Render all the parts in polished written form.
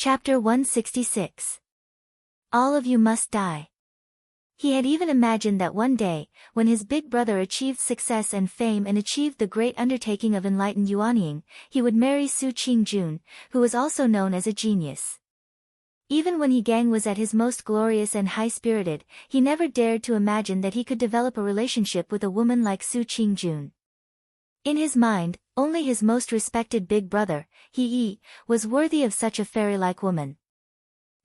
Chapter 166. All of you must die. He had even imagined that one day, when his big brother achieved success and fame and achieved the great undertaking of enlightened yuanying, he would marry Su Qingjun, who was also known as a genius. Even when He Gang was at his most glorious and high-spirited, he never dared to imagine that he could develop a relationship with a woman like Su Qingjun. In his mind, only his most respected big brother, He was worthy of such a fairy-like woman.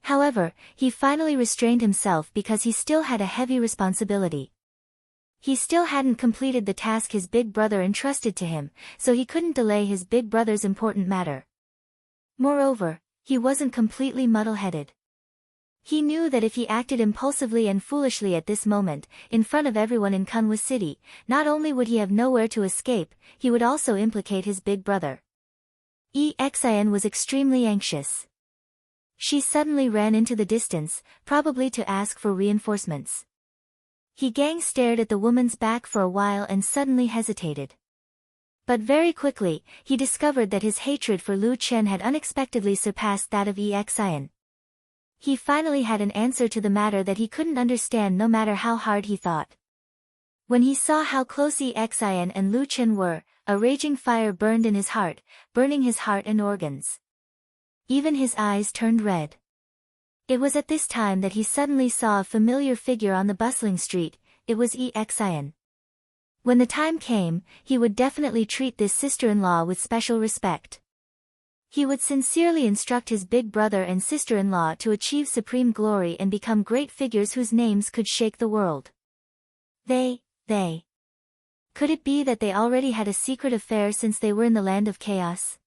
However, he finally restrained himself because he still had a heavy responsibility. He still hadn't completed the task his big brother entrusted to him, so he couldn't delay his big brother's important matter. Moreover, he wasn't completely muddle-headed. He knew that if he acted impulsively and foolishly at this moment, in front of everyone in Kunwa City, not only would he have nowhere to escape, he would also implicate his big brother. Xian was extremely anxious. She suddenly ran into the distance, probably to ask for reinforcements. He Gang stared at the woman's back for a while and suddenly hesitated. But very quickly, he discovered that his hatred for Lu Chen had unexpectedly surpassed that of Xian. He finally had an answer to the matter that he couldn't understand no matter how hard he thought. When he saw how close Xian and Lu Chen were, a raging fire burned in his heart, burning his heart and organs. Even his eyes turned red. It was at this time that he suddenly saw a familiar figure on the bustling street. It was Xian. When the time came, he would definitely treat this sister-in-law with special respect. He would sincerely instruct his big brother and sister-in-law to achieve supreme glory and become great figures whose names could shake the world. They. Could it be that they already had a secret affair since they were in the land of chaos?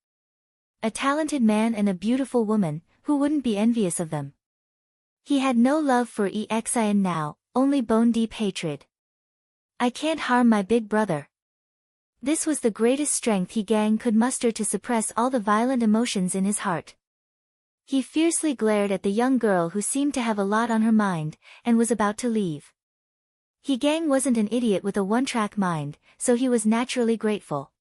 A talented man and a beautiful woman, who wouldn't be envious of them? He had no love for Xian now, only bone-deep hatred. I can't harm my big brother. This was the greatest strength He Gang could muster to suppress all the violent emotions in his heart. He fiercely glared at the young girl who seemed to have a lot on her mind, and was about to leave. He Gang wasn't an idiot with a one-track mind, so he was naturally grateful.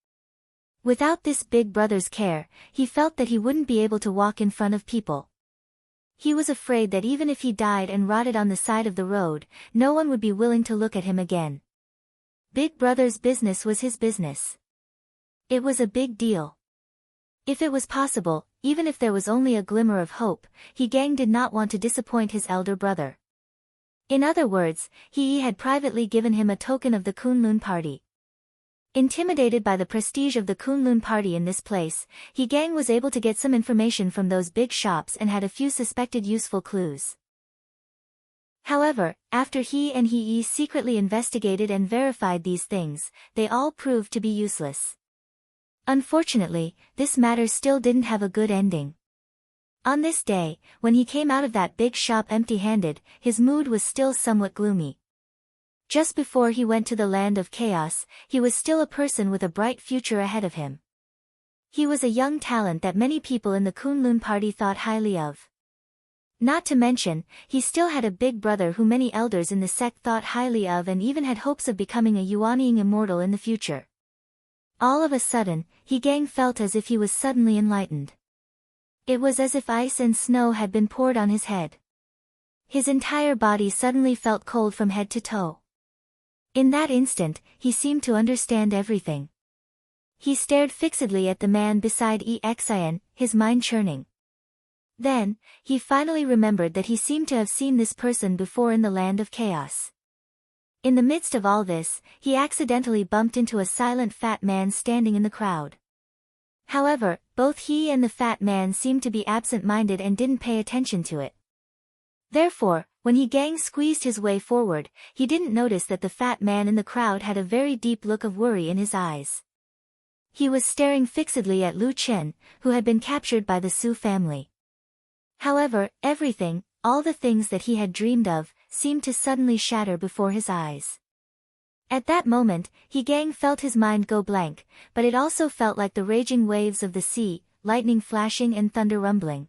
Without this big brother's care, he felt that he wouldn't be able to walk in front of people. He was afraid that even if he died and rotted on the side of the road, no one would be willing to look at him again. Big brother's business was his business. It was a big deal. If it was possible, even if there was only a glimmer of hope, He Gang did not want to disappoint his elder brother. In other words, He had privately given him a token of the Kunlun party. Intimidated by the prestige of the Kunlun party in this place, He Gang was able to get some information from those big shops and had a few suspected useful clues. However, after he and He secretly investigated and verified these things, they all proved to be useless. Unfortunately, this matter still didn't have a good ending. On this day, when he came out of that big shop empty-handed, his mood was still somewhat gloomy. Just before he went to the land of chaos, he was still a person with a bright future ahead of him. He was a young talent that many people in the Kunlun party thought highly of. Not to mention, he still had a big brother who many elders in the sect thought highly of and even had hopes of becoming a yuanying immortal in the future. All of a sudden, He Gang felt as if he was suddenly enlightened. It was as if ice and snow had been poured on his head. His entire body suddenly felt cold from head to toe. In that instant, he seemed to understand everything. He stared fixedly at the man beside Xian, his mind churning. Then, he finally remembered that he seemed to have seen this person before in the land of chaos. In the midst of all this, he accidentally bumped into a silent fat man standing in the crowd. However, both he and the fat man seemed to be absent-minded and didn't pay attention to it. Therefore, when He Gang squeezed his way forward, he didn't notice that the fat man in the crowd had a very deep look of worry in his eyes. He was staring fixedly at Lu Chen, who had been captured by the Su family. However, everything, all the things that he had dreamed of, seemed to suddenly shatter before his eyes. At that moment, He Gang felt his mind go blank, but it also felt like the raging waves of the sea, lightning flashing and thunder rumbling.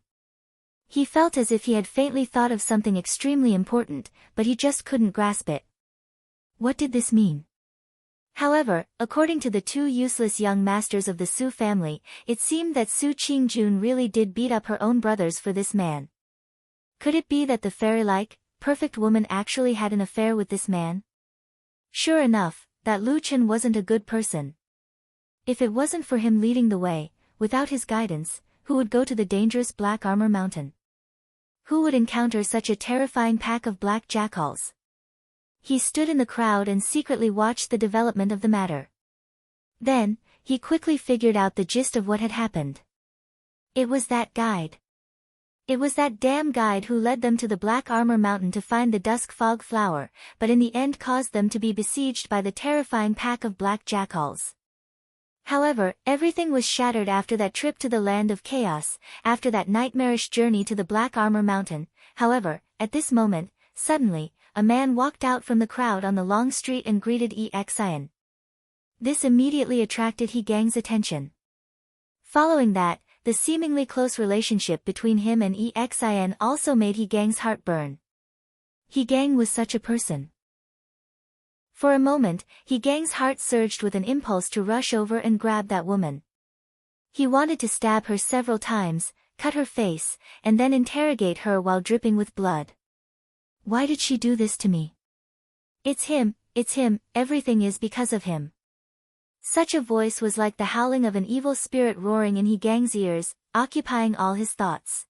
He felt as if he had faintly thought of something extremely important, but he just couldn't grasp it. What did this mean? However, according to the two useless young masters of the Su family, it seemed that Su Qingjun really did beat up her own brothers for this man. Could it be that the fairy-like, perfect woman actually had an affair with this man? Sure enough, that Lu Chen wasn't a good person. If it wasn't for him leading the way, without his guidance, who would go to the dangerous Black Armor Mountain? Who would encounter such a terrifying pack of black jackals? He stood in the crowd and secretly watched the development of the matter. Then, he quickly figured out the gist of what had happened. It was that guide. It was that damn guide who led them to the Black Armor Mountain to find the Dusk Fog Flower, but in the end caused them to be besieged by the terrifying pack of black jackals. However, everything was shattered after that trip to the Land of Chaos, after that nightmarish journey to the Black Armor Mountain. However, at this moment, suddenly, a man walked out from the crowd on the long street and greeted Xian. This immediately attracted He Gang's attention. Following that, the seemingly close relationship between him and Xian also made He Gang's heart burn. He Gang was such a person. For a moment, He Gang's heart surged with an impulse to rush over and grab that woman. He wanted to stab her several times, cut her face, and then interrogate her while dripping with blood. Why did she do this to me? It's him, everything is because of him. Such a voice was like the howling of an evil spirit roaring in He Gang's ears, occupying all his thoughts.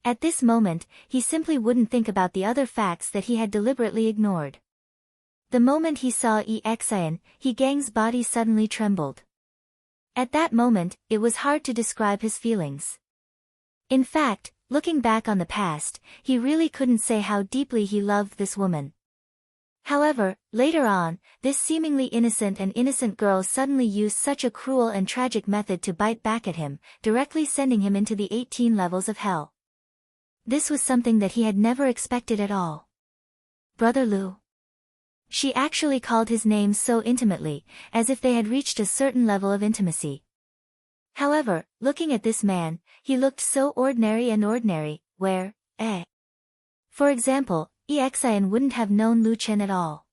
At this moment, he simply wouldn't think about the other facts that he had deliberately ignored. The moment he saw Xian, He Gang's body suddenly trembled. At that moment, it was hard to describe his feelings. In fact, looking back on the past, he really couldn't say how deeply he loved this woman. However, later on, this seemingly innocent girl suddenly used such a cruel and tragic method to bite back at him, directly sending him into the 18 levels of hell. This was something that he had never expected at all. Brother Lu. She actually called his name so intimately, as if they had reached a certain level of intimacy. However, looking at this man, he looked so ordinary, where, For example, Xian wouldn't have known Lu Chen at all.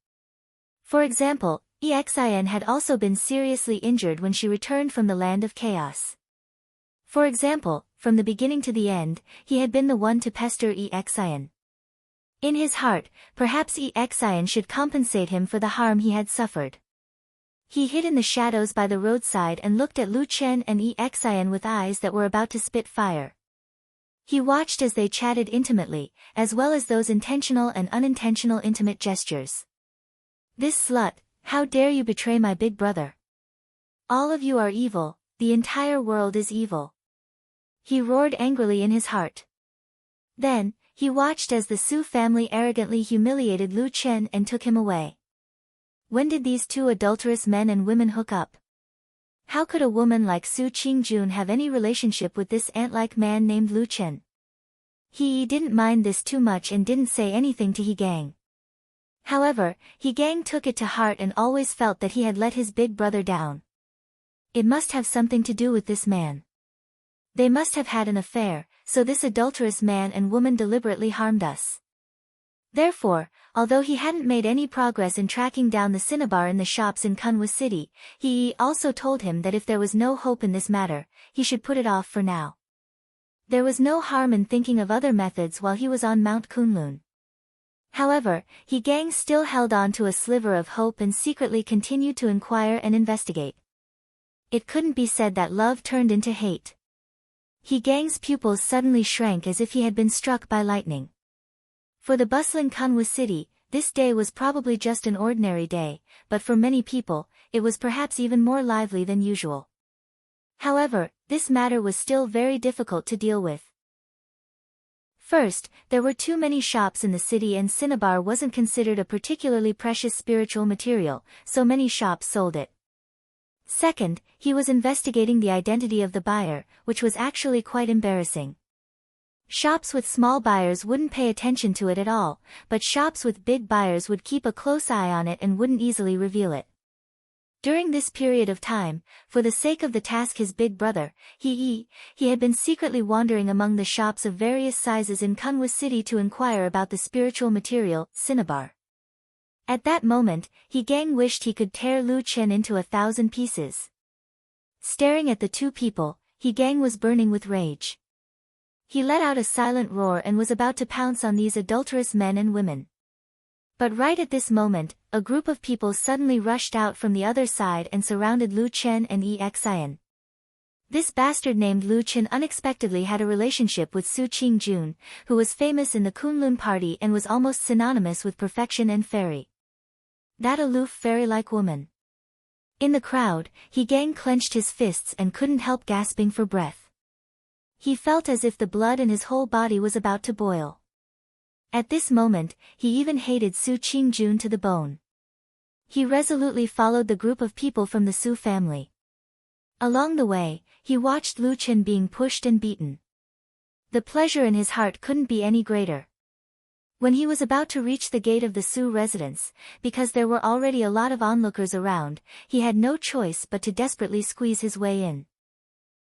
For example, Xian had also been seriously injured when she returned from the Land of Chaos. For example, from the beginning to the end, he had been the one to pester Xian. In his heart, perhaps Xian should compensate him for the harm he had suffered. He hid in the shadows by the roadside and looked at Lu Chen and Xian with eyes that were about to spit fire. He watched as they chatted intimately, as well as those intentional and unintentional intimate gestures. This slut, how dare you betray my big brother? All of you are evil, the entire world is evil. He roared angrily in his heart. Then, he watched as the Su family arrogantly humiliated Lu Chen and took him away. When did these two adulterous men and women hook up? How could a woman like Su Qingjun have any relationship with this ant-like man named Lu Chen? He didn't mind this too much and didn't say anything to He Gang. However, He Gang took it to heart and always felt that he had let his big brother down. It must have something to do with this man. They must have had an affair, so this adulterous man and woman deliberately harmed us. Therefore, although he hadn't made any progress in tracking down the cinnabar in the shops in Kunwa City, he also told him that if there was no hope in this matter, he should put it off for now. There was no harm in thinking of other methods while he was on Mount Kunlun. However, He Gang still held on to a sliver of hope and secretly continued to inquire and investigate. It couldn't be said that love turned into hate. He Gang's pupils suddenly shrank as if he had been struck by lightning. For the bustling Kunwa City, this day was probably just an ordinary day, but for many people, it was perhaps even more lively than usual. However, this matter was still very difficult to deal with. First, there were too many shops in the city and cinnabar wasn't considered a particularly precious spiritual material, so many shops sold it. Second, he was investigating the identity of the buyer, which was actually quite embarrassing. Shops with small buyers wouldn't pay attention to it at all, but shops with big buyers would keep a close eye on it and wouldn't easily reveal it. During this period of time, for the sake of the task his big brother, he had been secretly wandering among the shops of various sizes in Kunwa City to inquire about the spiritual material, cinnabar. At that moment, He Gang wished he could tear Lu Chen into 1,000 pieces. Staring at the two people, He Gang was burning with rage. He let out a silent roar and was about to pounce on these adulterous men and women. But right at this moment, a group of people suddenly rushed out from the other side and surrounded Lu Chen and Exian. This bastard named Lu Chen unexpectedly had a relationship with Su Qingjun, who was famous in the Kunlun party and was almost synonymous with perfection and fairy. That aloof fairy-like woman. In the crowd, He Gang clenched his fists and couldn't help gasping for breath. He felt as if the blood in his whole body was about to boil. At this moment, he even hated Su Qingjun to the bone. He resolutely followed the group of people from the Su family. Along the way, he watched Lu Chen being pushed and beaten. The pleasure in his heart couldn't be any greater. When he was about to reach the gate of the Su residence, because there were already a lot of onlookers around, he had no choice but to desperately squeeze his way in.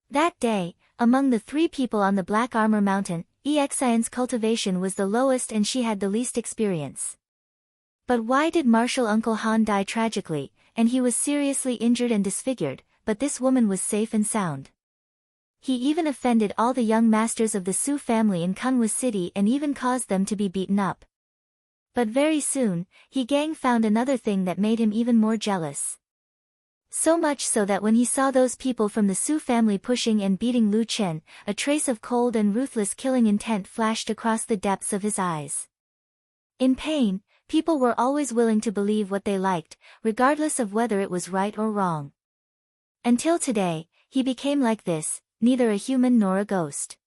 That day, among the 3 people on the Black Armor Mountain, Exian's cultivation was the lowest and she had the least experience. But why did Martial Uncle Han die tragically, and he was seriously injured and disfigured, but this woman was safe and sound? He even offended all the young masters of the Su family in Kunwa City and even caused them to be beaten up. But very soon, He Gang found another thing that made him even more jealous. So much so that when he saw those people from the Su family pushing and beating Lu Chen, a trace of cold and ruthless killing intent flashed across the depths of his eyes. In pain, people were always willing to believe what they liked, regardless of whether it was right or wrong. Until today, he became like this, neither a human nor a ghost.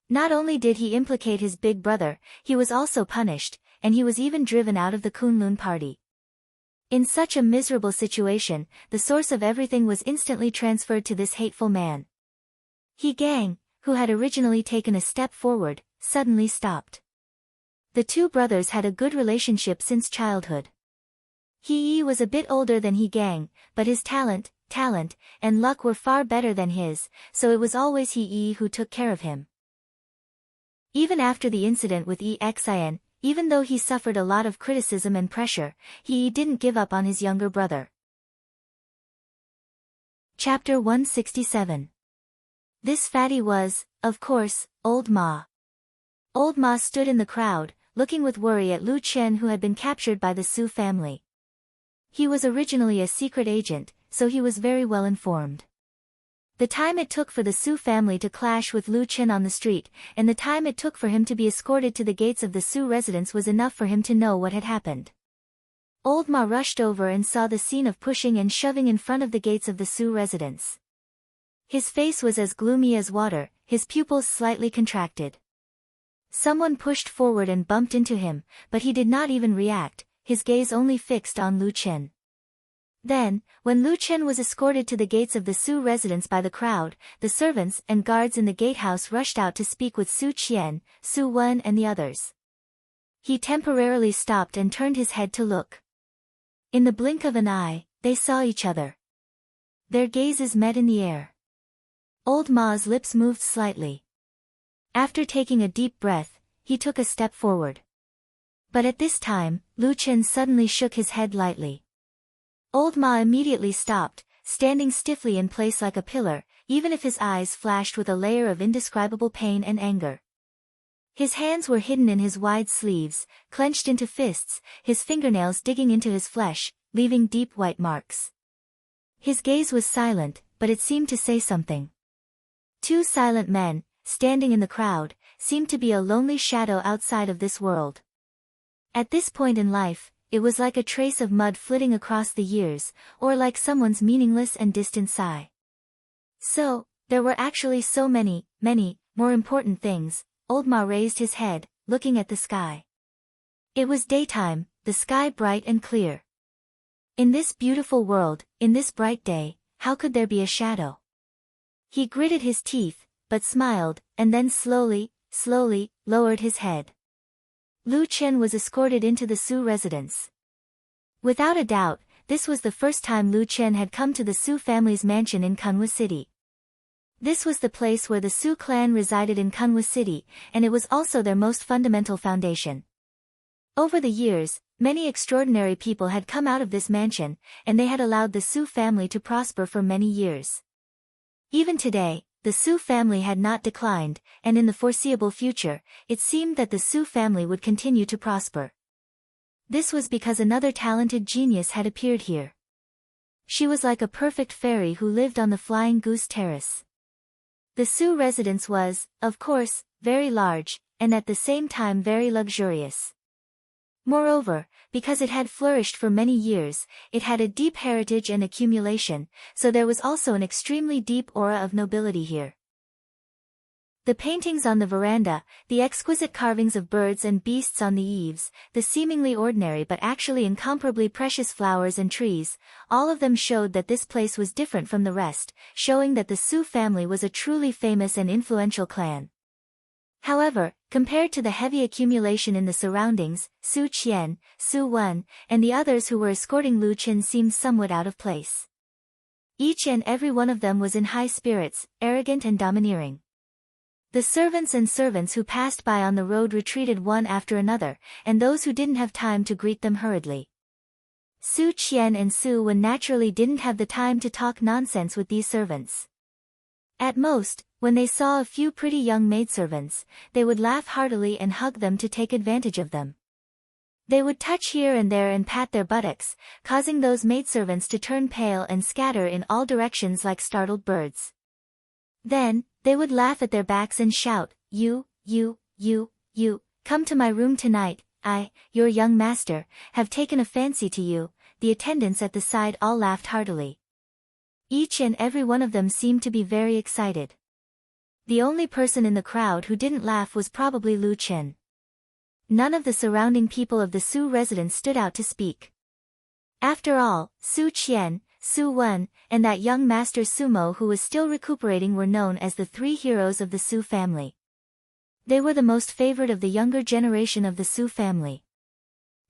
Not only did he implicate his big brother, he was also punished, and he was even driven out of the Kunlun party. In such a miserable situation, the source of everything was instantly transferred to this hateful man. He Gang, who had originally taken a step forward, suddenly stopped. The two brothers had a good relationship since childhood. He was a bit older than He Gang, but his talent, and luck were far better than his, so it was always He who took care of him. Even after the incident with Exian, even though he suffered a lot of criticism and pressure, he didn't give up on his younger brother. Chapter 167. This fatty was, of course, Old Ma. Old Ma stood in the crowd, looking with worry at Lu Chen, who had been captured by the Su family. He was originally a secret agent, so he was very well informed. The time it took for the Su family to clash with Lu Chen on the street, and the time it took for him to be escorted to the gates of the Su residence was enough for him to know what had happened. Old Ma rushed over and saw the scene of pushing and shoving in front of the gates of the Su residence. His face was as gloomy as water, his pupils slightly contracted. Someone pushed forward and bumped into him, but he did not even react, his gaze only fixed on Lu Chen. Then, when Lu Chen was escorted to the gates of the Su residence by the crowd, the servants and guards in the gatehouse rushed out to speak with Su Qian, Su Wen and the others. He temporarily stopped and turned his head to look. In the blink of an eye, they saw each other. Their gazes met in the air. Old Ma's lips moved slightly. After taking a deep breath, he took a step forward. But at this time, Lu Chen suddenly shook his head lightly. Old Ma immediately stopped, standing stiffly in place like a pillar, even if his eyes flashed with a layer of indescribable pain and anger. His hands were hidden in his wide sleeves, clenched into fists, his fingernails digging into his flesh, leaving deep white marks. His gaze was silent, but it seemed to say something. 2 silent men, standing in the crowd, seemed to be a lonely shadow outside of this world. At this point in life, it was like a trace of mud flitting across the years, or like someone's meaningless and distant sigh. So, there were actually so many more important things. Old Ma raised his head, looking at the sky. It was daytime, the sky bright and clear. In this beautiful world, in this bright day, how could there be a shadow? He gritted his teeth, but smiled, and then slowly, lowered his head. Lu Chen was escorted into the Su residence. Without a doubt, this was the first time Lu Chen had come to the Su family's mansion in Kunwa City. This was the place where the Su clan resided in Kunwa City, and it was also their most fundamental foundation. Over the years, Many extraordinary people had come out of this mansion, and they had allowed the Su family to prosper for many years. Even today, the Su family had not declined, and in the foreseeable future, it seemed that the Su family would continue to prosper. This was because another talented genius had appeared here. She was like a perfect fairy who lived on the Flying Goose Terrace. The Su residence was, of course, very large, and at the same time very luxurious. Moreover, because it had flourished for many years, it had a deep heritage and accumulation, so there was also an extremely deep aura of nobility here. The paintings on the veranda, the exquisite carvings of birds and beasts on the eaves, the seemingly ordinary but actually incomparably precious flowers and trees, all of them showed that this place was different from the rest, showing that the Su family was a truly famous and influential clan. However, compared to the heavy accumulation in the surroundings, Su Qian, Su Wen, and the others who were escorting Lu Qin seemed somewhat out of place. Each and every one of them was in high spirits, arrogant and domineering. The servants who passed by on the road retreated one after another, and those who didn't have time to greet them hurriedly. Su Qian and Su Wen naturally didn't have the time to talk nonsense with these servants. At most, when they saw a few pretty young maidservants, they would laugh heartily and hug them to take advantage of them. They would touch here and there and pat their buttocks, causing those maidservants to turn pale and scatter in all directions like startled birds. Then, they would laugh at their backs and shout, You, come to my room tonight, I, your young master, have taken a fancy to you. The attendants at the side all laughed heartily. Each and every one of them seemed to be very excited. The only person in the crowd who didn't laugh was probably Lu Qin. None of the surrounding people of the Su residence stood out to speak. After all, Su Qian, Su Wen, and that young master Sumo who was still recuperating were known as the three heroes of the Su family. They were the most favored of the younger generation of the Su family.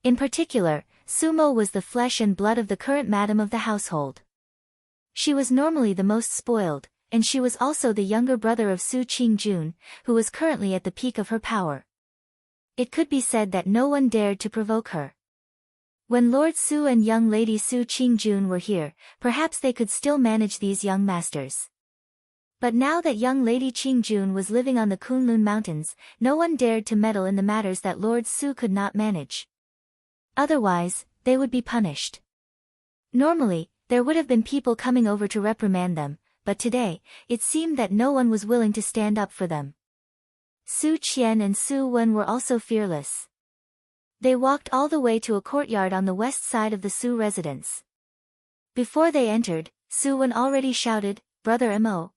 In particular, Sumo was the flesh and blood of the current madam of the household. She was normally the most spoiled, and she was also the younger brother of Su Qingjun, who was currently at the peak of her power. It could be said that no one dared to provoke her. When Lord Su and young lady Su Qingjun were here, perhaps they could still manage these young masters. But now that young lady Qingjun was living on the Kunlun Mountains, no one dared to meddle in the matters that Lord Su could not manage. Otherwise, they would be punished. Normally, there would have been people coming over to reprimand them, but today, it seemed that no one was willing to stand up for them. Su Qian and Su Wen were also fearless. They walked all the way to a courtyard on the west side of the Su residence. Before they entered, Su Wen already shouted, Brother Mo,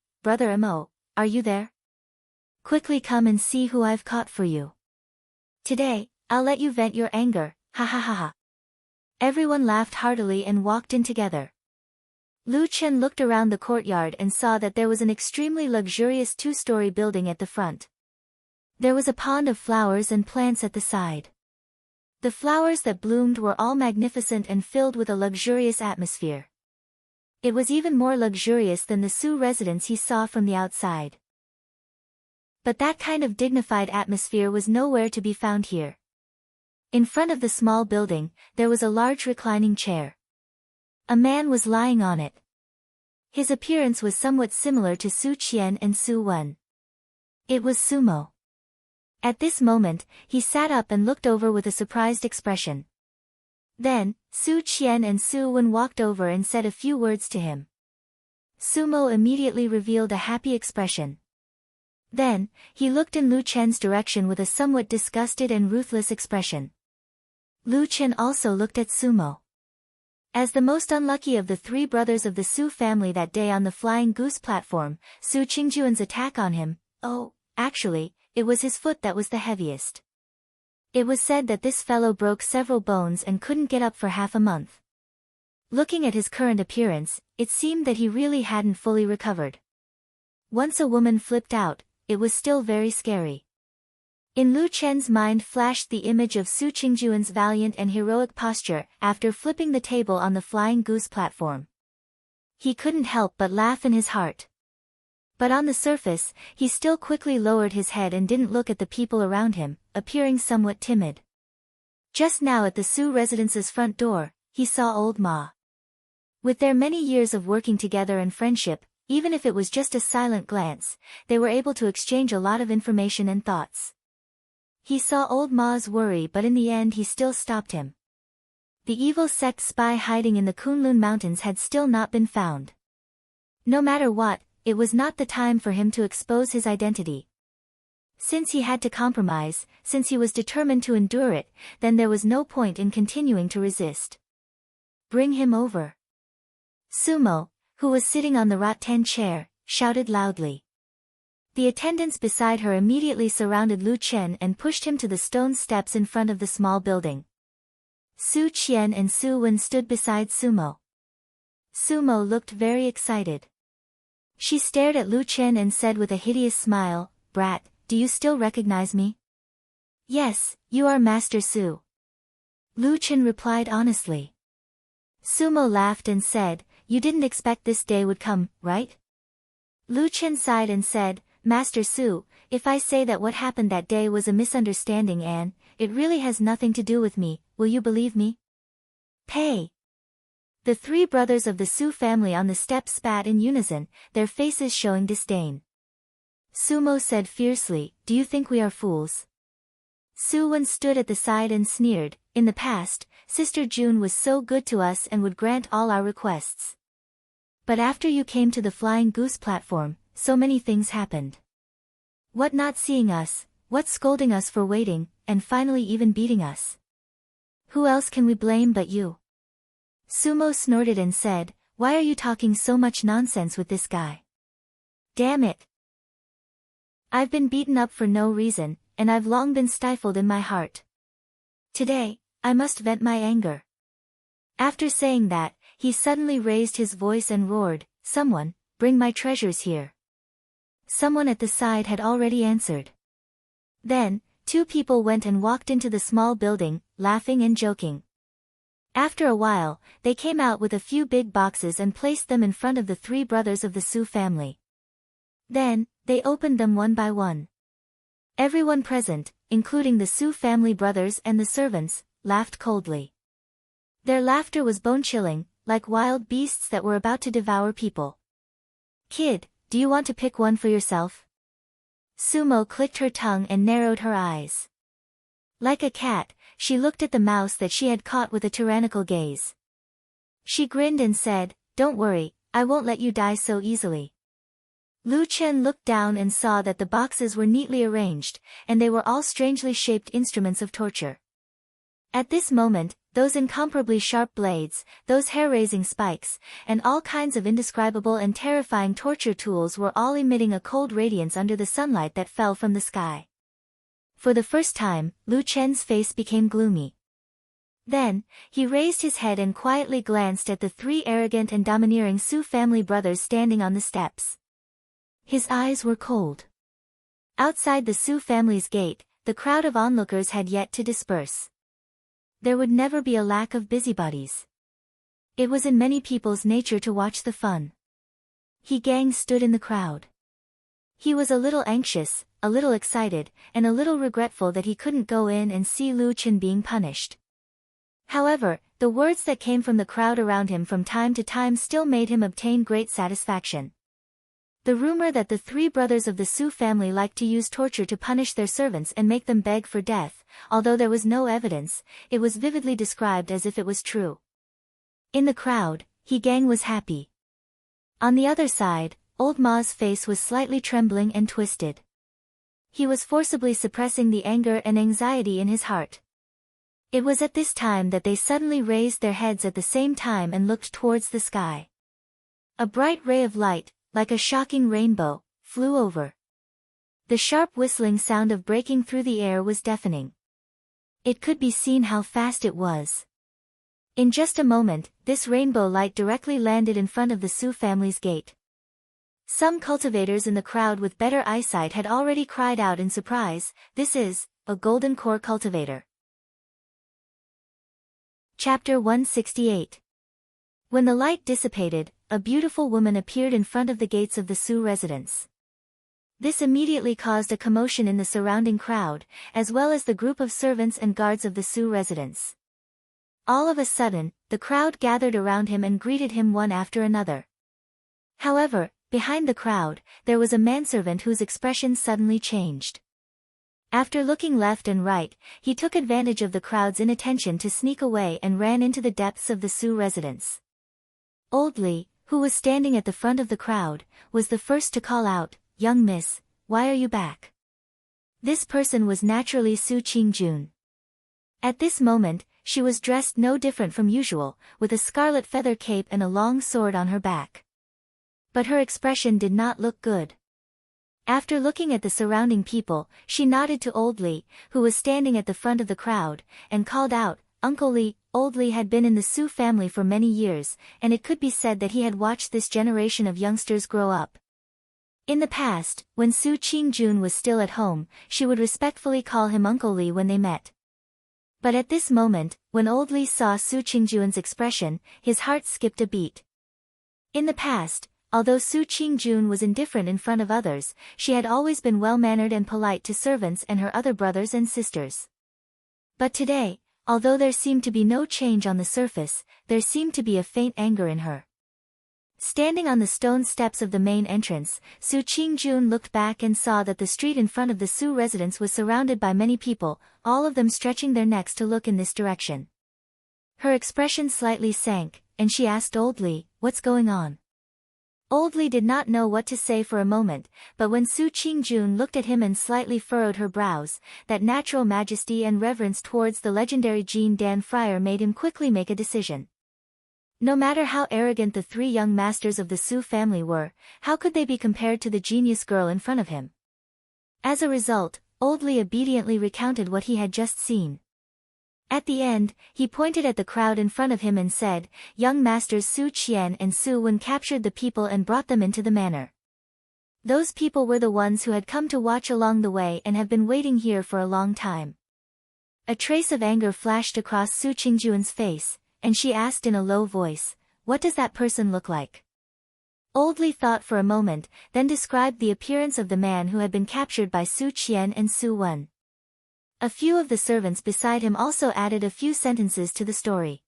are you there? Quickly come and see who I've caught for you. Today, I'll let you vent your anger, ha ha ha ha. Everyone laughed heartily and walked in together. Lu Qin looked around the courtyard and saw that there was an extremely luxurious two-story building at the front. There was a pond of flowers and plants at the side. The flowers that bloomed were all magnificent and filled with a luxurious atmosphere. It was even more luxurious than the Su residence he saw from the outside. But that kind of dignified atmosphere was nowhere to be found here. In front of the small building, there was a large reclining chair. A man was lying on it. His appearance was somewhat similar to Su Qian and Su Wen. It was Sumo. At this moment, he sat up and looked over with a surprised expression. Then, Su Qian and Su Wen walked over and said a few words to him. Sumo immediately revealed a happy expression. Then, he looked in Lu Chen's direction with a somewhat disgusted and ruthless expression. Lu Chen also looked at Sumo. As the most unlucky of the three brothers of the Su family that day on the Flying Goose platform, Su Qingjuan's attack on him, actually, it was his foot that was the heaviest. It was said that this fellow broke several bones and couldn't get up for half a month. Looking at his current appearance, it seemed that he really hadn't fully recovered. Once a woman flipped out, it was still very scary. In Lu Chen's mind flashed the image of Su Qingjuan's valiant and heroic posture after flipping the table on the Flying Goose platform. He couldn't help but laugh in his heart. But on the surface, he still quickly lowered his head and didn't look at the people around him, appearing somewhat timid. Just now at the Su residence's front door, he saw old Ma. With their many years of working together and friendship, even if it was just a silent glance, they were able to exchange a lot of information and thoughts. He saw old Ma's worry, but in the end he still stopped him. The evil sect spy hiding in the Kunlun Mountains had still not been found. No matter what, it was not the time for him to expose his identity. Since he had to compromise, since he was determined to endure it, then there was no point in continuing to resist. Bring him over. Sumo, who was sitting on the rattan chair, shouted loudly. The attendants beside her immediately surrounded Lu Chen and pushed him to the stone steps in front of the small building. Su Qian and Su Wen stood beside Sumo. Sumo looked very excited. She stared at Lu Chen and said with a hideous smile, "Brat, do you still recognize me?" "Yes, you are Master Su." Lu Chen replied honestly. Sumo laughed and said, "You didn't expect this day would come, right?" Lu Chen sighed and said, "Master Su, if I say that what happened that day was a misunderstanding and it really has nothing to do with me, will you believe me?" "Pay." The three brothers of the Su family on the steps spat in unison, their faces showing disdain. Sumo said fiercely, "Do you think we are fools?" Su Wen stood at the side and sneered, "In the past, Sister June was so good to us and would grant all our requests. But after you came to the Flying Goose platform, so many things happened. What not seeing us, what scolding us for waiting, and finally even beating us. Who else can we blame but you?" Sumo snorted and said, "Why are you talking so much nonsense with this guy? Damn it. I've been beaten up for no reason, and I've long been stifled in my heart. Today, I must vent my anger." After saying that, he suddenly raised his voice and roared, "Someone, bring my treasures here." Someone at the side had already answered. Then, two people went and walked into the small building, laughing and joking. After a while, they came out with a few big boxes and placed them in front of the three brothers of the Su family. Then, they opened them one by one. Everyone present, including the Su family brothers and the servants, laughed coldly. Their laughter was bone-chilling, like wild beasts that were about to devour people. "Kid, do you want to pick one for yourself?" Sumo clicked her tongue and narrowed her eyes. Like a cat, she looked at the mouse that she had caught with a tyrannical gaze. She grinned and said, "Don't worry, I won't let you die so easily." Lu Chen looked down and saw that the boxes were neatly arranged, and they were all strangely shaped instruments of torture. At this moment, those incomparably sharp blades, those hair-raising spikes, and all kinds of indescribable and terrifying torture tools were all emitting a cold radiance under the sunlight that fell from the sky. For the first time, Lu Chen's face became gloomy. Then, he raised his head and quietly glanced at the three arrogant and domineering Su family brothers standing on the steps. His eyes were cold. Outside the Su family's gate, the crowd of onlookers had yet to disperse. There would never be a lack of busybodies. It was in many people's nature to watch the fun. He Gang stood in the crowd. He was a little anxious, a little excited, and a little regretful that he couldn't go in and see Lu Chen being punished. However, the words that came from the crowd around him from time to time still made him obtain great satisfaction. The rumor that the three brothers of the Su family liked to use torture to punish their servants and make them beg for death, although there was no evidence, it was vividly described as if it was true. In the crowd, He Gang was happy. On the other side, old Ma's face was slightly trembling and twisted. He was forcibly suppressing the anger and anxiety in his heart. It was at this time that they suddenly raised their heads at the same time and looked towards the sky. A bright ray of light, like a shocking rainbow, flew over. The sharp whistling sound of breaking through the air was deafening. It could be seen how fast it was. In just a moment, this rainbow light directly landed in front of the Su family's gate. Some cultivators in the crowd with better eyesight had already cried out in surprise, "This is a golden core cultivator." Chapter 168. When the light dissipated, a beautiful woman appeared in front of the gates of the Su residence. This immediately caused a commotion in the surrounding crowd, as well as the group of servants and guards of the Su residence. All of a sudden, the crowd gathered around him and greeted him one after another. However, behind the crowd, there was a manservant whose expression suddenly changed. After looking left and right, he took advantage of the crowd's inattention to sneak away and ran into the depths of the Su residence. Old Li, who was standing at the front of the crowd, was the first to call out, "Young miss, why are you back?" This person was naturally Su Qingjun. At this moment, she was dressed no different from usual, with a scarlet feather cape and a long sword on her back. But her expression did not look good. After looking at the surrounding people, she nodded to Old Li, who was standing at the front of the crowd, and called out, "Uncle Li." Old Li had been in the Su family for many years, and it could be said that he had watched this generation of youngsters grow up. In the past, when Su Qingjun was still at home, she would respectfully call him Uncle Li when they met. But at this moment, when Old Li saw Su Qingjun's expression, his heart skipped a beat. In the past, although Su Qingjun was indifferent in front of others, she had always been well-mannered and polite to servants and her other brothers and sisters. But today, although there seemed to be no change on the surface, there seemed to be a faint anger in her. Standing on the stone steps of the main entrance, Su Qingjun looked back and saw that the street in front of the Su residence was surrounded by many people, all of them stretching their necks to look in this direction. Her expression slightly sank, and she asked Old Li, "What's going on?" Old Li did not know what to say for a moment, but when Su Qingjun looked at him and slightly furrowed her brows, that natural majesty and reverence towards the legendary Jin Dan friar made him quickly make a decision. No matter how arrogant the three young masters of the Su family were, how could they be compared to the genius girl in front of him? As a result, Old Li obediently recounted what he had just seen. At the end, he pointed at the crowd in front of him and said, "Young masters Su Qian and Su Wen captured the people and brought them into the manor. Those people were the ones who had come to watch along the way and have been waiting here for a long time." A trace of anger flashed across Su Qingjun's face, and she asked in a low voice, "What does that person look like?" Old Li thought for a moment, then described the appearance of the man who had been captured by Su Qian and Su Wen. A few of the servants beside him also added a few sentences to the story.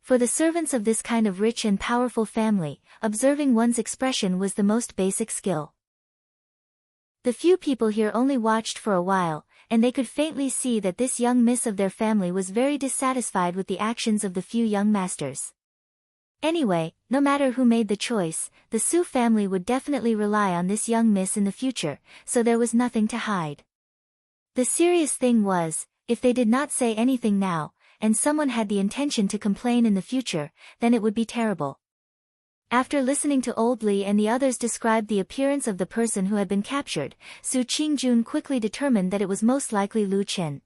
For the servants of this kind of rich and powerful family, observing one's expression was the most basic skill. The few people here only watched for a while, and they could faintly see that this young miss of their family was very dissatisfied with the actions of the few young masters. Anyway, no matter who made the choice, the Su family would definitely rely on this young miss in the future, so there was nothing to hide. The serious thing was, if they did not say anything now, and someone had the intention to complain in the future, then it would be terrible. After listening to Old Li and the others describe the appearance of the person who had been captured, Su Qingjun quickly determined that it was most likely Lu Chen.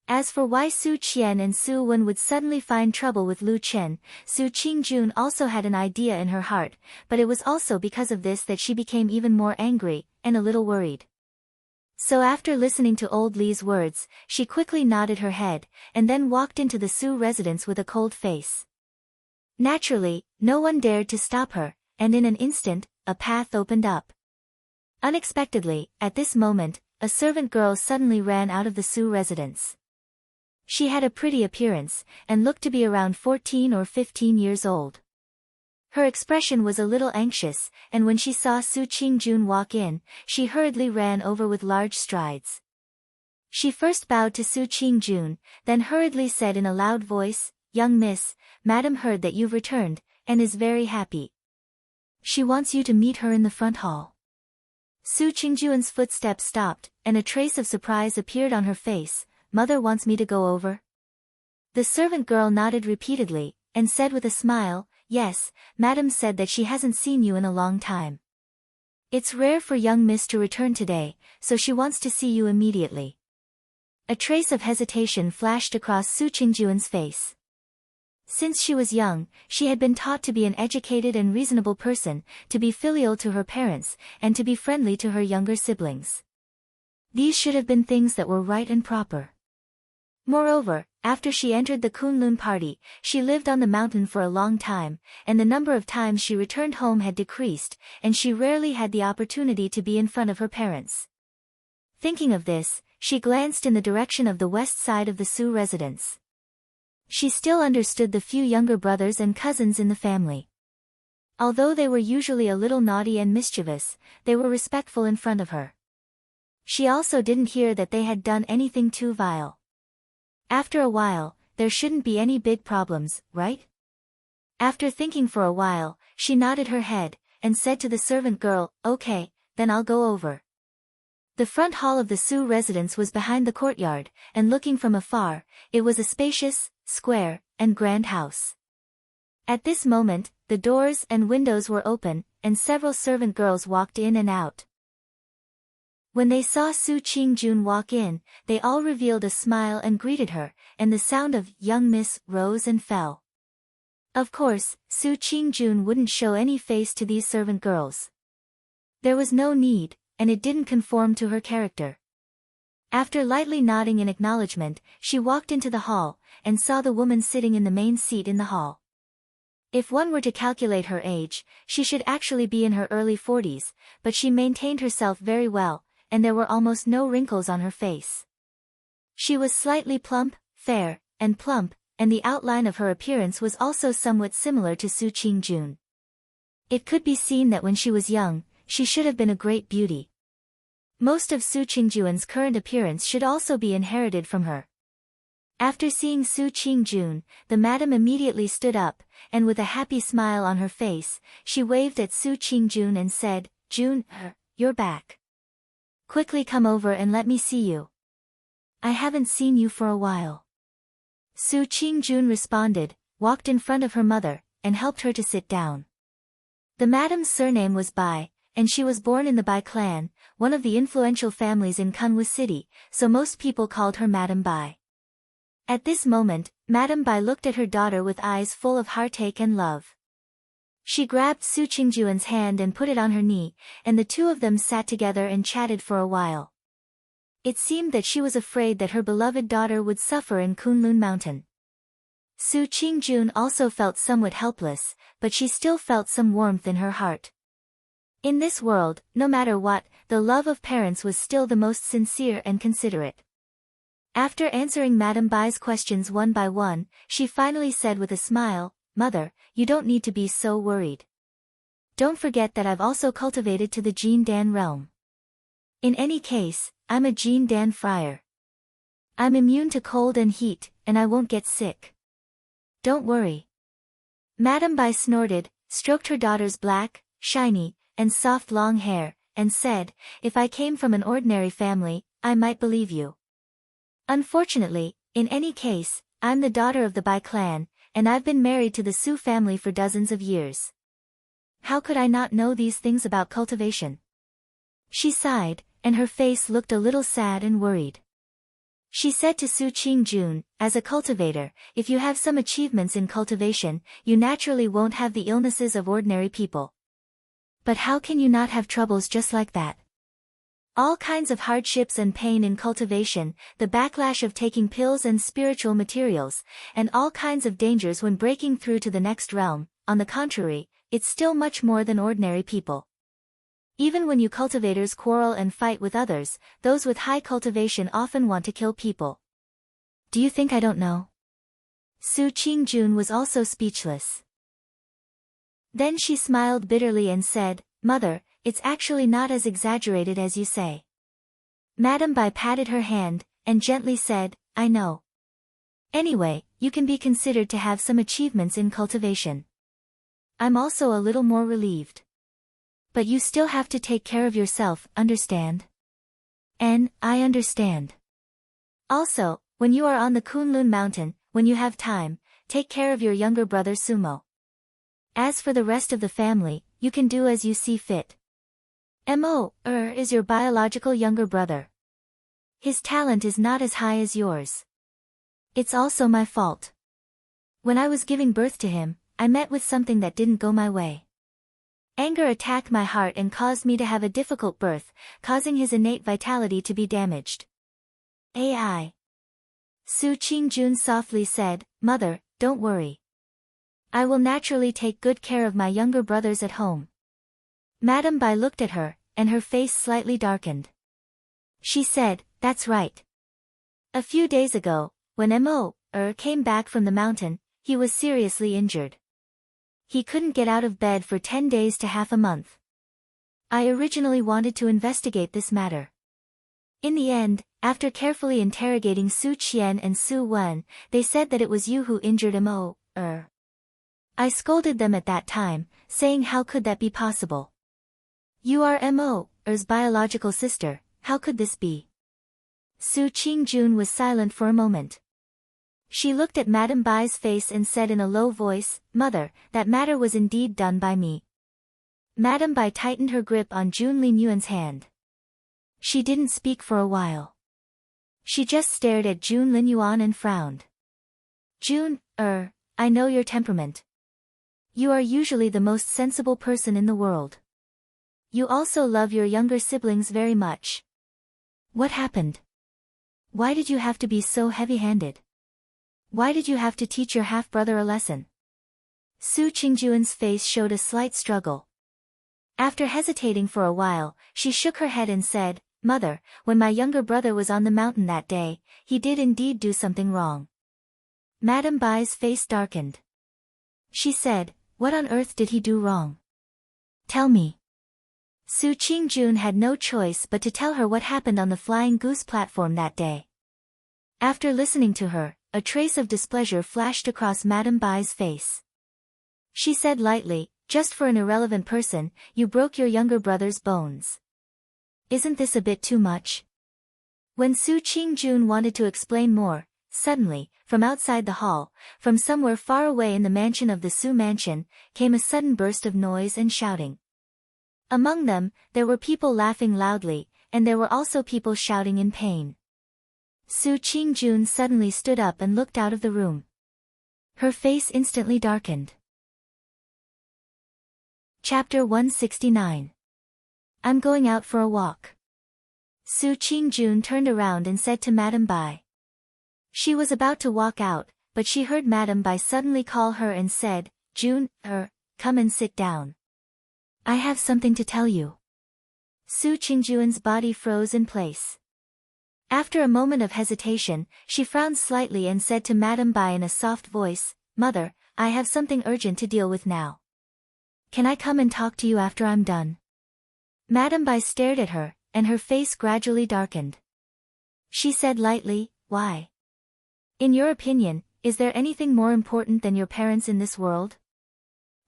As for why Su Qian and Su Wen would suddenly find trouble with Lu Chen, Su Qingjun also had an idea in her heart, but it was also because of this that she became even more angry, and a little worried. So after listening to Old Li's words, she quickly nodded her head, and then walked into the Su residence with a cold face. Naturally, no one dared to stop her, and in an instant, a path opened up. Unexpectedly, at this moment, a servant girl suddenly ran out of the Su residence. She had a pretty appearance, and looked to be around 14 or 15 years old. Her expression was a little anxious, and when she saw Su Qingjun walk in, she hurriedly ran over with large strides. She first bowed to Su Qingjun, then hurriedly said in a loud voice, "Young miss, Madam heard that you've returned, and is very happy. She wants you to meet her in the front hall." Su Qingjun's footsteps stopped, and a trace of surprise appeared on her face. "Mother wants me to go over?" The servant girl nodded repeatedly, and said with a smile, "Yes, Madam said that she hasn't seen you in a long time. It's rare for young miss to return today, so she wants to see you immediately." A trace of hesitation flashed across Su Qingjun's face. Since she was young, she had been taught to be an educated and reasonable person, to be filial to her parents, and to be friendly to her younger siblings. These should have been things that were right and proper. Moreover, after she entered the Kunlun party, she lived on the mountain for a long time, and the number of times she returned home had decreased, and she rarely had the opportunity to be in front of her parents. Thinking of this, she glanced in the direction of the west side of the Su residence. She still understood the few younger brothers and cousins in the family. Although they were usually a little naughty and mischievous, they were respectful in front of her. She also didn't hear that they had done anything too vile. After a while, there shouldn't be any big problems, right? After thinking for a while, she nodded her head, and said to the servant girl, "Okay, then I'll go over." The front hall of the Su residence was behind the courtyard, and looking from afar, it was a spacious, square, and grand house. At this moment, the doors and windows were open, and several servant girls walked in and out. When they saw Su Qingjun walk in, they all revealed a smile and greeted her, and the sound of "young miss" rose and fell. Of course, Su Qingjun wouldn't show any face to these servant girls. There was no need, and it didn't conform to her character. After lightly nodding in acknowledgement, she walked into the hall, and saw the woman sitting in the main seat in the hall. If one were to calculate her age, she should actually be in her early 40s, but she maintained herself very well, and there were almost no wrinkles on her face. She was slightly plump, fair, and plump, and the outline of her appearance was also somewhat similar to Su Qingjun. It could be seen that when she was young, she should have been a great beauty. Most of Su Qingjun's current appearance should also be inherited from her. After seeing Su Qingjun, the madam immediately stood up, and with a happy smile on her face, she waved at Su Qingjun and said, "Jun, you're back. Quickly come over and let me see you. I haven't seen you for a while." Su Qingjun responded, walked in front of her mother, and helped her to sit down. The madam's surname was Bai, and she was born in the Bai clan, one of the influential families in Kunwa City, so most people called her Madam Bai. At this moment, Madam Bai looked at her daughter with eyes full of heartache and love. She grabbed Su Qingjuan's hand and put it on her knee, and the two of them sat together and chatted for a while. It seemed that she was afraid that her beloved daughter would suffer in Kunlun Mountain. Su Qingjun also felt somewhat helpless, but she still felt some warmth in her heart. In this world, no matter what, the love of parents was still the most sincere and considerate. After answering Madam Bai's questions one by one, she finally said with a smile, "Mother, you don't need to be so worried. Don't forget that I've also cultivated to the Jin Dan realm. In any case, I'm a Jin Dan friar. I'm immune to cold and heat, and I won't get sick. Don't worry." Madam Bai snorted, stroked her daughter's black, shiny, and soft long hair, and said, "If I came from an ordinary family, I might believe you. Unfortunately, in any case, I'm the daughter of the Bai clan, and I've been married to the Su family for dozens of years. How could I not know these things about cultivation?" She sighed, and her face looked a little sad and worried. She said to Su Qingjun, "As a cultivator, if you have some achievements in cultivation, you naturally won't have the illnesses of ordinary people. But how can you not have troubles just like that? All kinds of hardships and pain in cultivation, the backlash of taking pills and spiritual materials, and all kinds of dangers when breaking through to the next realm. On the contrary, it's still much more than ordinary people. Even when you cultivators quarrel and fight with others, those with high cultivation often want to kill people. Do you think I don't know?" Su Qingjun was also speechless. Then she smiled bitterly and said, "Mother, it's actually not as exaggerated as you say." Madam Bai patted her hand, and gently said, "I know. Anyway, you can be considered to have some achievements in cultivation. I'm also a little more relieved. But you still have to take care of yourself, understand?" I understand. Also, when you are on the Kunlun Mountain, when you have time, take care of your younger brother Sumo. As for the rest of the family, you can do as you see fit. Is your biological younger brother. His talent is not as high as yours. It's also my fault. When I was giving birth to him, I met with something that didn't go my way. Anger attacked my heart and caused me to have a difficult birth, causing his innate vitality to be damaged. Su Qingjun softly said, Mother, don't worry. I will naturally take good care of my younger brothers at home. Madame Bai looked at her, and her face slightly darkened. She said, That's right. A few days ago, when came back from the mountain, he was seriously injured. He couldn't get out of bed for 10 days to half a month. I originally wanted to investigate this matter. In the end, after carefully interrogating Su Qian and Su Wen, they said that it was you who injured I scolded them at that time, saying how could that be possible? You are Mo's biological sister, how could this be? Su Qingjun was silent for a moment. She looked at Madame Bai's face and said in a low voice, Mother, that matter was indeed done by me. Madame Bai tightened her grip on Jun Linyuan's hand. She didn't speak for a while. She just stared at Jun Linyuan and frowned. Jun, I know your temperament. You are usually the most sensible person in the world. You also love your younger siblings very much. What happened? Why did you have to be so heavy-handed? Why did you have to teach your half-brother a lesson? Su Qingjuan's face showed a slight struggle. After hesitating for a while, she shook her head and said, Mother, when my younger brother was on the mountain that day, he did indeed do something wrong. Madame Bai's face darkened. She said, What on earth did he do wrong? Tell me. Su Qingjun had no choice but to tell her what happened on the Flying Goose platform that day. After listening to her, a trace of displeasure flashed across Madame Bai's face. She said lightly, Just for an irrelevant person, you broke your younger brother's bones. Isn't this a bit too much? When Su Qingjun wanted to explain more, suddenly, from outside the hall, from somewhere far away in the mansion of the Su mansion, came a sudden burst of noise and shouting. Among them, there were people laughing loudly, and there were also people shouting in pain. Su Qingjun suddenly stood up and looked out of the room. Her face instantly darkened. Chapter 169. I'm going out for a walk. Su Qingjun turned around and said to Madame Bai. She was about to walk out, but she heard Madame Bai suddenly call her and said, Jun, come and sit down. I have something to tell you. Su Qingjuan's body froze in place. After a moment of hesitation, she frowned slightly and said to Madame Bai in a soft voice, Mother, I have something urgent to deal with now. Can I come and talk to you after I'm done? Madame Bai stared at her, and her face gradually darkened. She said lightly, Why? In your opinion, is there anything more important than your parents in this world?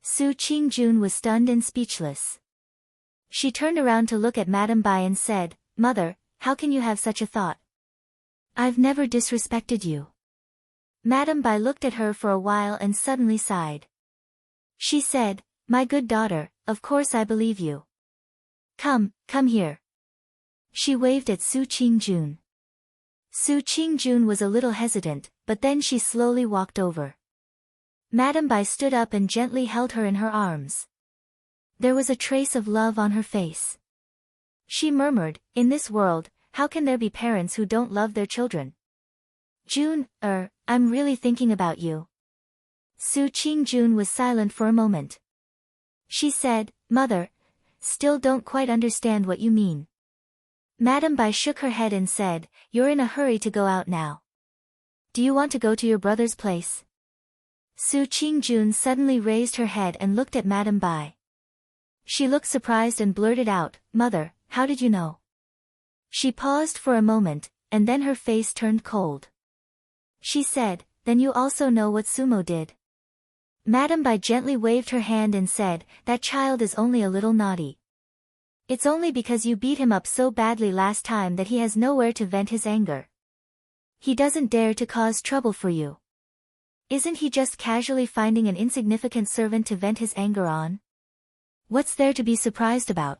Su Qingjun was stunned and speechless. She turned around to look at Madame Bai and said, Mother, how can you have such a thought? I've never disrespected you. Madame Bai looked at her for a while and suddenly sighed. She said, My good daughter, of course I believe you. Come here. She waved at Su Qingjun. Su Qingjun was a little hesitant, but then she slowly walked over. Madame Bai stood up and gently held her in her arms. There was a trace of love on her face. She murmured, In this world, how can there be parents who don't love their children? Jun, I'm really thinking about you. Su Qingjun was silent for a moment. She said, Mother, still don't quite understand what you mean. Madame Bai shook her head and said, You're in a hurry to go out now. Do you want to go to your brother's place? Su Qingjun suddenly raised her head and looked at Madame Bai. She looked surprised and blurted out, Mother, how did you know? She paused for a moment, and then her face turned cold. She said, Then you also know what Sumo did. Madame Bai gently waved her hand and said, That child is only a little naughty. It's only because you beat him up so badly last time that he has nowhere to vent his anger. He doesn't dare to cause trouble for you. Isn't he just casually finding an insignificant servant to vent his anger on? What's there to be surprised about?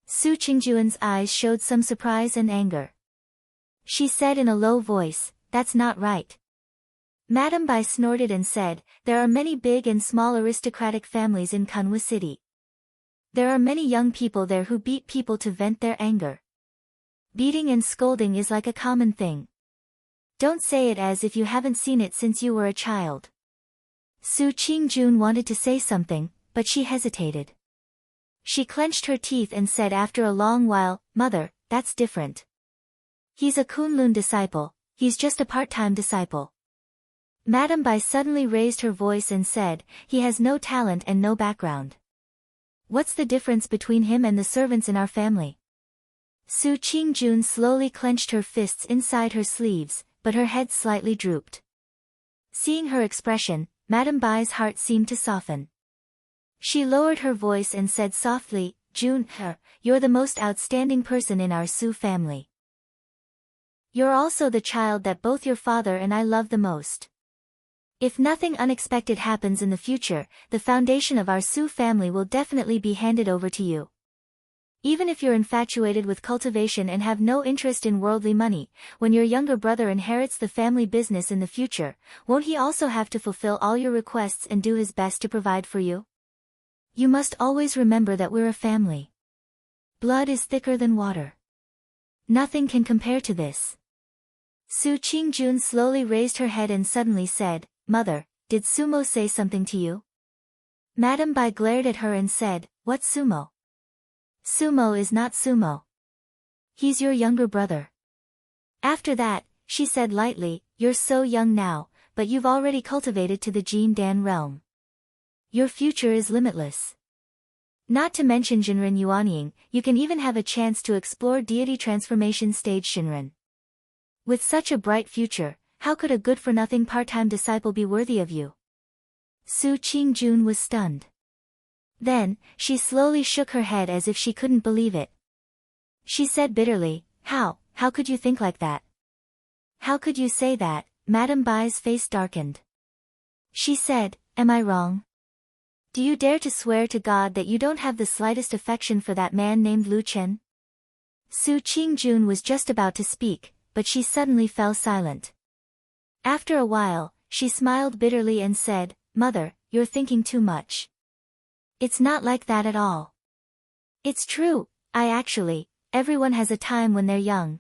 Su Qingjuan's eyes showed some surprise and anger. She said in a low voice, That's not right. Madame Bai snorted and said, There are many big and small aristocratic families in Kunwa City. There are many young people there who beat people to vent their anger. Beating and scolding is like a common thing. Don't say it as if you haven't seen it since you were a child. Su Qingjun wanted to say something, but she hesitated. She clenched her teeth and said after a long while, Mother, that's different. He's a Kunlun disciple, he's just a part-time disciple. Madame Bai suddenly raised her voice and said, he has no talent and no background. What's the difference between him and the servants in our family? Su Qingjun slowly clenched her fists inside her sleeves, but her head slightly drooped. Seeing her expression, Madame Bai's heart seemed to soften. She lowered her voice and said softly, Jun, you're the most outstanding person in our Su family. You're also the child that both your father and I love the most. If nothing unexpected happens in the future, the foundation of our Su family will definitely be handed over to you. Even if you're infatuated with cultivation and have no interest in worldly money, when your younger brother inherits the family business in the future, won't he also have to fulfill all your requests and do his best to provide for you? You must always remember that we're a family. Blood is thicker than water. Nothing can compare to this. Su Qingjun slowly raised her head and suddenly said, Mother, did Sumo say something to you? Madame Bai glared at her and said, What Sumo? Sumo is not Sumo. He's your younger brother. After that, she said lightly, You're so young now, but you've already cultivated to the Jin Dan realm. Your future is limitless. Not to mention Shinran Yuanying, you can even have a chance to explore deity transformation stage Shinran. With such a bright future, how could a good-for-nothing part-time disciple be worthy of you? Su Qingjun was stunned. Then, she slowly shook her head as if she couldn't believe it. She said bitterly, How could you think like that? How could you say that? Madame Bai's face darkened. She said, Am I wrong? Do you dare to swear to God that you don't have the slightest affection for that man named Lu Chen? Su Qingjun was just about to speak, but she suddenly fell silent. After a while, she smiled bitterly and said, Mother, you're thinking too much. It's not like that at all. It's true, everyone has a time when they're young.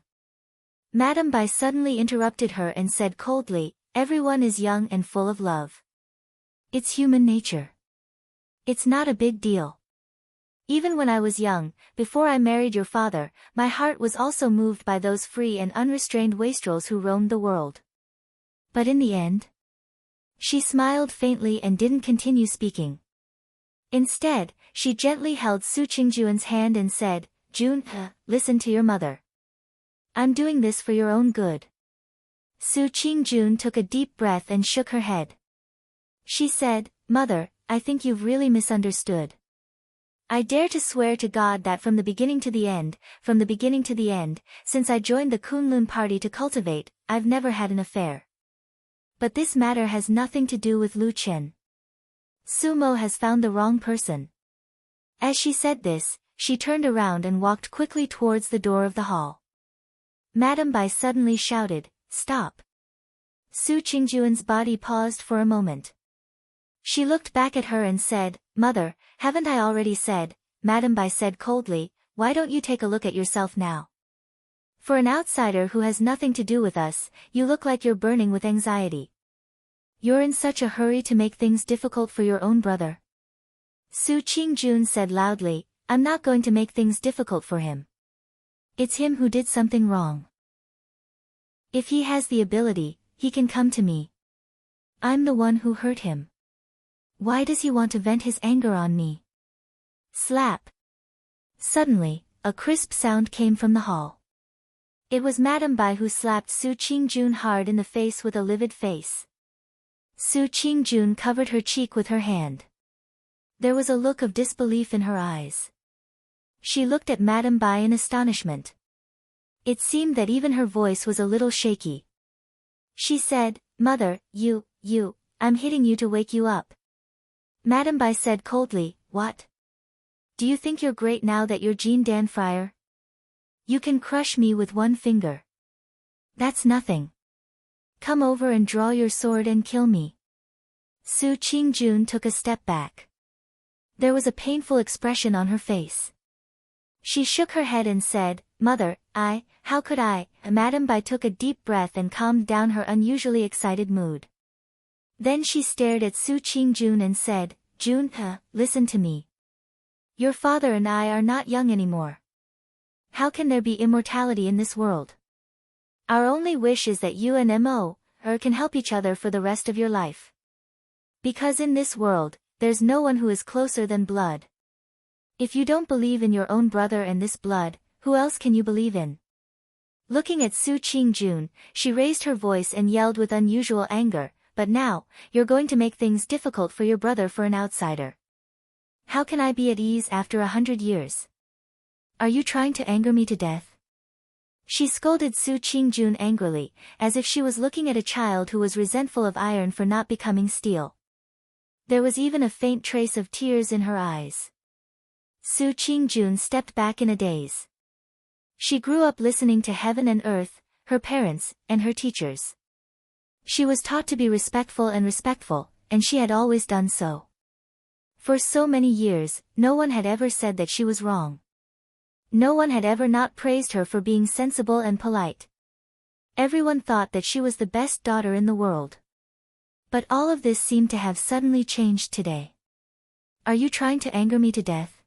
Madame Bai suddenly interrupted her and said coldly, Everyone is young and full of love. It's human nature. It's not a big deal. Even when I was young, before I married your father, my heart was also moved by those free and unrestrained wastrels who roamed the world. But in the end? She smiled faintly and didn't continue speaking. Instead, she gently held Su Qingjun's hand and said, Jun, listen to your mother. I'm doing this for your own good. Su Qingjun took a deep breath and shook her head. She said, Mother, I think you've really misunderstood. I dare to swear to God that from the beginning to the end, since I joined the Kunlun party to cultivate, I've never had an affair. But this matter has nothing to do with Lu Chen. Sumo has found the wrong person. As she said this, she turned around and walked quickly towards the door of the hall. Madame Bai suddenly shouted, Stop! Su Qingjun's body paused for a moment. She looked back at her and said, Mother, haven't I already said? Madame Bai said coldly, Why don't you take a look at yourself now? For an outsider who has nothing to do with us, you look like you're burning with anxiety. You're in such a hurry to make things difficult for your own brother. Su Qingjun said loudly, I'm not going to make things difficult for him. It's him who did something wrong. If he has the ability, he can come to me. I'm the one who hurt him. Why does he want to vent his anger on me? Slap! Suddenly, a crisp sound came from the hall. It was Madame Bai who slapped Su Qingjun hard in the face with a livid face. Su Qingjun covered her cheek with her hand. There was a look of disbelief in her eyes. She looked at Madame Bai in astonishment. It seemed that even her voice was a little shaky. She said, Mother, I'm hitting you to wake you up. Madame Bai said coldly, What? Do you think you're great now that you're Jin Dan Friar? You can crush me with one finger. That's nothing. Come over and draw your sword and kill me. Su Qingjun took a step back. There was a painful expression on her face. She shook her head and said, Mother, how could I? Madame Bai took a deep breath and calmed down her unusually excited mood. Then she stared at Su Qingjun and said, Jun, listen to me. Your father and I are not young anymore. How can there be immortality in this world? Our only wish is that you and Mo can help each other for the rest of your life. Because in this world, there's no one who is closer than blood. If you don't believe in your own brother and this blood, who else can you believe in? Looking at Su Qingjun, she raised her voice and yelled with unusual anger, but now, you're going to make things difficult for your brother for an outsider. How can I be at ease after 100 years? Are you trying to anger me to death? She scolded Su Qingjun angrily, as if she was looking at a child who was resentful of iron for not becoming steel. There was even a faint trace of tears in her eyes. Su Qingjun stepped back in a daze. She grew up listening to heaven and earth, her parents, and her teachers. She was taught to be respectful, and she had always done so. For so many years, no one had ever said that she was wrong. No one had ever not praised her for being sensible and polite. Everyone thought that she was the best daughter in the world. But all of this seemed to have suddenly changed today. Are you trying to anger me to death?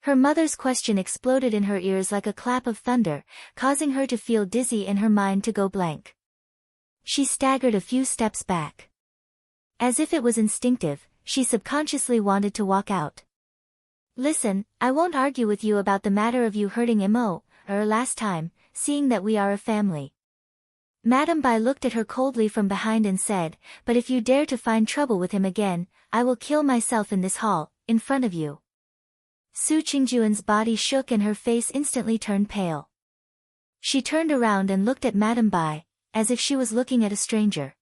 Her mother's question exploded in her ears like a clap of thunder, causing her to feel dizzy and her mind to go blank. She staggered a few steps back. As if it was instinctive, she subconsciously wanted to walk out. Listen, I won't argue with you about the matter of you hurting Mo last time, seeing that we are a family. Madame Bai looked at her coldly from behind and said, but if you dare to find trouble with him again, I will kill myself in this hall, in front of you. Su Qingjun's body shook and her face instantly turned pale. She turned around and looked at Madame Bai, as if she was looking at a stranger.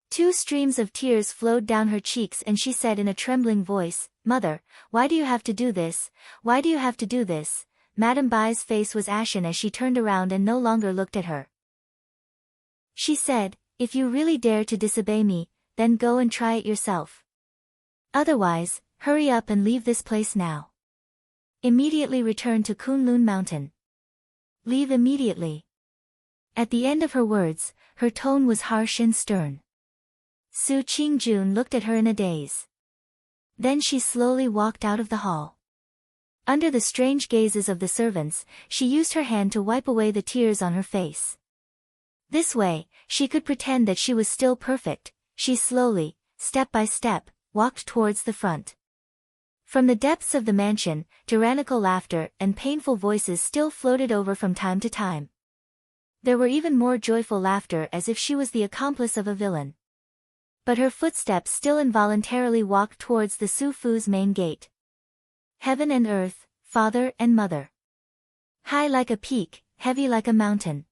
2 streams of tears flowed down her cheeks and she said in a trembling voice, Mother, why do you have to do this? Why do you have to do this? Madame Bai's face was ashen as she turned around and no longer looked at her. She said, if you really dare to disobey me, then go and try it yourself. Otherwise, hurry up and leave this place now. Immediately return to Kunlun Mountain. Leave immediately. At the end of her words, her tone was harsh and stern. Su Qingjun looked at her in a daze. Then she slowly walked out of the hall. Under the strange gazes of the servants, she used her hand to wipe away the tears on her face. This way, she could pretend that she was still perfect. She slowly, step by step, walked towards the front. From the depths of the mansion, tyrannical laughter and painful voices still floated over from time to time. There were even more joyful laughter as if she was the accomplice of a villain. But her footsteps still involuntarily walked towards the Su Fu's main gate. Heaven and earth, father and mother. High like a peak, heavy like a mountain.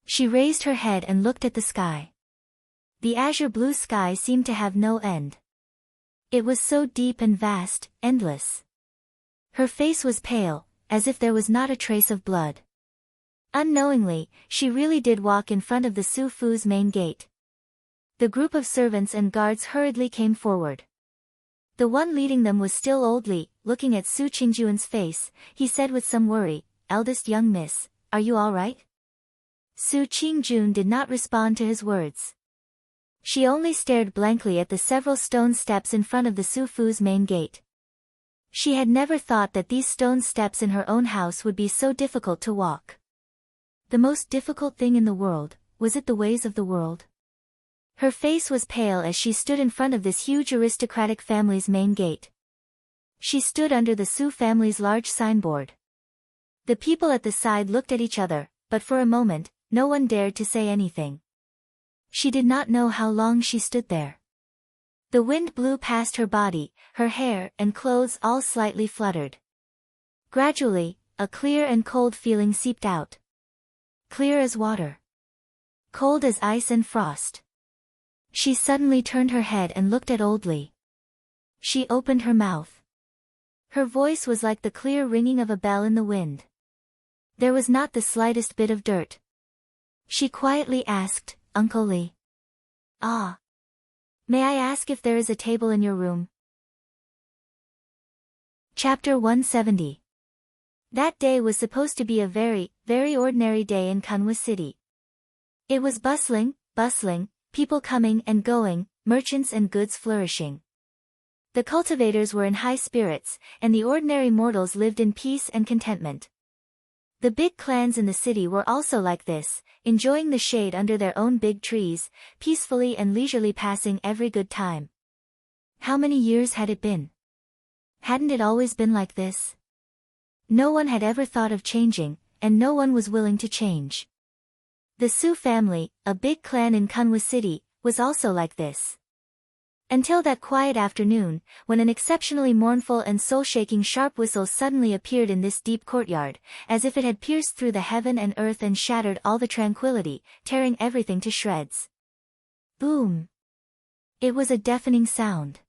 She raised her head and looked at the sky. The azure blue sky seemed to have no end. It was so deep and vast, endless. Her face was pale, as if there was not a trace of blood. Unknowingly, she really did walk in front of the Su Fu's main gate. The group of servants and guards hurriedly came forward. The one leading them was still old Li. Looking at Su Qingjun's face, he said with some worry, Eldest young miss, are you all right? Su Qingjun did not respond to his words. She only stared blankly at the several stone steps in front of the Su Fu's main gate. She had never thought that these stone steps in her own house would be so difficult to walk. The most difficult thing in the world, was it the ways of the world? Her face was pale as she stood in front of this huge aristocratic family's main gate. She stood under the Su family's large signboard. The people at the side looked at each other, but for a moment, no one dared to say anything. She did not know how long she stood there. The wind blew past her body, her hair and clothes all slightly fluttered. Gradually, a clear and cold feeling seeped out. Clear as water. Cold as ice and frost. She suddenly turned her head and looked at Old Li. She opened her mouth. Her voice was like the clear ringing of a bell in the wind. There was not the slightest bit of dirt. She quietly asked, Uncle Li. Ah. May I ask if there is a table in your room? Chapter 170. That day was supposed to be a very, very ordinary day in Kanwa City. It was bustling, people coming and going, merchants and goods flourishing. The cultivators were in high spirits, and the ordinary mortals lived in peace and contentment. The big clans in the city were also like this, enjoying the shade under their own big trees, peacefully and leisurely passing every good time. How many years had it been? Hadn't it always been like this? No one had ever thought of changing, and no one was willing to change. The Su family, a big clan in Kanwa City, was also like this. Until that quiet afternoon, when an exceptionally mournful and soul-shaking sharp whistle suddenly appeared in this deep courtyard, as if it had pierced through the heaven and earth and shattered all the tranquility, tearing everything to shreds. Boom! It was a deafening sound.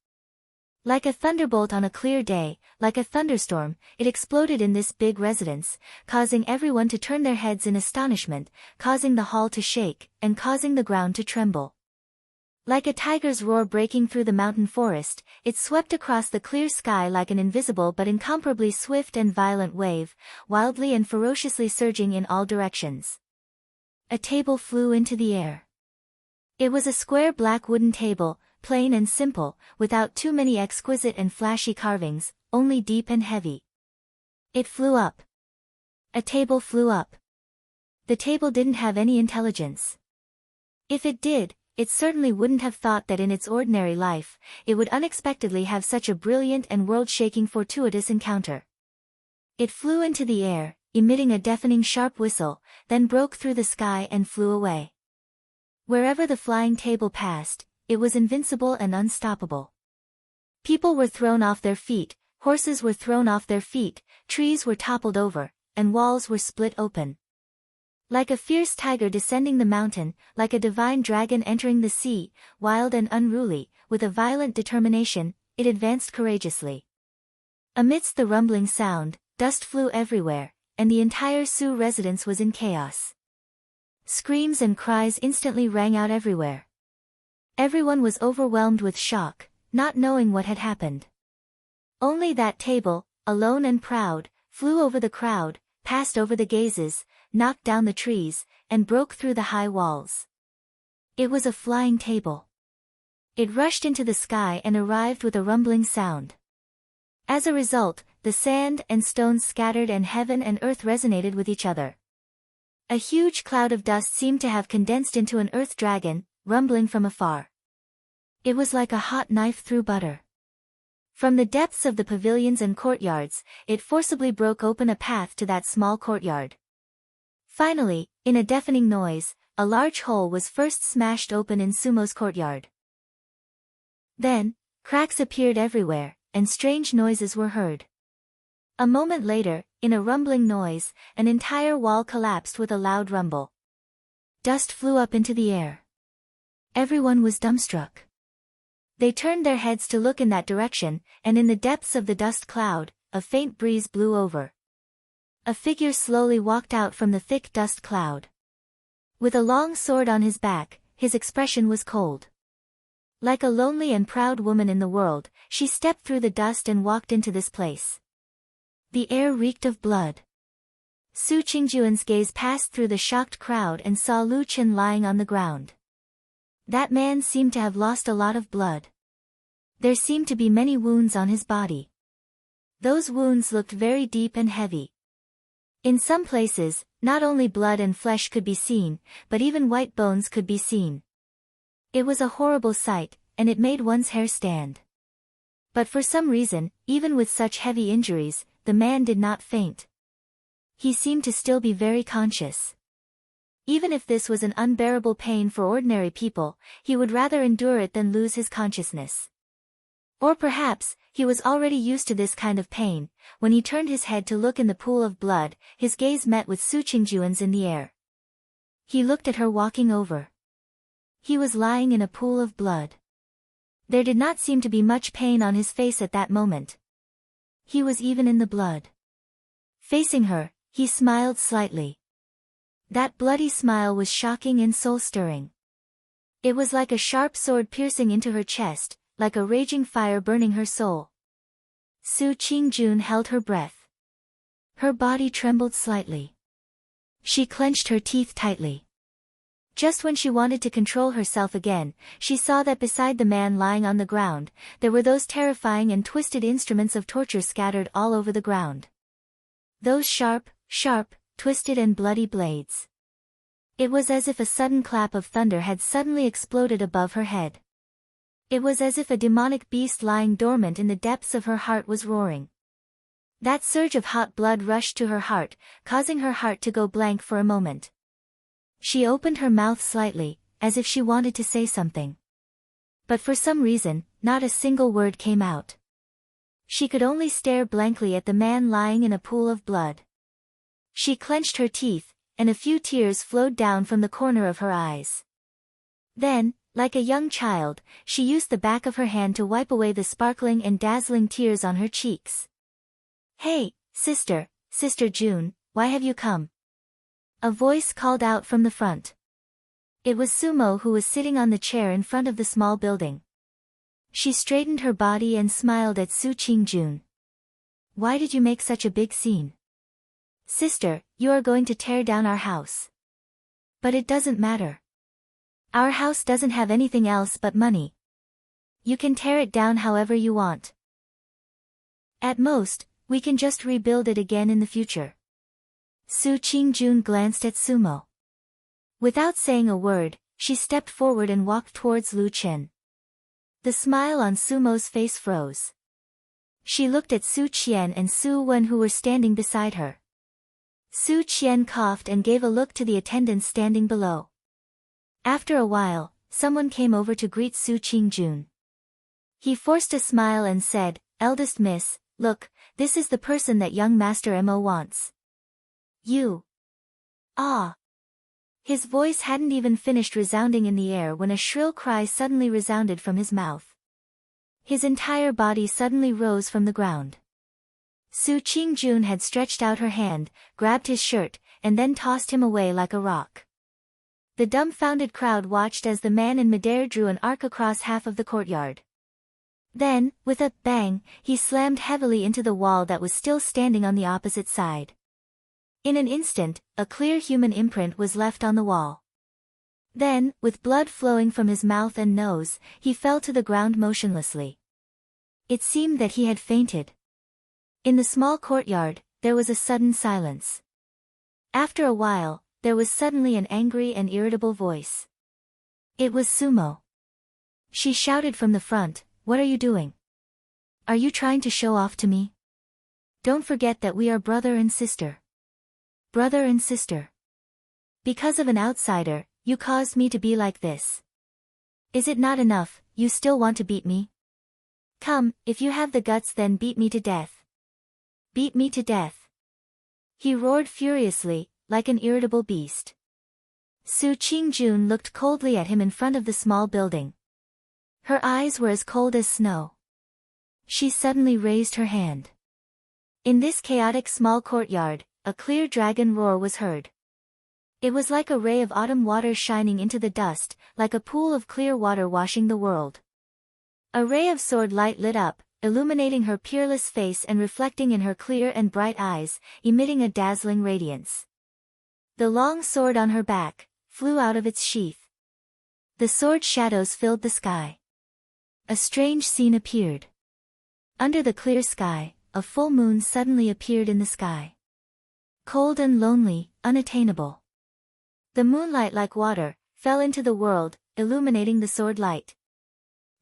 Like a thunderbolt on a clear day, like a thunderstorm, it exploded in this big residence, causing everyone to turn their heads in astonishment, causing the hall to shake, and causing the ground to tremble. Like a tiger's roar breaking through the mountain forest, it swept across the clear sky like an invisible but incomparably swift and violent wave, wildly and ferociously surging in all directions. A table flew into the air. It was a square black wooden table, plain and simple, without too many exquisite and flashy carvings, only deep and heavy. It flew up. A table flew up. The table didn't have any intelligence. If it did, it certainly wouldn't have thought that in its ordinary life, it would unexpectedly have such a brilliant and world-shaking fortuitous encounter. It flew into the air, emitting a deafening sharp whistle, then broke through the sky and flew away. Wherever the flying table passed, it was invincible and unstoppable. People were thrown off their feet, horses were thrown off their feet, trees were toppled over, and walls were split open. Like a fierce tiger descending the mountain, like a divine dragon entering the sea, wild and unruly, with a violent determination, it advanced courageously. Amidst the rumbling sound, dust flew everywhere, and the entire Su residence was in chaos. Screams and cries instantly rang out everywhere. Everyone was overwhelmed with shock, not knowing what had happened. Only that table, alone and proud, flew over the crowd, passed over the gazes, knocked down the trees, and broke through the high walls. It was a flying table. It rushed into the sky and arrived with a rumbling sound. As a result, the sand and stones scattered and heaven and earth resonated with each other. A huge cloud of dust seemed to have condensed into an earth dragon, rumbling from afar. It was like a hot knife through butter. From the depths of the pavilions and courtyards, it forcibly broke open a path to that small courtyard. Finally, in a deafening noise, a large hole was first smashed open in Sumo's courtyard. Then, cracks appeared everywhere, and strange noises were heard. A moment later, in a rumbling noise, an entire wall collapsed with a loud rumble. Dust flew up into the air. Everyone was dumbstruck. They turned their heads to look in that direction, and in the depths of the dust cloud, a faint breeze blew over. A figure slowly walked out from the thick dust cloud. With a long sword on his back, his expression was cold. Like a lonely and proud woman in the world, she stepped through the dust and walked into this place. The air reeked of blood. Su Qingjuan's gaze passed through the shocked crowd and saw Lu Chen lying on the ground. That man seemed to have lost a lot of blood. There seemed to be many wounds on his body. Those wounds looked very deep and heavy. In some places, not only blood and flesh could be seen, but even white bones could be seen. It was a horrible sight, and it made one's hair stand. But for some reason, even with such heavy injuries, the man did not faint. He seemed to still be very conscious. Even if this was an unbearable pain for ordinary people, he would rather endure it than lose his consciousness. Or perhaps, he was already used to this kind of pain. When he turned his head to look in the pool of blood, his gaze met with Su Qingjuan's in the air. He looked at her walking over. He was lying in a pool of blood. There did not seem to be much pain on his face at that moment. He was even in the blood. Facing her, he smiled slightly. That bloody smile was shocking and soul-stirring. It was like a sharp sword piercing into her chest, like a raging fire burning her soul. Su Qingjun held her breath. Her body trembled slightly. She clenched her teeth tightly. Just when she wanted to control herself again, she saw that beside the man lying on the ground, there were those terrifying and twisted instruments of torture scattered all over the ground. Those sharp, twisted and bloody blades. It was as if a sudden clap of thunder had suddenly exploded above her head. It was as if a demonic beast lying dormant in the depths of her heart was roaring. That surge of hot blood rushed to her heart, causing her heart to go blank for a moment. She opened her mouth slightly, as if she wanted to say something. But for some reason, not a single word came out. She could only stare blankly at the man lying in a pool of blood. She clenched her teeth, and a few tears flowed down from the corner of her eyes. Then, like a young child, she used the back of her hand to wipe away the sparkling and dazzling tears on her cheeks. "Hey, Sister June, why have you come?" A voice called out from the front. It was Sumo, who was sitting on the chair in front of the small building. She straightened her body and smiled at Su Qingjun. "Why did you make such a big scene?" "Sister, you are going to tear down our house." "But it doesn't matter. Our house doesn't have anything else but money. You can tear it down however you want. At most, we can just rebuild it again in the future." Su Qingjun glanced at Sumo. Without saying a word, she stepped forward and walked towards Lu Chen. The smile on Sumo's face froze. She looked at Su Qian and Su Wen, who were standing beside her. Su Qian coughed and gave a look to the attendants standing below. After a while, someone came over to greet Su Qingjun. He forced a smile and said, "Eldest miss, look, this is the person that young Master Mo wants." "You." "Ah." His voice hadn't even finished resounding in the air when a shrill cry suddenly resounded from his mouth. His entire body suddenly rose from the ground. Su Qingjun had stretched out her hand, grabbed his shirt, and then tossed him away like a rock. The dumbfounded crowd watched as the man in midair drew an arc across half of the courtyard. Then, with a bang, he slammed heavily into the wall that was still standing on the opposite side. In an instant, a clear human imprint was left on the wall. Then, with blood flowing from his mouth and nose, he fell to the ground motionlessly. It seemed that he had fainted. In the small courtyard, there was a sudden silence. After a while, there was suddenly an angry and irritable voice. It was Sumo. She shouted from the front, "What are you doing? Are you trying to show off to me? Don't forget that we are brother and sister." "Brother and sister. Because of an outsider, you caused me to be like this. Is it not enough, you still want to beat me? Come, if you have the guts, then beat me to death. Beat me to death." He roared furiously, like an irritable beast. Su Qingjun looked coldly at him in front of the small building. Her eyes were as cold as snow. She suddenly raised her hand. In this chaotic small courtyard, a clear dragon roar was heard. It was like a ray of autumn water shining into the dust, like a pool of clear water washing the world. A ray of sword light lit up, illuminating her peerless face and reflecting in her clear and bright eyes, emitting a dazzling radiance. The long sword on her back flew out of its sheath. The sword shadows filled the sky. A strange scene appeared. Under the clear sky, a full moon suddenly appeared in the sky. Cold and lonely, unattainable. The moonlight, like water, fell into the world, illuminating the sword light.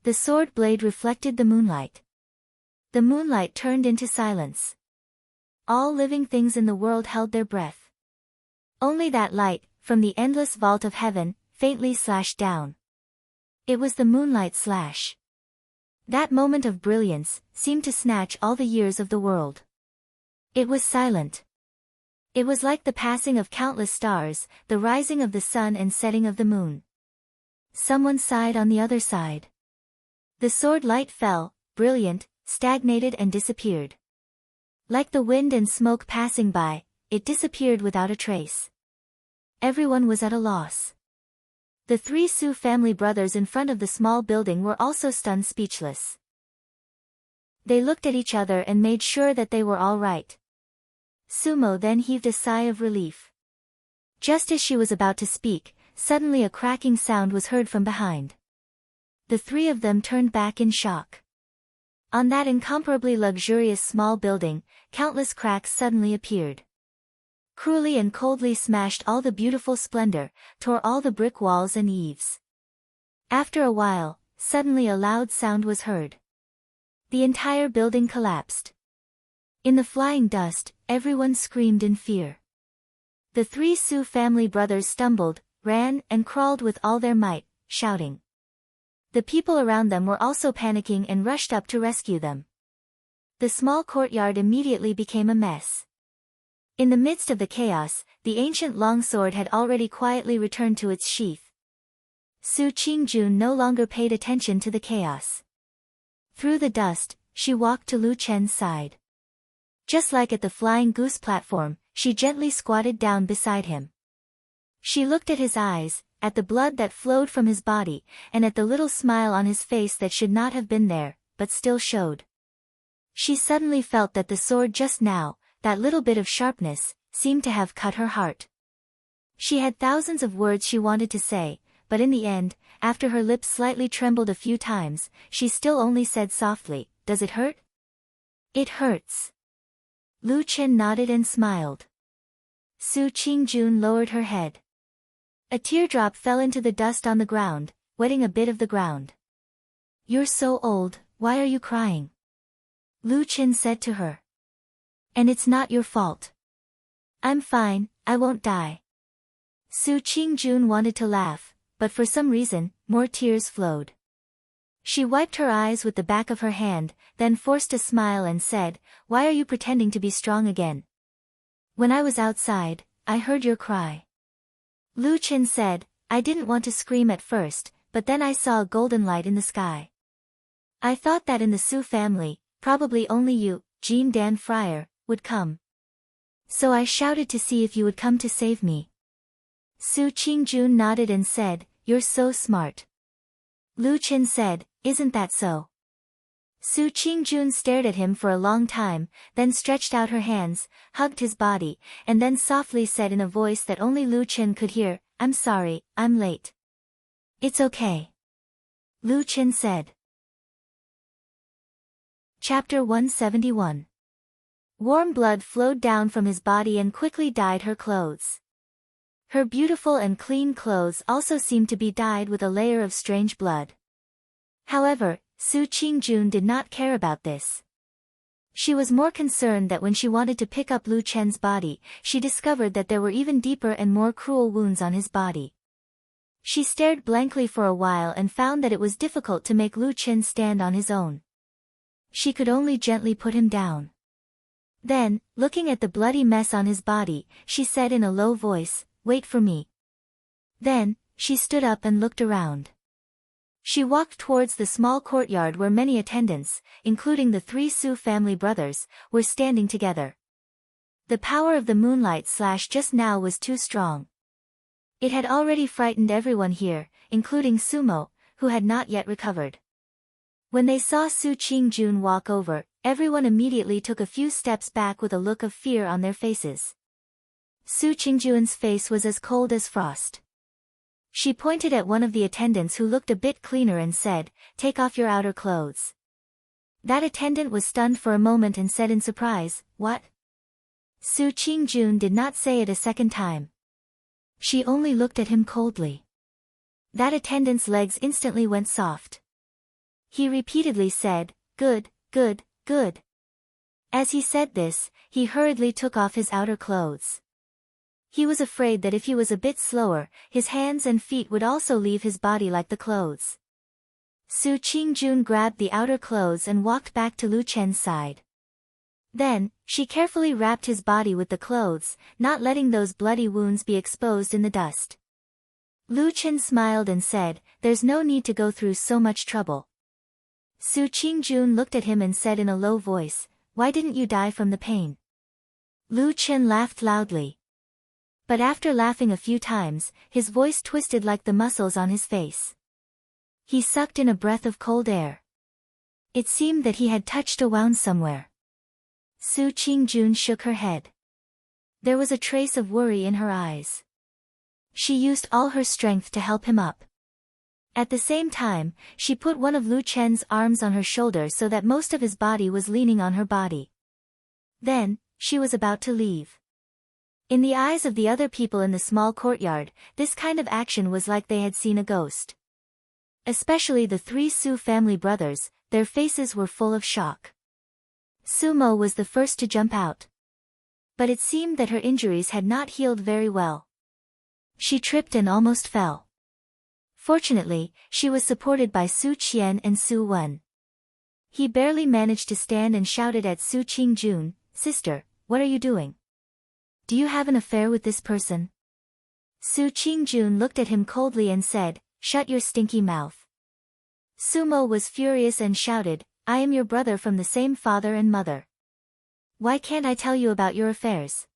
The sword blade reflected the moonlight. The moonlight turned into silence. All living things in the world held their breath. Only that light, from the endless vault of heaven, faintly slashed down. It was the moonlight slash. That moment of brilliance seemed to snatch all the years of the world. It was silent. It was like the passing of countless stars, the rising of the sun and setting of the moon. Someone sighed on the other side. The sword light fell, brilliant, stagnated and disappeared. Like the wind and smoke passing by, it disappeared without a trace. Everyone was at a loss. The three Su family brothers in front of the small building were also stunned speechless. They looked at each other and made sure that they were all right. Sumo then heaved a sigh of relief. Just as she was about to speak, suddenly a cracking sound was heard from behind. The three of them turned back in shock. On that incomparably luxurious small building, countless cracks suddenly appeared. Cruelly and coldly smashed all the beautiful splendor, tore all the brick walls and eaves. After a while, suddenly a loud sound was heard. The entire building collapsed. In the flying dust, everyone screamed in fear. The three Su family brothers stumbled, ran, and crawled with all their might, shouting. The people around them were also panicking and rushed up to rescue them. The small courtyard immediately became a mess. In the midst of the chaos, the ancient longsword had already quietly returned to its sheath. Su Qingjun no longer paid attention to the chaos. Through the dust, she walked to Lu Chen's side. Just like at the flying goose platform, she gently squatted down beside him. She looked at his eyes, at the blood that flowed from his body, and at the little smile on his face that should not have been there, but still showed. She suddenly felt that the sword just now, that little bit of sharpness, seemed to have cut her heart. She had thousands of words she wanted to say, but in the end, after her lips slightly trembled a few times, she still only said softly, "Does it hurt?" "It hurts." Lu Chen nodded and smiled. Su Qingjun lowered her head. A teardrop fell into the dust on the ground, wetting a bit of the ground. "You're so old, why are you crying?" Lu Chen said to her. "And it's not your fault." "I'm fine, I won't die." Su Qingjun wanted to laugh, but for some reason, more tears flowed. She wiped her eyes with the back of her hand, then forced a smile and said, "Why are you pretending to be strong again?" "When I was outside, I heard your cry." Lu Chen said, "I didn't want to scream at first, but then I saw a golden light in the sky. I thought that in the Su family, probably only you, Jean Dan Friar, would come. So I shouted to see if you would come to save me." Su Qingjun nodded and said, "You're so smart." Lu Chen said, "Isn't that so?" Su Qingjun stared at him for a long time, then stretched out her hands, hugged his body, and then softly said in a voice that only Lu Chen could hear, "I'm sorry, I'm late." "It's okay." Lu Chen said. Chapter 171. Warm blood flowed down from his body and quickly dyed her clothes. Her beautiful and clean clothes also seemed to be dyed with a layer of strange blood. However, Su Qingjun did not care about this. She was more concerned that when she wanted to pick up Lu Chen's body, she discovered that there were even deeper and more cruel wounds on his body. She stared blankly for a while and found that it was difficult to make Lu Chen stand on his own. She could only gently put him down. Then, looking at the bloody mess on his body, she said in a low voice, "Wait for me." Then, she stood up and looked around. She walked towards the small courtyard where many attendants, including the three Su family brothers, were standing together. The power of the moonlight slash just now was too strong. It had already frightened everyone here, including Sumo, who had not yet recovered. When they saw Su Qingjun walk over, everyone immediately took a few steps back with a look of fear on their faces. Su Qingjun's face was as cold as frost. She pointed at one of the attendants who looked a bit cleaner and said, "Take off your outer clothes." That attendant was stunned for a moment and said in surprise, "What?" Su Qingjun did not say it a second time. She only looked at him coldly. That attendant's legs instantly went soft. He repeatedly said, "Good, good, good." As he said this, he hurriedly took off his outer clothes. He was afraid that if he was a bit slower, his hands and feet would also leave his body like the clothes. Su Qingjun grabbed the outer clothes and walked back to Lu Chen's side. Then, she carefully wrapped his body with the clothes, not letting those bloody wounds be exposed in the dust. Lu Chen smiled and said, "There's no need to go through so much trouble." Su Qingjun looked at him and said in a low voice, "Why didn't you die from the pain?" Lu Chen laughed loudly. But after laughing a few times, his voice twisted like the muscles on his face. He sucked in a breath of cold air. It seemed that he had touched a wound somewhere. Su Qingjun shook her head. There was a trace of worry in her eyes. She used all her strength to help him up. At the same time, she put one of Lu Chen's arms on her shoulder so that most of his body was leaning on her body. Then, she was about to leave. In the eyes of the other people in the small courtyard, this kind of action was like they had seen a ghost. Especially the three Su family brothers, their faces were full of shock. Sumo was the first to jump out. But it seemed that her injuries had not healed very well. She tripped and almost fell. Fortunately, she was supported by Su Qian and Su Wen. He barely managed to stand and shouted at Su Qingjun, "Sister, what are you doing? Do you have an affair with this person?" Su Qingjun looked at him coldly and said, "Shut your stinky mouth." Sumo was furious and shouted, "I am your brother from the same father and mother. Why can't I tell you about your affairs?"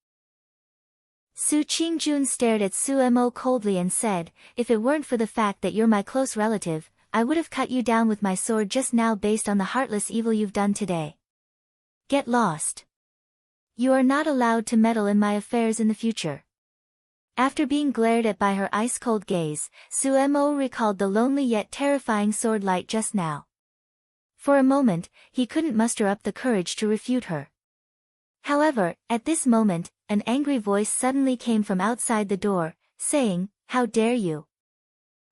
Su Qingjun stared at Su Mo coldly and said, "If it weren't for the fact that you're my close relative, I would have cut you down with my sword just now based on the heartless evil you've done today. Get lost. You are not allowed to meddle in my affairs in the future." After being glared at by her ice-cold gaze, Su Mo recalled the lonely yet terrifying sword light just now. For a moment, he couldn't muster up the courage to refute her. However, at this moment, an angry voice suddenly came from outside the door, saying, "How dare you?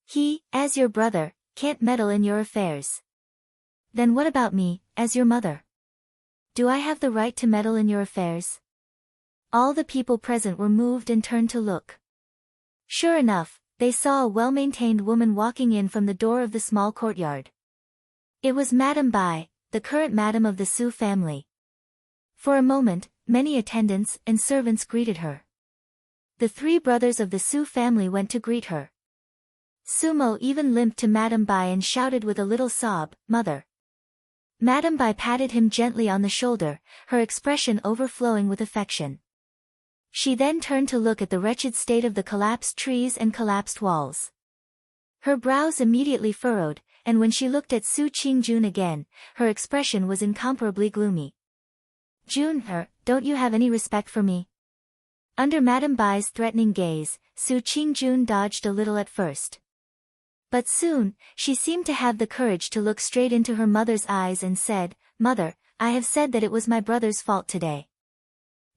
He, as your brother, can't meddle in your affairs. Then what about me, as your mother? Do I have the right to meddle in your affairs?" All the people present were moved and turned to look. Sure enough, they saw a well-maintained woman walking in from the door of the small courtyard. It was Madame Bai, the current madam of the Su family. For a moment, many attendants and servants greeted her. The three brothers of the Su family went to greet her. Sumo even limped to Madame Bai and shouted with a little sob, "Mother." Madame Bai patted him gently on the shoulder, her expression overflowing with affection. She then turned to look at the wretched state of the collapsed trees and collapsed walls. Her brows immediately furrowed, and when she looked at Su Qingjun again, her expression was incomparably gloomy. "Jun, don't you have any respect for me?" Under Madame Bai's threatening gaze, Su Qingjun dodged a little at first. But soon, she seemed to have the courage to look straight into her mother's eyes and said, "Mother, I have said that it was my brother's fault today."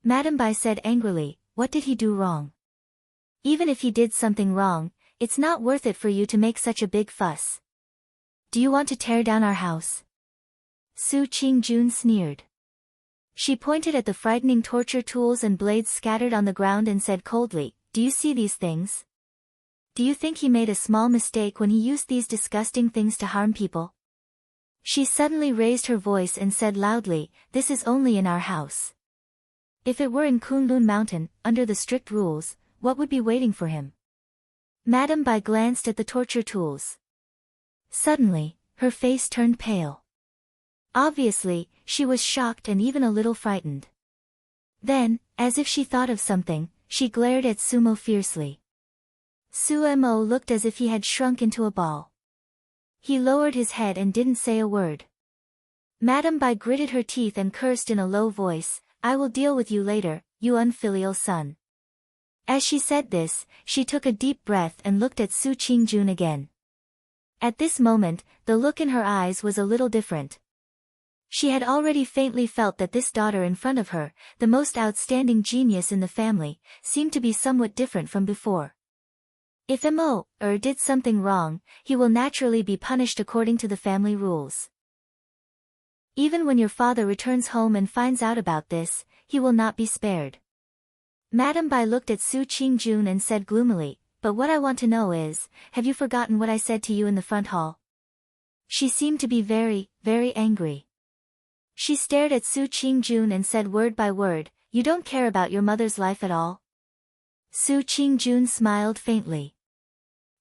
Madame Bai said angrily, "What did he do wrong? Even if he did something wrong, it's not worth it for you to make such a big fuss. Do you want to tear down our house?" Su Qingjun sneered. She pointed at the frightening torture tools and blades scattered on the ground and said coldly, "Do you see these things? Do you think he made a small mistake when he used these disgusting things to harm people?" She suddenly raised her voice and said loudly, "This is only in our house. If it were in Kunlun Mountain, under the strict rules, what would be waiting for him?" Madame Bai glanced at the torture tools. Suddenly, her face turned pale. Obviously, she was shocked and even a little frightened. Then, as if she thought of something, she glared at Sumo fiercely. Sumo looked as if he had shrunk into a ball. He lowered his head and didn't say a word. Madame Bai gritted her teeth and cursed in a low voice, "I will deal with you later, you unfilial son." As she said this, she took a deep breath and looked at Su Qingjun again. At this moment, the look in her eyes was a little different. She had already faintly felt that this daughter in front of her, the most outstanding genius in the family, seemed to be somewhat different from before. If Mo did something wrong, he will naturally be punished according to the family rules. Even when your father returns home and finds out about this, he will not be spared. Madame Bai looked at Su Qingjun and said gloomily, "But what I want to know is, have you forgotten what I said to you in the front hall?" She seemed to be very, very angry. She stared at Su Qingjun and said word by word, "You don't care about your mother's life at all?" Su Qingjun smiled faintly.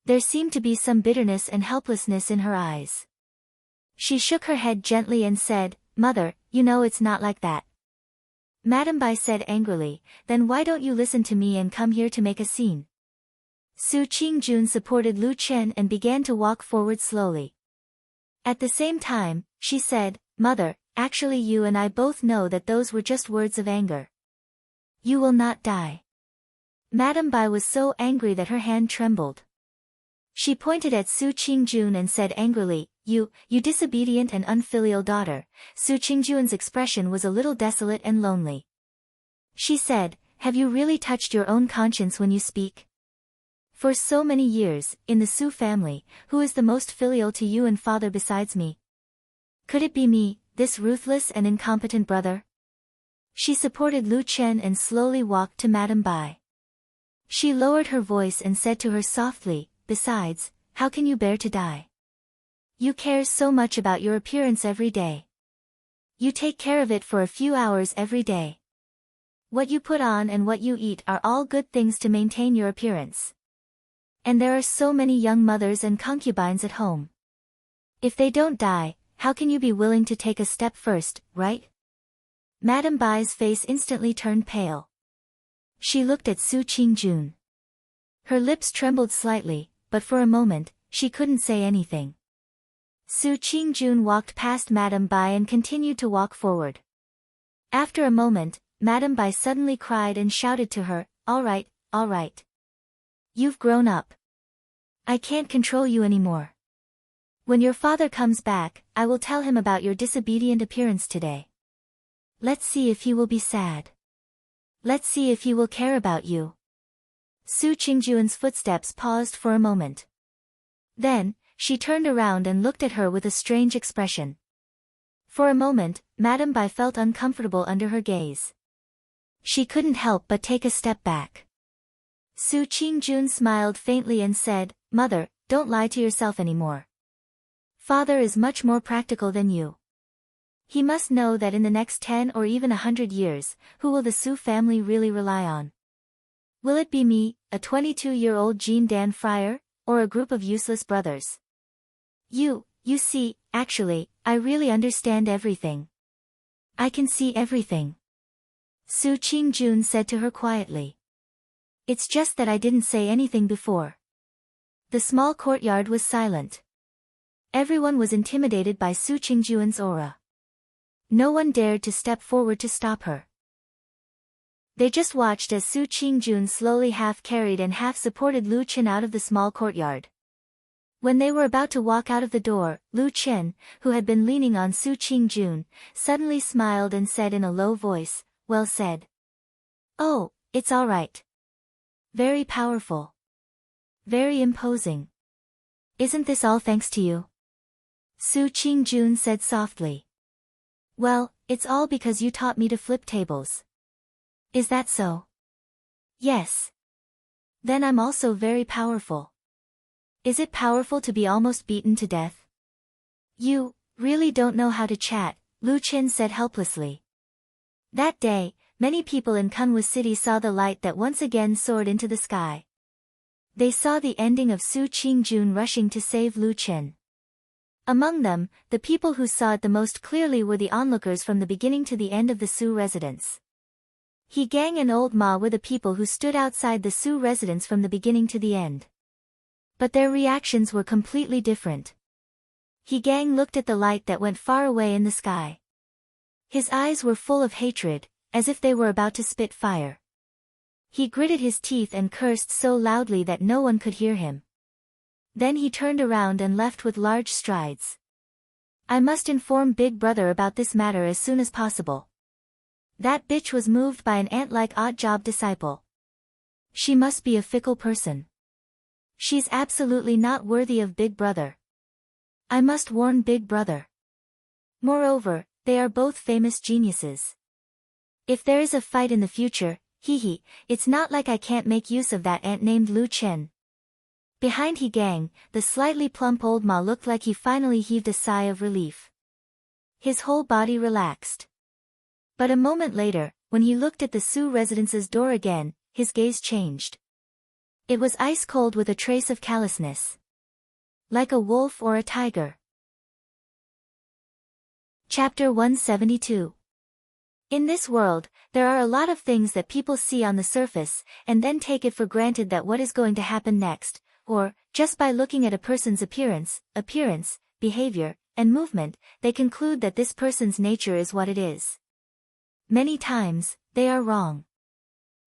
There seemed to be some bitterness and helplessness in her eyes. She shook her head gently and said, "Mother, you know it's not like that." Madame Bai said angrily, "Then why don't you listen to me and come here to make a scene?" Su Qingjun supported Lu Chen and began to walk forward slowly. At the same time, she said, "Mother, actually you and I both know that those were just words of anger. You will not die. Madame Bai was so angry that her hand trembled. She pointed at Su Qingjun and said angrily, You disobedient and unfilial daughter." Su Qingjun's expression was a little desolate and lonely. She said, "Have you really touched your own conscience when you speak? For so many years, in the Su family, who is the most filial to you and father besides me? Could it be me, this ruthless and incompetent brother?" She supported Lu Chen and slowly walked to Madame Bai. She lowered her voice and said to her softly, "Besides, how can you bear to die? You care so much about your appearance every day. You take care of it for a few hours every day. What you put on and what you eat are all good things to maintain your appearance. And there are so many young mothers and concubines at home. If they don't die, how can you be willing to take a step first, right?" Madame Bai's face instantly turned pale. She looked at Su Qingjun. Her lips trembled slightly, but for a moment, she couldn't say anything. Su Qingjun walked past Madame Bai and continued to walk forward. After a moment, Madame Bai suddenly cried and shouted to her, all right. You've grown up. I can't control you anymore. When your father comes back, I will tell him about your disobedient appearance today. Let's see if he will be sad. Let's see if he will care about you." Su Qingjun's footsteps paused for a moment. Then, she turned around and looked at her with a strange expression. For a moment, Madame Bai felt uncomfortable under her gaze. She couldn't help but take a step back. Su Qingjun smiled faintly and said, "Mother, don't lie to yourself anymore. Father is much more practical than you. He must know that in the next 10 or even 100 years, who will the Su family really rely on? Will it be me, a 22-year-old Jean Dan friar, or a group of useless brothers? You see, actually, I really understand everything. I can see everything," Su Qingjun said to her quietly. "It's just that I didn't say anything before." The small courtyard was silent. Everyone was intimidated by Su Qingjun's aura. No one dared to step forward to stop her. They just watched as Su Qingjun slowly half-carried and half-supported Lu Chen out of the small courtyard. When they were about to walk out of the door, Lu Chen, who had been leaning on Su Qingjun, suddenly smiled and said in a low voice, "Well said. Oh, it's all right. Very powerful. Very imposing. Isn't this all thanks to you?" Su Qingjun said softly. "Well, it's all because you taught me to flip tables." "Is that so?" "Yes. Then I'm also very powerful." "Is it powerful to be almost beaten to death?" "You really don't know how to chat," Lu Chen said helplessly. That day, many people in Kunwa City saw the light that once again soared into the sky. They saw the ending of Su Qingjun rushing to save Lu Chen. Among them, the people who saw it the most clearly were the onlookers from the beginning to the end of the Su residence. He Gang and Old Ma were the people who stood outside the Su residence from the beginning to the end. But their reactions were completely different. He Gang looked at the light that went far away in the sky. His eyes were full of hatred, as if they were about to spit fire. He gritted his teeth and cursed so loudly that no one could hear him. Then he turned around and left with large strides. "I must inform Big Brother about this matter as soon as possible. That bitch was moved by an ant-like odd-job disciple. She must be a fickle person. She's absolutely not worthy of Big Brother. I must warn Big Brother. Moreover, they are both famous geniuses. If there is a fight in the future, it's not like I can't make use of that ant named Lu Chen." Behind He Gang, the slightly plump old Ma looked like he finally heaved a sigh of relief. His whole body relaxed. But a moment later, when he looked at the Su residence's door again, his gaze changed. It was ice-cold with a trace of callousness. Like a wolf or a tiger. Chapter 172. In this world, there are a lot of things that people see on the surface, and then take it for granted that what is going to happen next, or, just by looking at a person's appearance, behavior, and movement, they conclude that this person's nature is what it is. Many times, they are wrong.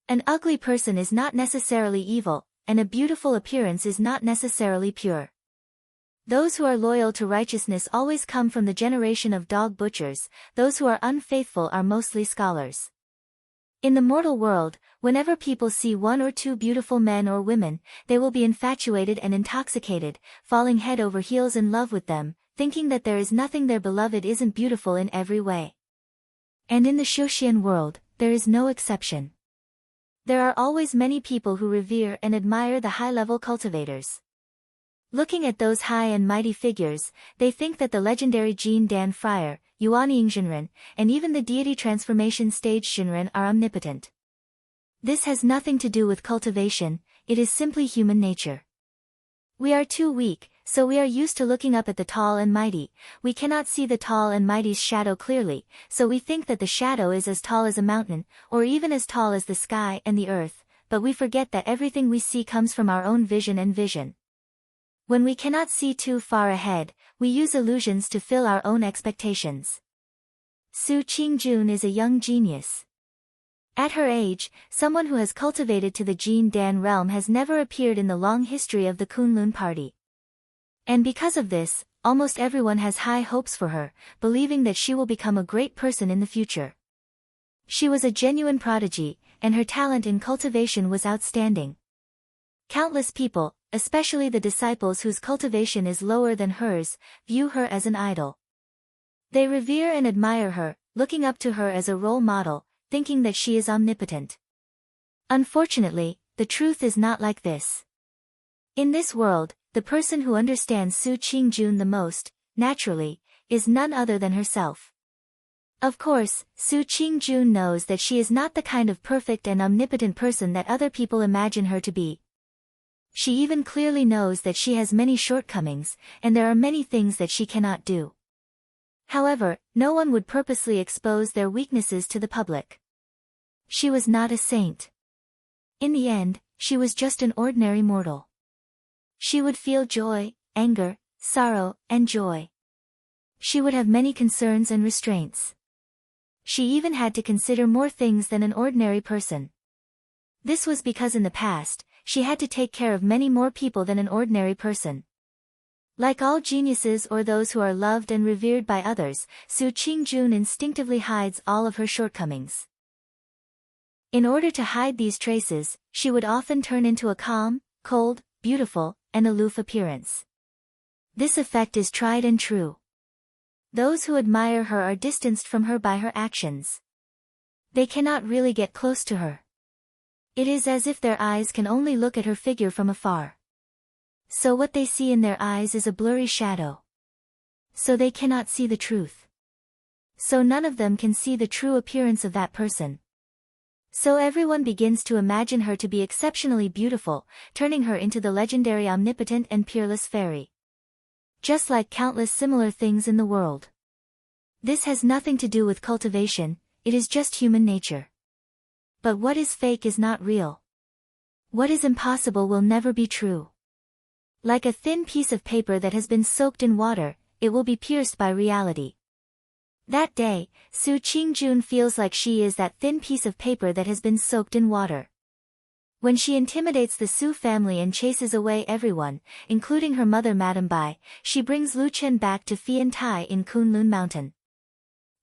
An ugly person is not necessarily evil, and a beautiful appearance is not necessarily pure. Those who are loyal to righteousness always come from the generation of dog butchers, those who are unfaithful are mostly scholars. In the mortal world, whenever people see one or two beautiful men or women, they will be infatuated and intoxicated, falling head over heels in love with them, thinking that there is nothing their beloved isn't beautiful in every way. And in the Shoshian world, there is no exception. There are always many people who revere and admire the high-level cultivators. Looking at those high and mighty figures, they think that the legendary Jin Dan Friar, Yuanying Jinren, and even the deity transformation stage Shinren are omnipotent. This has nothing to do with cultivation, it is simply human nature. We are too weak, so we are used to looking up at the tall and mighty. We cannot see the tall and mighty's shadow clearly, so we think that the shadow is as tall as a mountain, or even as tall as the sky and the earth, but we forget that everything we see comes from our own vision and vision. When we cannot see too far ahead, we use illusions to fill our own expectations. Su Qingjun is a young genius. At her age, someone who has cultivated to the Jin Dan realm has never appeared in the long history of the Kunlun party. And because of this, almost everyone has high hopes for her, believing that she will become a great person in the future. She was a genuine prodigy, and her talent in cultivation was outstanding. Countless people, especially the disciples whose cultivation is lower than hers, view her as an idol. They revere and admire her, looking up to her as a role model, thinking that she is omnipotent. Unfortunately, the truth is not like this. In this world, the person who understands Su Qingjun the most, naturally, is none other than herself. Of course, Su Qingjun knows that she is not the kind of perfect and omnipotent person that other people imagine her to be. She even clearly knows that she has many shortcomings, and there are many things that she cannot do. However, no one would purposely expose their weaknesses to the public. She was not a saint. In the end, she was just an ordinary mortal. She would feel joy, anger, sorrow, and joy. She would have many concerns and restraints. She even had to consider more things than an ordinary person. This was because in the past, she had to take care of many more people than an ordinary person. Like all geniuses or those who are loved and revered by others, Su Qingjun instinctively hides all of her shortcomings. In order to hide these traces, she would often turn into a calm, cold, beautiful, and aloof appearance. This effect is tried and true. Those who admire her are distanced from her by her actions. They cannot really get close to her. It is as if their eyes can only look at her figure from afar. So what they see in their eyes is a blurry shadow. So they cannot see the truth. So none of them can see the true appearance of that person. So everyone begins to imagine her to be exceptionally beautiful, turning her into the legendary omnipotent and peerless fairy. Just like countless similar things in the world. This has nothing to do with cultivation, it is just human nature. But what is fake is not real. What is impossible will never be true. Like a thin piece of paper that has been soaked in water, it will be pierced by reality. That day, Su Qingjun feels like she is that thin piece of paper that has been soaked in water. When she intimidates the Su family and chases away everyone, including her mother Madame Bai, she brings Lu Chen back to Fian Tai in Kunlun Mountain.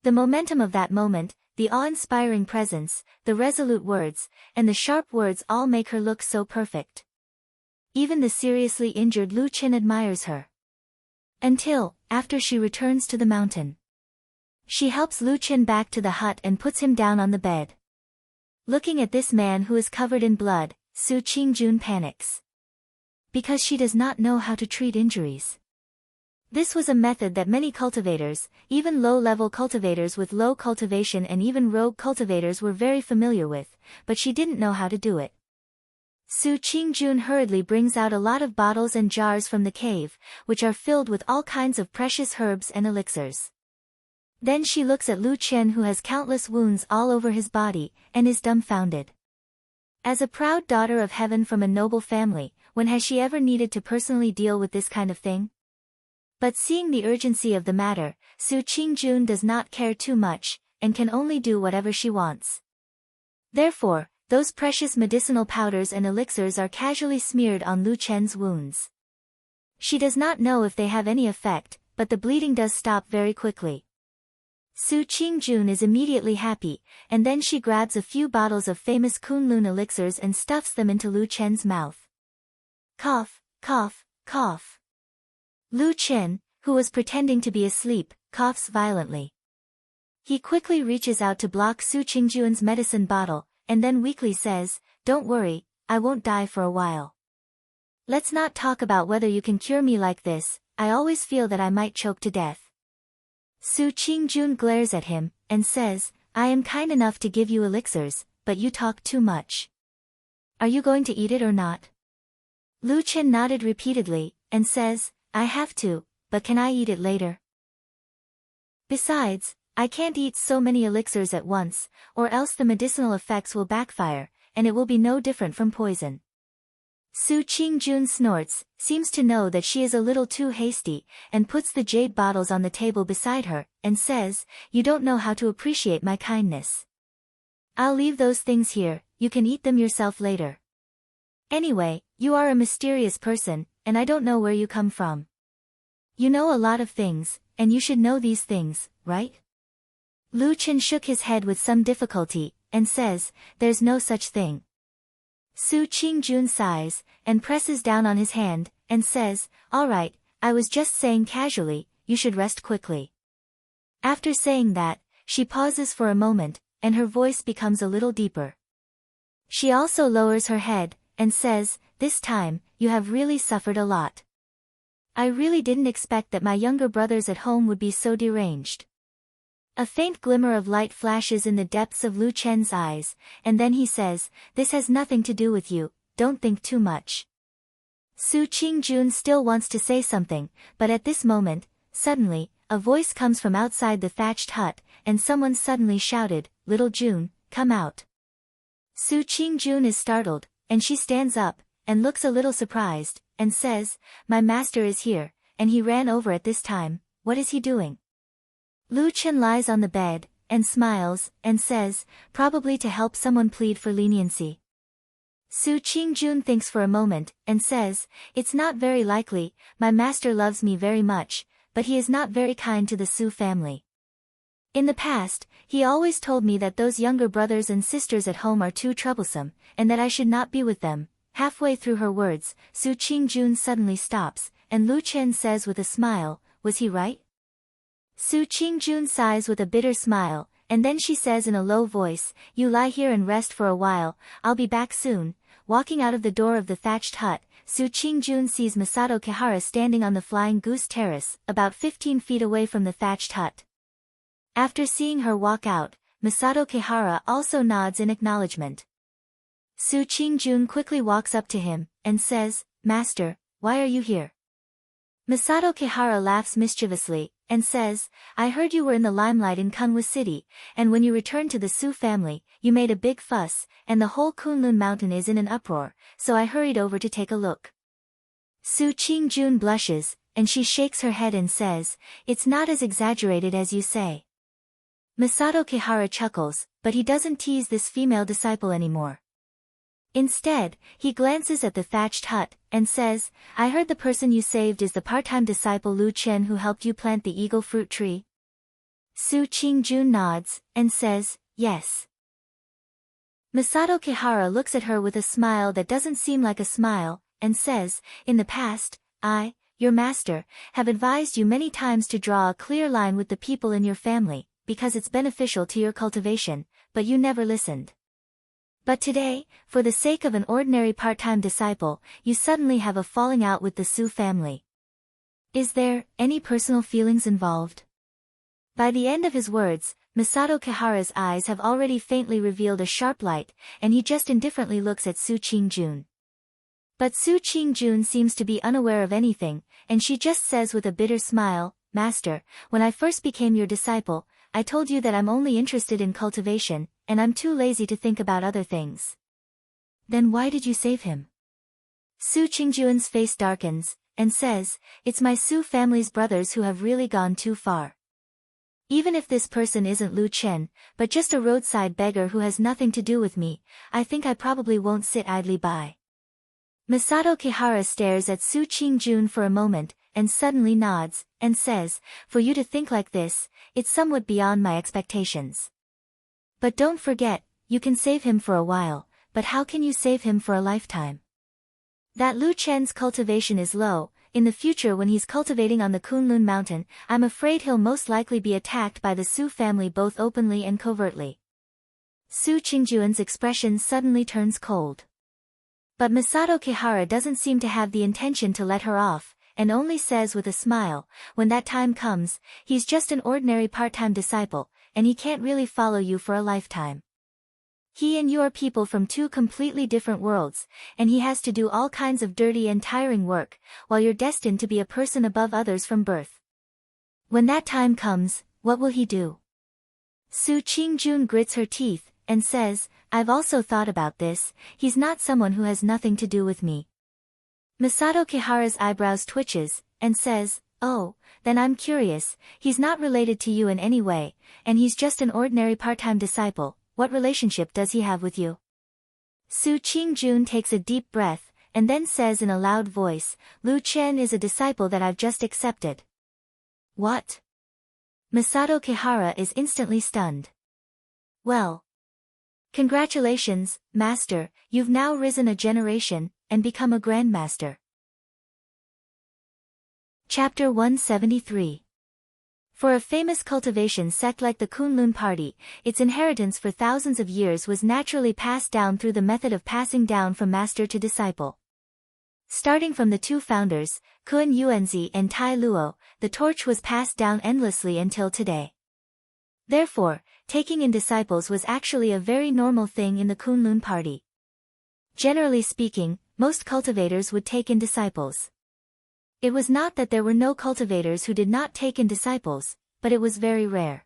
The momentum of that moment, the awe-inspiring presence, the resolute words, and the sharp words all make her look so perfect. Even the seriously injured Lu Chen admires her. Until, after she returns to the mountain. She helps Lu Chen back to the hut and puts him down on the bed. Looking at this man who is covered in blood, Su Qingjun panics. Because she does not know how to treat injuries. This was a method that many cultivators, even low-level cultivators with low cultivation and even rogue cultivators were very familiar with, but she didn't know how to do it. Su Qingjun hurriedly brings out a lot of bottles and jars from the cave, which are filled with all kinds of precious herbs and elixirs. Then she looks at Lu Chen who has countless wounds all over his body, and is dumbfounded. As a proud daughter of heaven from a noble family, when has she ever needed to personally deal with this kind of thing? But seeing the urgency of the matter, Su Qingjun does not care too much, and can only do whatever she wants. Therefore, those precious medicinal powders and elixirs are casually smeared on Lu Chen's wounds. She does not know if they have any effect, but the bleeding does stop very quickly. Su Qingjun is immediately happy, and then she grabs a few bottles of famous Kunlun elixirs and stuffs them into Lu Chen's mouth. Cough, cough, cough. Lu Chen, who was pretending to be asleep, coughs violently. He quickly reaches out to block Su Qingjun's medicine bottle, and then weakly says, "Don't worry, I won't die for a while. Let's not talk about whether you can cure me like this, I always feel that I might choke to death." Su Qingjun glares at him, and says, "I am kind enough to give you elixirs, but you talk too much. Are you going to eat it or not?" Lu Chen nodded repeatedly, and says, "I have to, but can I eat it later? Besides, I can't eat so many elixirs at once, or else the medicinal effects will backfire, and it will be no different from poison." Su Qingjun snorts, seems to know that she is a little too hasty, and puts the jade bottles on the table beside her, and says, "You don't know how to appreciate my kindness. I'll leave those things here, you can eat them yourself later. Anyway, you are a mysterious person, and I don't know where you come from. You know a lot of things, and you should know these things, right?" Lu Chen shook his head with some difficulty, and says, "There's no such thing." Su Qingjun sighs, and presses down on his hand, and says, "All right, I was just saying casually, you should rest quickly." After saying that, she pauses for a moment, and her voice becomes a little deeper. She also lowers her head, and says, "This time, you have really suffered a lot. I really didn't expect that my younger brothers at home would be so deranged." A faint glimmer of light flashes in the depths of Lu Chen's eyes, and then he says, "This has nothing to do with you, don't think too much." Su Qingjun still wants to say something, but at this moment, suddenly, a voice comes from outside the thatched hut, and someone suddenly shouted, "Little June, come out." Su Qingjun is startled, and she stands up, and looks a little surprised, and says, "My master is here, and he ran over at this time, what is he doing?" Lu Chen lies on the bed, and smiles, and says, "Probably to help someone plead for leniency." Su Qingjun thinks for a moment, and says, "It's not very likely, my master loves me very much, but he is not very kind to the Su family. In the past, he always told me that those younger brothers and sisters at home are too troublesome, and that I should not be with them." Halfway through her words, Su Qingjun suddenly stops, and Lu Chen says with a smile, "Was he right?" Su Qingjun sighs with a bitter smile, and then she says in a low voice, "You lie here and rest for a while, I'll be back soon." Walking out of the door of the thatched hut, Su Qingjun sees Masato Kihara standing on the Flying Goose Terrace, about 15 feet away from the thatched hut. After seeing her walk out, Masato Kihara also nods in acknowledgement. Su Qingjun quickly walks up to him, and says, "Master, why are you here?" Masato Kihara laughs mischievously, and says, "I heard you were in the limelight in Kunwa City, and when you returned to the Su family, you made a big fuss, and the whole Kunlun mountain is in an uproar, so I hurried over to take a look." Su Qingjun blushes, and she shakes her head and says, "It's not as exaggerated as you say." Masato Kihara chuckles, but he doesn't tease this female disciple anymore. Instead, he glances at the thatched hut, and says, "I heard the person you saved is the part-time disciple Lu Chen who helped you plant the eagle fruit tree?" Su Qingjun nods, and says, "Yes." Masato Kihara looks at her with a smile that doesn't seem like a smile, and says, "In the past, I, your master, have advised you many times to draw a clear line with the people in your family, because it's beneficial to your cultivation, but you never listened. But today, for the sake of an ordinary part-time disciple, you suddenly have a falling out with the Su family. Is there any personal feelings involved?" By the end of his words, Masato Kihara's eyes have already faintly revealed a sharp light, and he just indifferently looks at Su Qingjun. But Su Qingjun seems to be unaware of anything, and she just says with a bitter smile, "Master, when I first became your disciple, I told you that I'm only interested in cultivation, and I'm too lazy to think about other things." "Then why did you save him?" Su Qingjun's face darkens, and says, "It's my Su family's brothers who have really gone too far. Even if this person isn't Lu Chen, but just a roadside beggar who has nothing to do with me, I think I probably won't sit idly by. Masato Kihara stares at Su Qingjun for a moment, and suddenly nods, and says, "For you to think like this, it's somewhat beyond my expectations. But don't forget, you can save him for a while, but how can you save him for a lifetime? That Lu Chen's cultivation is low. In the future when he's cultivating on the Kunlun mountain, I'm afraid he'll most likely be attacked by the Su family both openly and covertly." Su Qingjuan's expression suddenly turns cold. But Masato Kihara doesn't seem to have the intention to let her off, and only says with a smile, "When that time comes, he's just an ordinary part-time disciple, and he can't really follow you for a lifetime. He and you are people from two completely different worlds, and he has to do all kinds of dirty and tiring work, while you're destined to be a person above others from birth. When that time comes, what will he do?" Su Qingjun grits her teeth, and says, "I've also thought about this, he's not someone who has nothing to do with me." Masato Kihara's eyebrows twitches, and says, "Oh, then I'm curious, he's not related to you in any way, and he's just an ordinary part-time disciple. What relationship does he have with you?" Su Qingjun takes a deep breath, and then says in a loud voice, "Lu Chen is a disciple that I've just accepted." "What?" Masato Kihara is instantly stunned. "Well, congratulations, master, you've now risen a generation, and become a grandmaster." Chapter 173. For a famous cultivation sect like the Kunlun party, its inheritance for thousands of years was naturally passed down through the method of passing down from master to disciple. Starting from the two founders, Kun Yuanzi and Tai Luo, the torch was passed down endlessly until today. Therefore, taking in disciples was actually a very normal thing in the Kunlun party. Generally speaking, most cultivators would take in disciples. It was not that there were no cultivators who did not take in disciples, but it was very rare.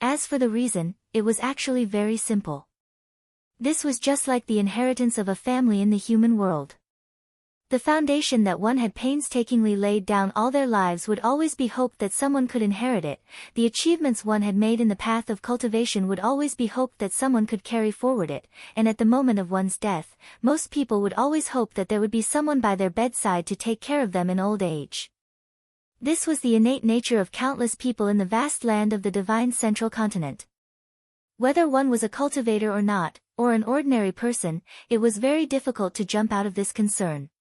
As for the reason, it was actually very simple. This was just like the inheritance of a family in the human world. The foundation that one had painstakingly laid down all their lives would always be hoped that someone could inherit it, the achievements one had made in the path of cultivation would always be hoped that someone could carry forward it, and at the moment of one's death, most people would always hope that there would be someone by their bedside to take care of them in old age. This was the innate nature of countless people in the vast land of the divine central continent. Whether one was a cultivator or not, or an ordinary person, it was very difficult to jump out of this concern.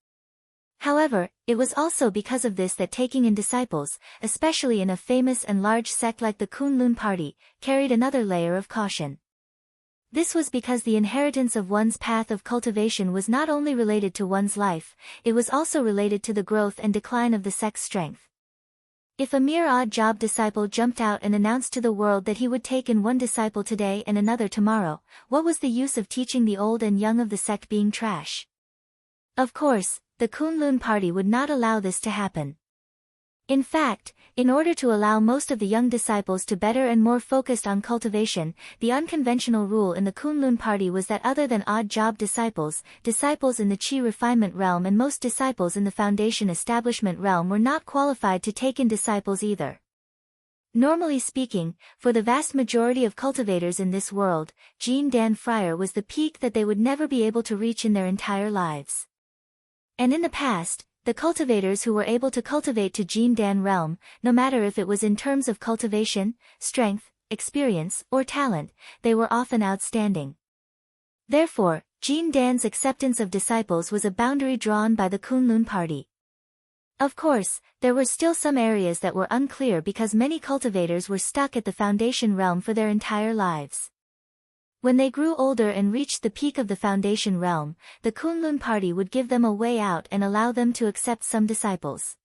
However, it was also because of this that taking in disciples, especially in a famous and large sect like the Kunlun party, carried another layer of caution. This was because the inheritance of one's path of cultivation was not only related to one's life, it was also related to the growth and decline of the sect's strength. If a mere odd-job disciple jumped out and announced to the world that he would take in one disciple today and another tomorrow, what was the use of teaching the old and young of the sect being trash? Of course, the Kunlun party would not allow this to happen. In fact, in order to allow most of the young disciples to better and more focused on cultivation, the unconventional rule in the Kunlun party was that other than odd-job disciples, disciples in the Qi refinement realm and most disciples in the foundation establishment realm were not qualified to take in disciples either. Normally speaking, for the vast majority of cultivators in this world, Jin Dan Friar was the peak that they would never be able to reach in their entire lives. And in the past, the cultivators who were able to cultivate to Jin Dan realm, no matter if it was in terms of cultivation, strength, experience, or talent, they were often outstanding. Therefore, Jin Dan's acceptance of disciples was a boundary drawn by the Kunlun party. Of course, there were still some areas that were unclear because many cultivators were stuck at the foundation realm for their entire lives. When they grew older and reached the peak of the foundation realm, the Kunlun party would give them a way out and allow them to accept some disciples.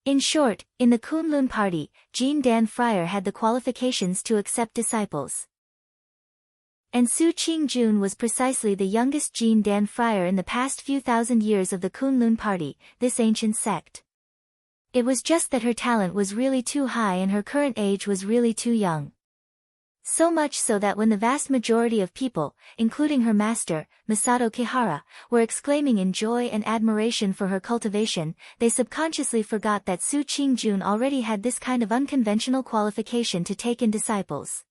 In short, in the Kunlun party, Jin Dan Friar had the qualifications to accept disciples. And Su Qingjun was precisely the youngest Jin Dan Friar in the past few thousand years of the Kunlun party, this ancient sect. It was just that her talent was really too high and her current age was really too young. So much so that when the vast majority of people, including her master, Masato Kihara, were exclaiming in joy and admiration for her cultivation, they subconsciously forgot that Su Qingjun already had this kind of unconventional qualification to take in disciples.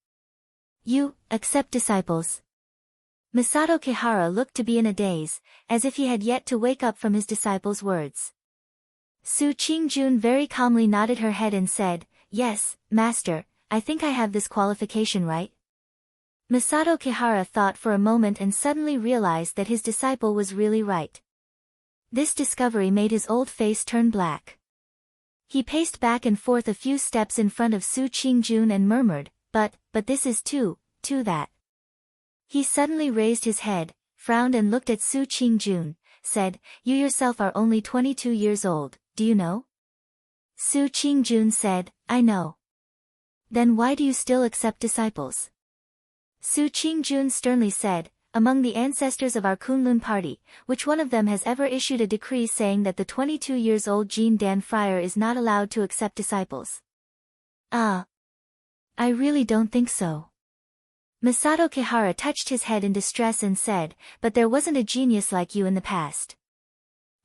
You accept disciples? Masato Kihara looked to be in a daze, as if he had yet to wake up from his disciples' words. Su Qingjun very calmly nodded her head and said, "Yes, master, I think I have this qualification right." Masato Kihara thought for a moment and suddenly realized that his disciple was really right. This discovery made his old face turn black. He paced back and forth a few steps in front of Su Qingjun and murmured, but this is too that. He suddenly raised his head, frowned and looked at Su Qingjun, said, "You yourself are only 22 years old, do you know?" Su Qingjun said, "I know." "Then why do you still accept disciples?" Su Qingjun sternly said, "Among the ancestors of our Kunlun party, which one of them has ever issued a decree saying that the 22 years old Jin Dan friar is not allowed to accept disciples?" "I really don't think so." Masato Kihara touched his head in distress and said, "But there wasn't a genius like you in the past."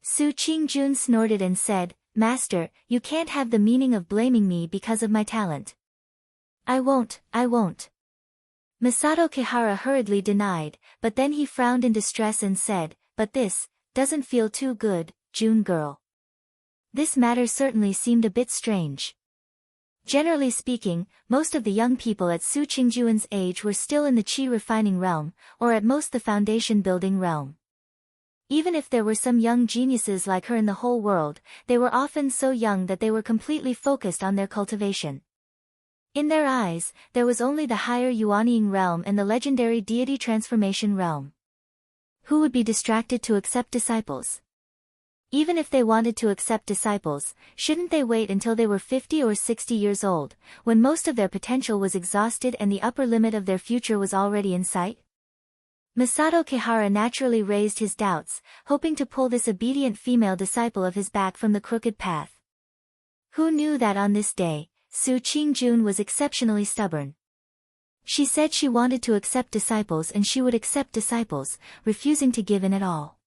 Su Qingjun snorted and said, "Master, you can't have the meaning of blaming me because of my talent." I won't. Masato Kihara hurriedly denied, but then he frowned in distress and said, "But this doesn't feel too good, June girl." This matter certainly seemed a bit strange. Generally speaking, most of the young people at Su Qingjun's age were still in the qi refining realm, or at most the foundation building realm. Even if there were some young geniuses like her in the whole world, they were often so young that they were completely focused on their cultivation. In their eyes, there was only the higher Yuanying realm and the legendary deity transformation realm. Who would be distracted to accept disciples? Even if they wanted to accept disciples, shouldn't they wait until they were 50 or 60 years old, when most of their potential was exhausted and the upper limit of their future was already in sight? Masato Kihara naturally raised his doubts, hoping to pull this obedient female disciple of his back from the crooked path. Who knew that on this day, Su Qingjun was exceptionally stubborn. She said she wanted to accept disciples and she would accept disciples, refusing to give in at all.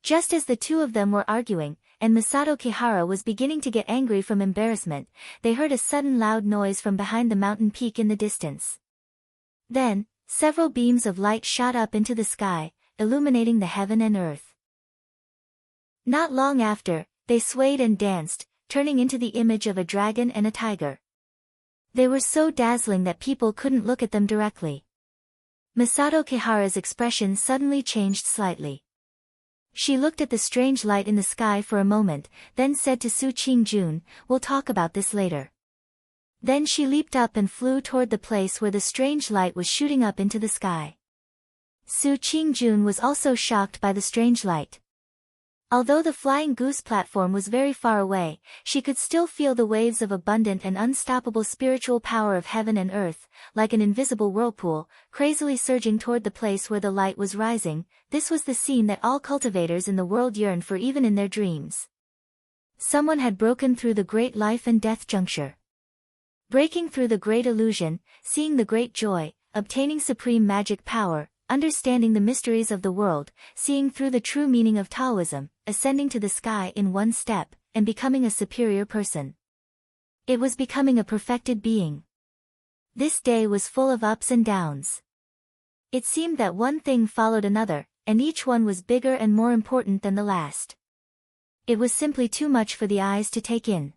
Just as the two of them were arguing, and Masato Kihara was beginning to get angry from embarrassment, they heard a sudden loud noise from behind the mountain peak in the distance. Then, several beams of light shot up into the sky, illuminating the heaven and earth. Not long after, they swayed and danced, turning into the image of a dragon and a tiger. They were so dazzling that people couldn't look at them directly. Masato Kihara's expression suddenly changed slightly. She looked at the strange light in the sky for a moment, then said to Su Qingjun, "We'll talk about this later." Then she leaped up and flew toward the place where the strange light was shooting up into the sky. Su Qingjun was also shocked by the strange light. Although the flying goose platform was very far away, she could still feel the waves of abundant and unstoppable spiritual power of heaven and earth, like an invisible whirlpool, crazily surging toward the place where the light was rising. This was the scene that all cultivators in the world yearned for even in their dreams. Someone had broken through the great life and death juncture. Breaking through the great illusion, seeing the great joy, obtaining supreme magic power, understanding the mysteries of the world, seeing through the true meaning of Taoism, ascending to the sky in one step, and becoming a superior person. It was becoming a perfected being. This day was full of ups and downs. It seemed that one thing followed another, and each one was bigger and more important than the last. It was simply too much for the eyes to take in.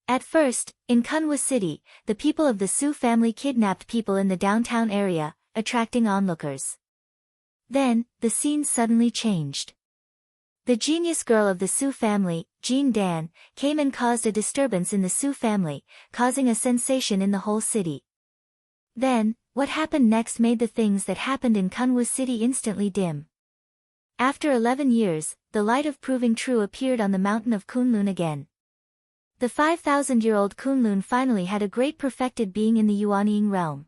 At first, in Kunwa City, the people of the Su family kidnapped people in the downtown area, attracting onlookers. Then, the scene suddenly changed. The genius girl of the Su family, Jin Dan, came and caused a disturbance in the Su family, causing a sensation in the whole city. Then, what happened next made the things that happened in Kunwa City instantly dim. After 11 years, the light of proving true appeared on the mountain of Kunlun again. The 5,000-year-old Kunlun finally had a great perfected being in the Yuanying realm.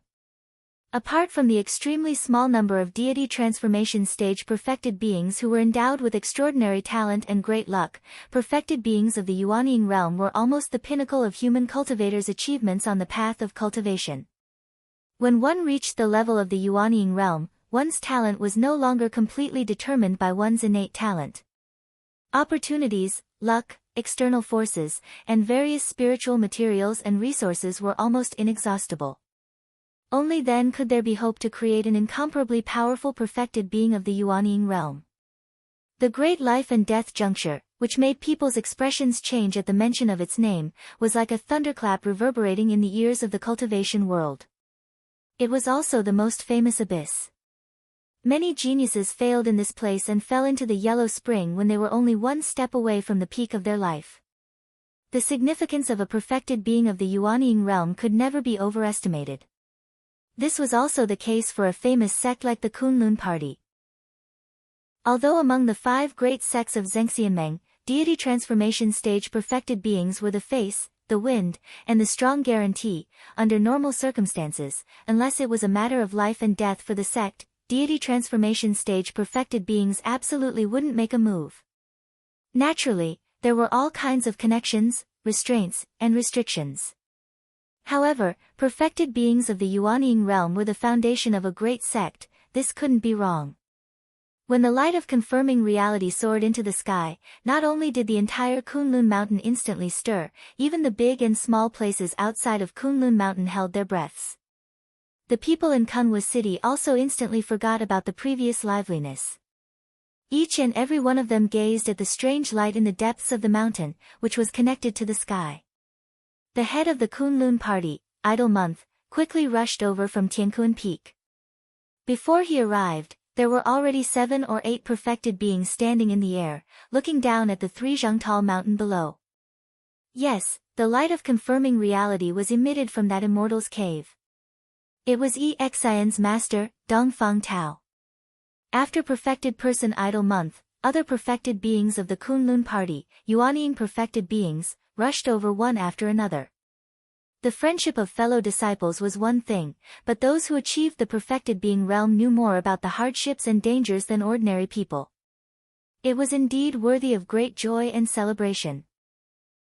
Apart from the extremely small number of deity transformation stage perfected beings who were endowed with extraordinary talent and great luck, perfected beings of the Yuanying realm were almost the pinnacle of human cultivators' achievements on the path of cultivation. When one reached the level of the Yuanying realm, one's talent was no longer completely determined by one's innate talent. Opportunities, luck, external forces, and various spiritual materials and resources were almost inexhaustible. Only then could there be hope to create an incomparably powerful perfected being of the Yuanying realm. The great life and death juncture, which made people's expressions change at the mention of its name, was like a thunderclap reverberating in the ears of the cultivation world. It was also the most famous abyss. Many geniuses failed in this place and fell into the yellow spring when they were only one step away from the peak of their life. The significance of a perfected being of the Yuanying realm could never be overestimated. This was also the case for a famous sect like the Kunlun party. Although among the 5 great sects of Zhengxianmeng, deity transformation stage perfected beings were the face, the wind, and the strong guarantee, under normal circumstances, unless it was a matter of life and death for the sect, deity transformation stage perfected beings absolutely wouldn't make a move. Naturally, there were all kinds of connections, restraints, and restrictions. However, perfected beings of the Yuanying realm were the foundation of a great sect. This couldn't be wrong. When the light of confirming reality soared into the sky, not only did the entire Kunlun mountain instantly stir, even the big and small places outside of Kunlun mountain held their breaths. The people in Kunwa city also instantly forgot about the previous liveliness. Each and every one of them gazed at the strange light in the depths of the mountain, which was connected to the sky. The head of the Kunlun party, Idle Month, quickly rushed over from Tiankuan Peak. Before he arrived, there were already 7 or 8 perfected beings standing in the air, looking down at the 3 Zhangtal mountain below. Yes, the light of confirming reality was emitted from that immortal's cave. It was Exian's master, Dongfang Tao. After perfected person Idle Month, other perfected beings of the Kunlun party, Yuanying perfected beings, rushed over one after another. The friendship of fellow disciples was one thing, but those who achieved the perfected being realm knew more about the hardships and dangers than ordinary people. It was indeed worthy of great joy and celebration.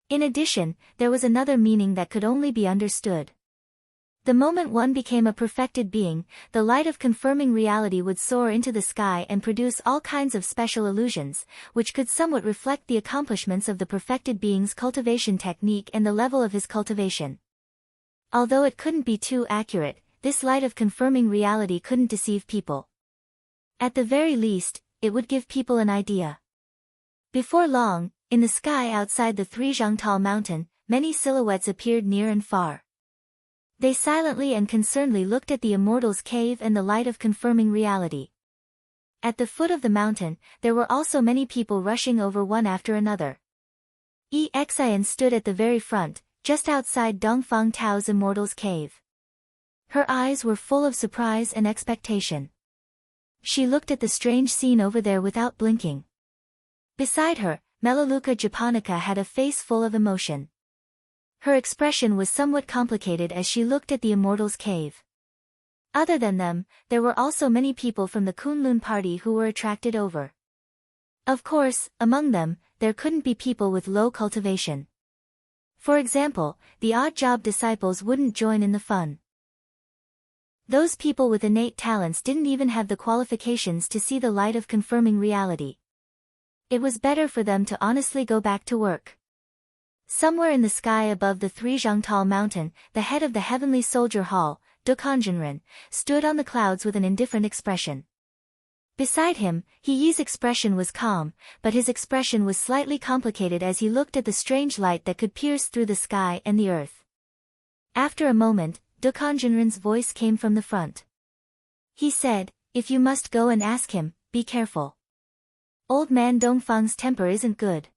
In addition, there was another meaning that could only be understood. The moment one became a perfected being, the light of confirming reality would soar into the sky and produce all kinds of special illusions, which could somewhat reflect the accomplishments of the perfected being's cultivation technique and the level of his cultivation. Although it couldn't be too accurate, this light of confirming reality couldn't deceive people. At the very least, it would give people an idea. Before long, in the sky outside the 3 Zhangtal mountain, many silhouettes appeared near and far. They silently and concernedly looked at the immortal's cave and the light of confirming reality. At the foot of the mountain, there were also many people rushing over one after another. Exian stood at the very front, just outside Dongfang Tao's immortal's cave. Her eyes were full of surprise and expectation. She looked at the strange scene over there without blinking. Beside her, Melaleuca japonica had a face full of emotion. Her expression was somewhat complicated as she looked at the immortal's cave. Other than them, there were also many people from the Kunlun party who were attracted over. Of course, among them, there couldn't be people with low cultivation. For example, the odd job disciples wouldn't join in the fun. Those people with innate talents didn't even have the qualifications to see the light of confirming reality. It was better for them to honestly go back to work. Somewhere in the sky above the 3 Zhangtal mountain, the head of the heavenly soldier hall, Dukanjinren, stood on the clouds with an indifferent expression. Beside him, Heyi's expression was calm, but his expression was slightly complicated as he looked at the strange light that could pierce through the sky and the earth. After a moment, Dukanjinren's voice came from the front. He said, "If you must go and ask him, be careful. Old man Dongfang's temper isn't good."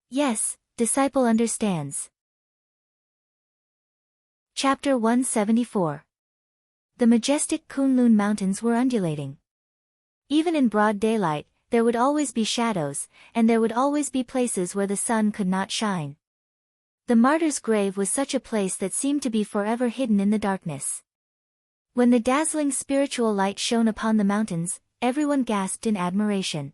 "Yes, disciple understands." Chapter 174. The majestic Kunlun mountains were undulating. Even in broad daylight, there would always be shadows, and there would always be places where the sun could not shine. The martyr's grave was such a place that seemed to be forever hidden in the darkness. When the dazzling spiritual light shone upon the mountains, everyone gasped in admiration.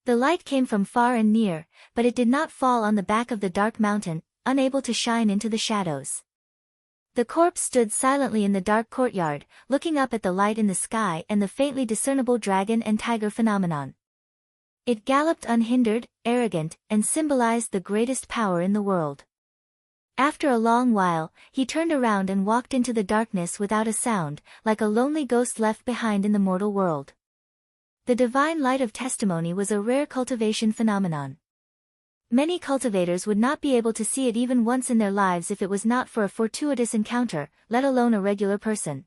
The light came from far and near, but it did not fall on the back of the dark mountain, unable to shine into the shadows. The corpse stood silently in the dark courtyard, looking up at the light in the sky and the faintly discernible dragon and tiger phenomenon. It galloped unhindered, arrogant, and symbolized the greatest power in the world. After a long while, he turned around and walked into the darkness without a sound, like a lonely ghost left behind in the mortal world. The divine light of testimony was a rare cultivation phenomenon. Many cultivators would not be able to see it even once in their lives if it was not for a fortuitous encounter, let alone a regular person.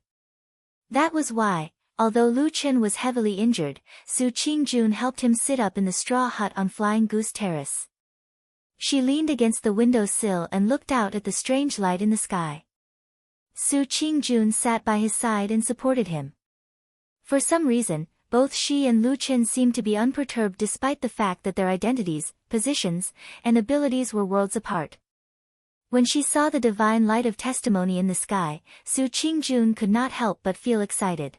That was why, although Lu Chen was heavily injured, Su Qingjun helped him sit up in the straw hut on Flying Goose Terrace. She leaned against the window sill and looked out at the strange light in the sky. Su Qingjun sat by his side and supported him. For some reason, both she and Lu Chen seemed to be unperturbed despite the fact that their identities, positions, and abilities were worlds apart. When she saw the divine light of testimony in the sky, Su Qingjun could not help but feel excited.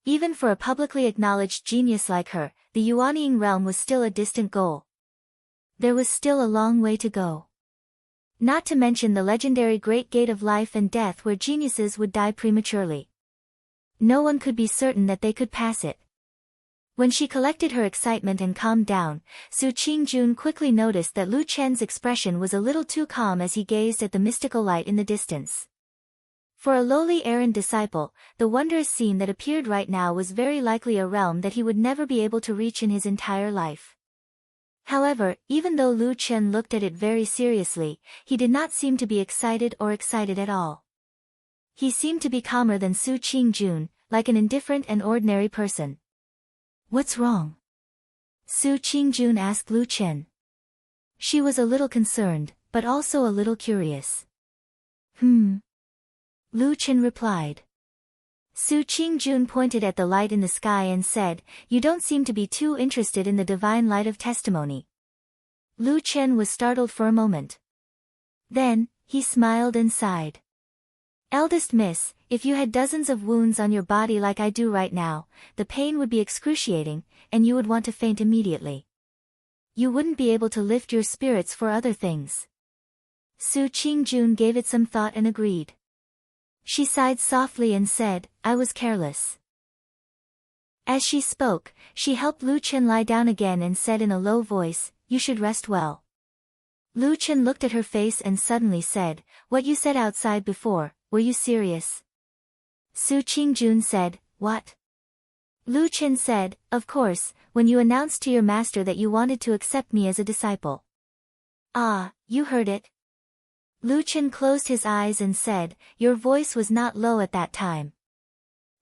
Even for a publicly acknowledged genius like her, the Yuanying realm was still a distant goal. There was still a long way to go. Not to mention the legendary Great Gate of Life and Death where geniuses would die prematurely. No one could be certain that they could pass it. When she collected her excitement and calmed down, Su Qingjun quickly noticed that Lu Chen's expression was a little too calm as he gazed at the mystical light in the distance. For a lowly errand disciple, the wondrous scene that appeared right now was very likely a realm that he would never be able to reach in his entire life. However, even though Lu Chen looked at it very seriously, he did not seem to be excited at all. He seemed to be calmer than Su Qingjun, like an indifferent and ordinary person. "What's wrong?" Su Qingjun asked Lu Chen. She was a little concerned, but also a little curious. Lu Chen replied. Su Qingjun pointed at the light in the sky and said, "You don't seem to be too interested in the divine light of testimony." Lu Chen was startled for a moment. Then, he smiled and sighed. "Eldest miss, if you had dozens of wounds on your body like I do right now, the pain would be excruciating, and you would want to faint immediately. You wouldn't be able to lift your spirits for other things." Su Qingjun gave it some thought and agreed. She sighed softly and said, "I was careless." As she spoke, she helped Lu Chen lie down again and said in a low voice, "You should rest well." Lu Chen looked at her face and suddenly said, "What you said outside before, were you serious?" Su Qingjun said, "What?" Lu Chen said, "Of course, when you announced to your master that you wanted to accept me as a disciple." "Ah, you heard it." Lu Chen closed his eyes and said, "Your voice was not low at that time."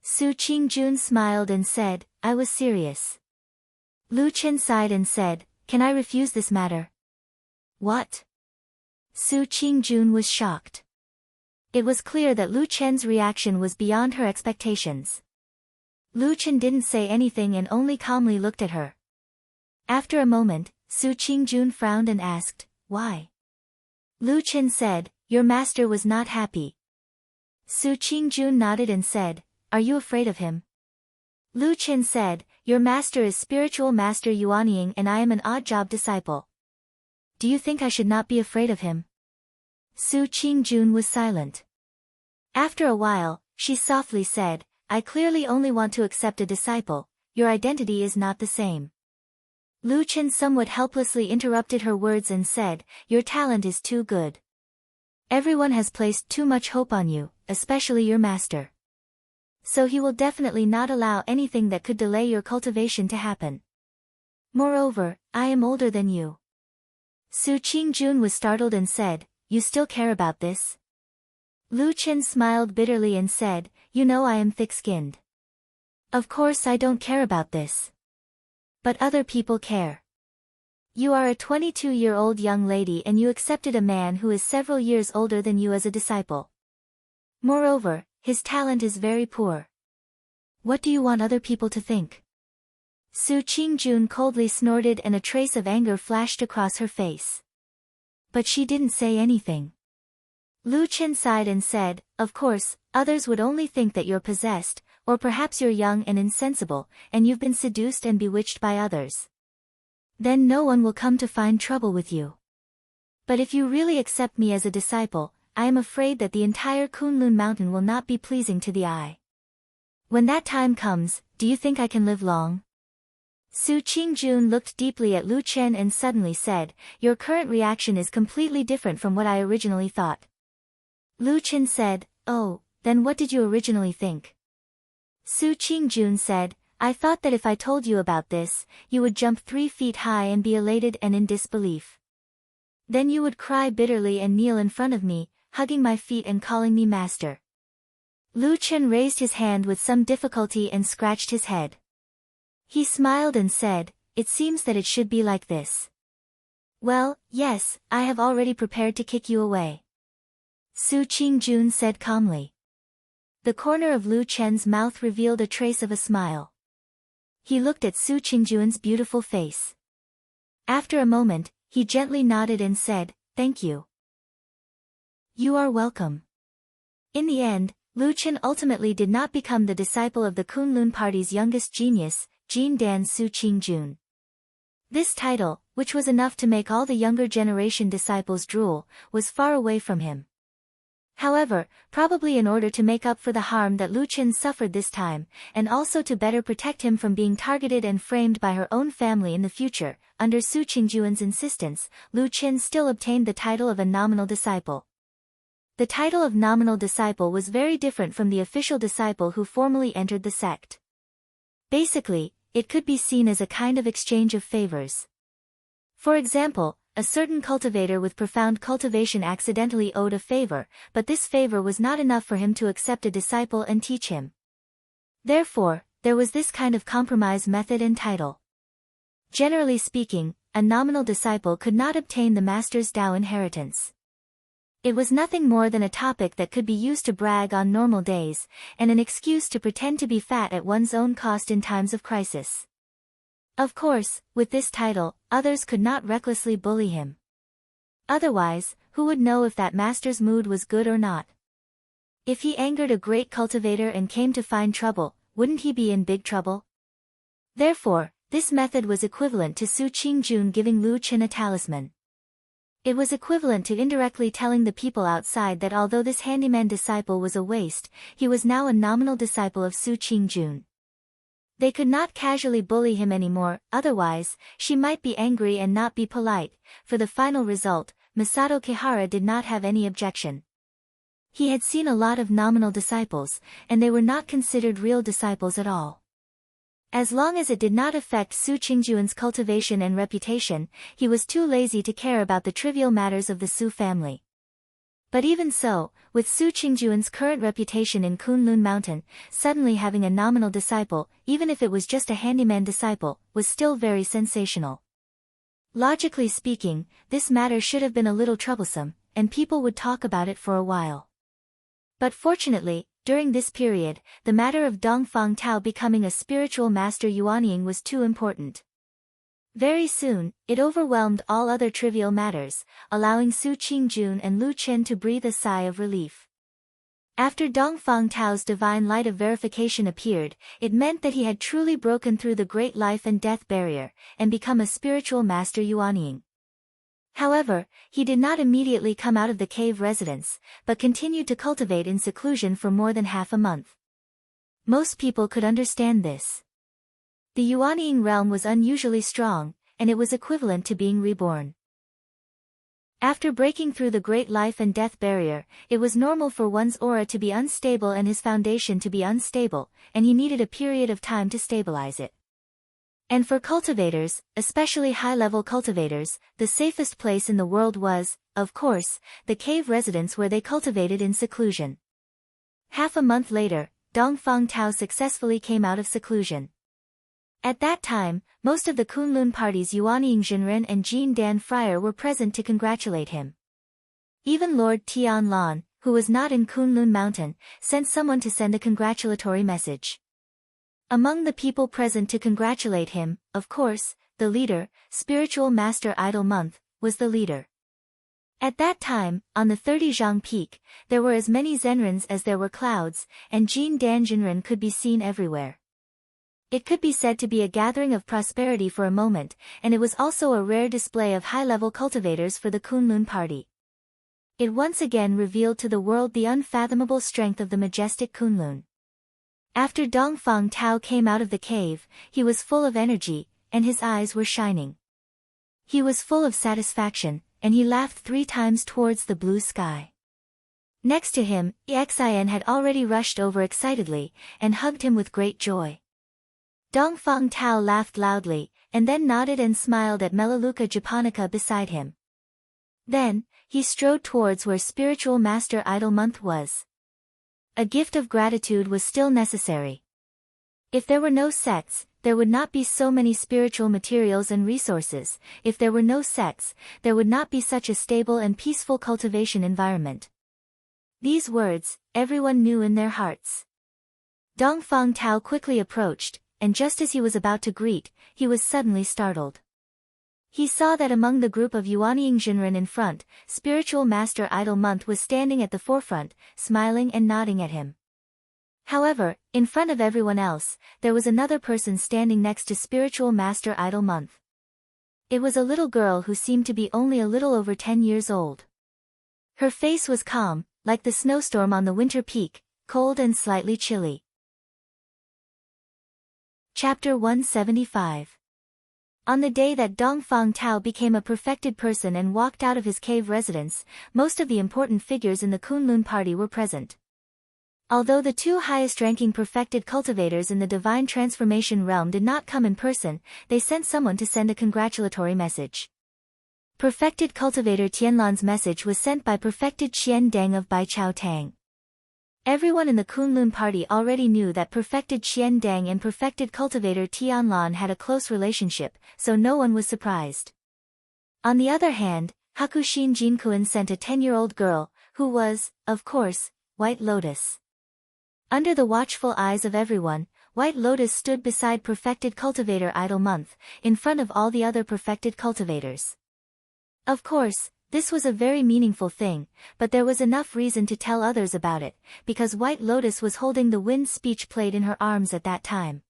Su Qingjun smiled and said, "I was serious." Lu Chen sighed and said, "Can I refuse this matter?" "What?" Su Qingjun was shocked. It was clear that Lu Chen's reaction was beyond her expectations. Lu Chen didn't say anything and only calmly looked at her. After a moment, Su Qingjun frowned and asked, "Why?" Lu Chen said, "Your master was not happy." Su Qingjun nodded and said, "Are you afraid of him?" Lu Chen said, "Your master is spiritual master Yuanying and I am an odd-job disciple. Do you think I should not be afraid of him?" Su Qingjun was silent. After a while, she softly said, "I clearly only want to accept a disciple, your identity is not the same." Lu Chen somewhat helplessly interrupted her words and said, "Your talent is too good. Everyone has placed too much hope on you, especially your master. So he will definitely not allow anything that could delay your cultivation to happen. Moreover, I am older than you." Su Qingjun was startled and said, "You still care about this?" Lu Chen smiled bitterly and said, "You know I am thick-skinned. Of course I don't care about this. But other people care. You are a 22-year-old young lady and you accepted a man who is several years older than you as a disciple. Moreover, his talent is very poor. What do you want other people to think?" Su Qingjun coldly snorted and a trace of anger flashed across her face. But she didn't say anything. Lu Chen sighed and said, "Of course, others would only think that you're possessed, or perhaps you're young and insensible, and you've been seduced and bewitched by others. Then no one will come to find trouble with you. But if you really accept me as a disciple, I am afraid that the entire Kunlun mountain will not be pleasing to the eye. When that time comes, do you think I can live long? Su Qingjun looked deeply at Lu Chen and suddenly said, your current reaction is completely different from what I originally thought. Lu Chen said, oh, then what did you originally think? Su Qingjun said, I thought that if I told you about this, you would jump 3 feet high and be elated and in disbelief. Then you would cry bitterly and kneel in front of me, hugging my feet and calling me master. Lu Chen raised his hand with some difficulty and scratched his head. He smiled and said, it seems that it should be like this. Well, yes, I have already prepared to kick you away. Su Qingjun said calmly. The corner of Lu Chen's mouth revealed a trace of a smile. He looked at Su Qingjun's beautiful face. After a moment, he gently nodded and said, thank you. You are welcome. In the end, Lu Chen ultimately did not become the disciple of the Kunlun party's youngest genius, Jin Dan Su Qingjun. This title, which was enough to make all the younger generation disciples drool, was far away from him. However, probably in order to make up for the harm that Lu Chen suffered this time, and also to better protect him from being targeted and framed by her own family in the future, under Su Qingjun's insistence, Lu Chen still obtained the title of a nominal disciple. The title of nominal disciple was very different from the official disciple who formally entered the sect. Basically, it could be seen as a kind of exchange of favors. For example, a certain cultivator with profound cultivation accidentally owed a favor, but this favor was not enough for him to accept a disciple and teach him. Therefore, there was this kind of compromise method and title. Generally speaking, a nominal disciple could not obtain the master's Dao inheritance. It was nothing more than a topic that could be used to brag on normal days, and an excuse to pretend to be fat at one's own cost in times of crisis. Of course, with this title, others could not recklessly bully him. Otherwise, who would know if that master's mood was good or not? If he angered a great cultivator and came to find trouble, wouldn't he be in big trouble? Therefore, this method was equivalent to Su Qingjun giving Lu Chen a talisman. It was equivalent to indirectly telling the people outside that although this handyman disciple was a waste, he was now a nominal disciple of Su Qingjun. They could not casually bully him anymore, otherwise, she might be angry and not be polite. For the final result, Masato Kihara did not have any objection. He had seen a lot of nominal disciples, and they were not considered real disciples at all. As long as it did not affect Su Qingjun's cultivation and reputation, he was too lazy to care about the trivial matters of the Su family. But even so, with Su Qingjun's current reputation in Kunlun Mountain, suddenly having a nominal disciple, even if it was just a handyman disciple, was still very sensational. Logically speaking, this matter should have been a little troublesome, and people would talk about it for a while. But fortunately, during this period, the matter of Dongfang Tao becoming a spiritual master Yuanying was too important. Very soon, it overwhelmed all other trivial matters, allowing Su Qingjun and Lu Chen to breathe a sigh of relief. After Dongfang Tao's divine light of verification appeared, it meant that he had truly broken through the great life and death barrier, and become a spiritual master Yuanying. However, he did not immediately come out of the cave residence, but continued to cultivate in seclusion for more than half a month. Most people could understand this. The Yuanying realm was unusually strong, and it was equivalent to being reborn. After breaking through the great life and death barrier, it was normal for one's aura to be unstable and his foundation to be unstable, and he needed a period of time to stabilize it. And for cultivators, especially high-level cultivators, the safest place in the world was, of course, the cave residence where they cultivated in seclusion. Half a month later, Dongfang Tao successfully came out of seclusion. At that time, most of the Kunlun party's Yuanying Jinren and Jin Dan Friar were present to congratulate him. Even Lord Tianlan, who was not in Kunlun Mountain, sent someone to send a congratulatory message. Among the people present to congratulate him, of course, the leader, Spiritual Master Idol Month, was the leader. At that time, on the 30 Zhang Peak, there were as many Zenrens as there were clouds, and Jin Dan Jinren could be seen everywhere. It could be said to be a gathering of prosperity for a moment, and it was also a rare display of high-level cultivators for the Kunlun party. It once again revealed to the world the unfathomable strength of the majestic Kunlun. After Dongfang Tao came out of the cave, he was full of energy, and his eyes were shining. He was full of satisfaction, and he laughed 3 times towards the blue sky. Next to him, Xian had already rushed over excitedly, and hugged him with great joy. Dongfang Tao laughed loudly, and then nodded and smiled at Melaleuca japonica beside him. Then, he strode towards where spiritual master Idle Month was. A gift of gratitude was still necessary. If there were no sects, there would not be so many spiritual materials and resources. If there were no sects, there would not be such a stable and peaceful cultivation environment. These words, everyone knew in their hearts. Dongfang Tao quickly approached, and just as he was about to greet, he was suddenly startled. He saw that among the group of Yuanying Jinren in front, spiritual master Idle Month was standing at the forefront, smiling and nodding at him. However, in front of everyone else, there was another person standing next to spiritual master Idle Month. It was a little girl who seemed to be only a little over 10 years old. Her face was calm, like the snowstorm on the winter peak, cold and slightly chilly. Chapter 175. On the day that Dongfang Tao became a perfected person and walked out of his cave residence, most of the important figures in the Kunlun party were present. Although the 2 highest-ranking perfected cultivators in the divine transformation realm did not come in person, they sent someone to send a congratulatory message. Perfected cultivator Tianlan's message was sent by perfected Qian Deng of Baichao Tang. Everyone in the Kunlun party already knew that perfected Qian Deng and perfected cultivator Tianlan had a close relationship, so no one was surprised. On the other hand, Hakushin Jinkuan sent a 10-year-old girl, who was, of course, White Lotus. Under the watchful eyes of everyone, White Lotus stood beside perfected cultivator Idle Month, in front of all the other perfected cultivators. Of course, this was a very meaningful thing, but there was enough reason to tell others about it, because White Lotus was holding the wind speech plate in her arms at that time.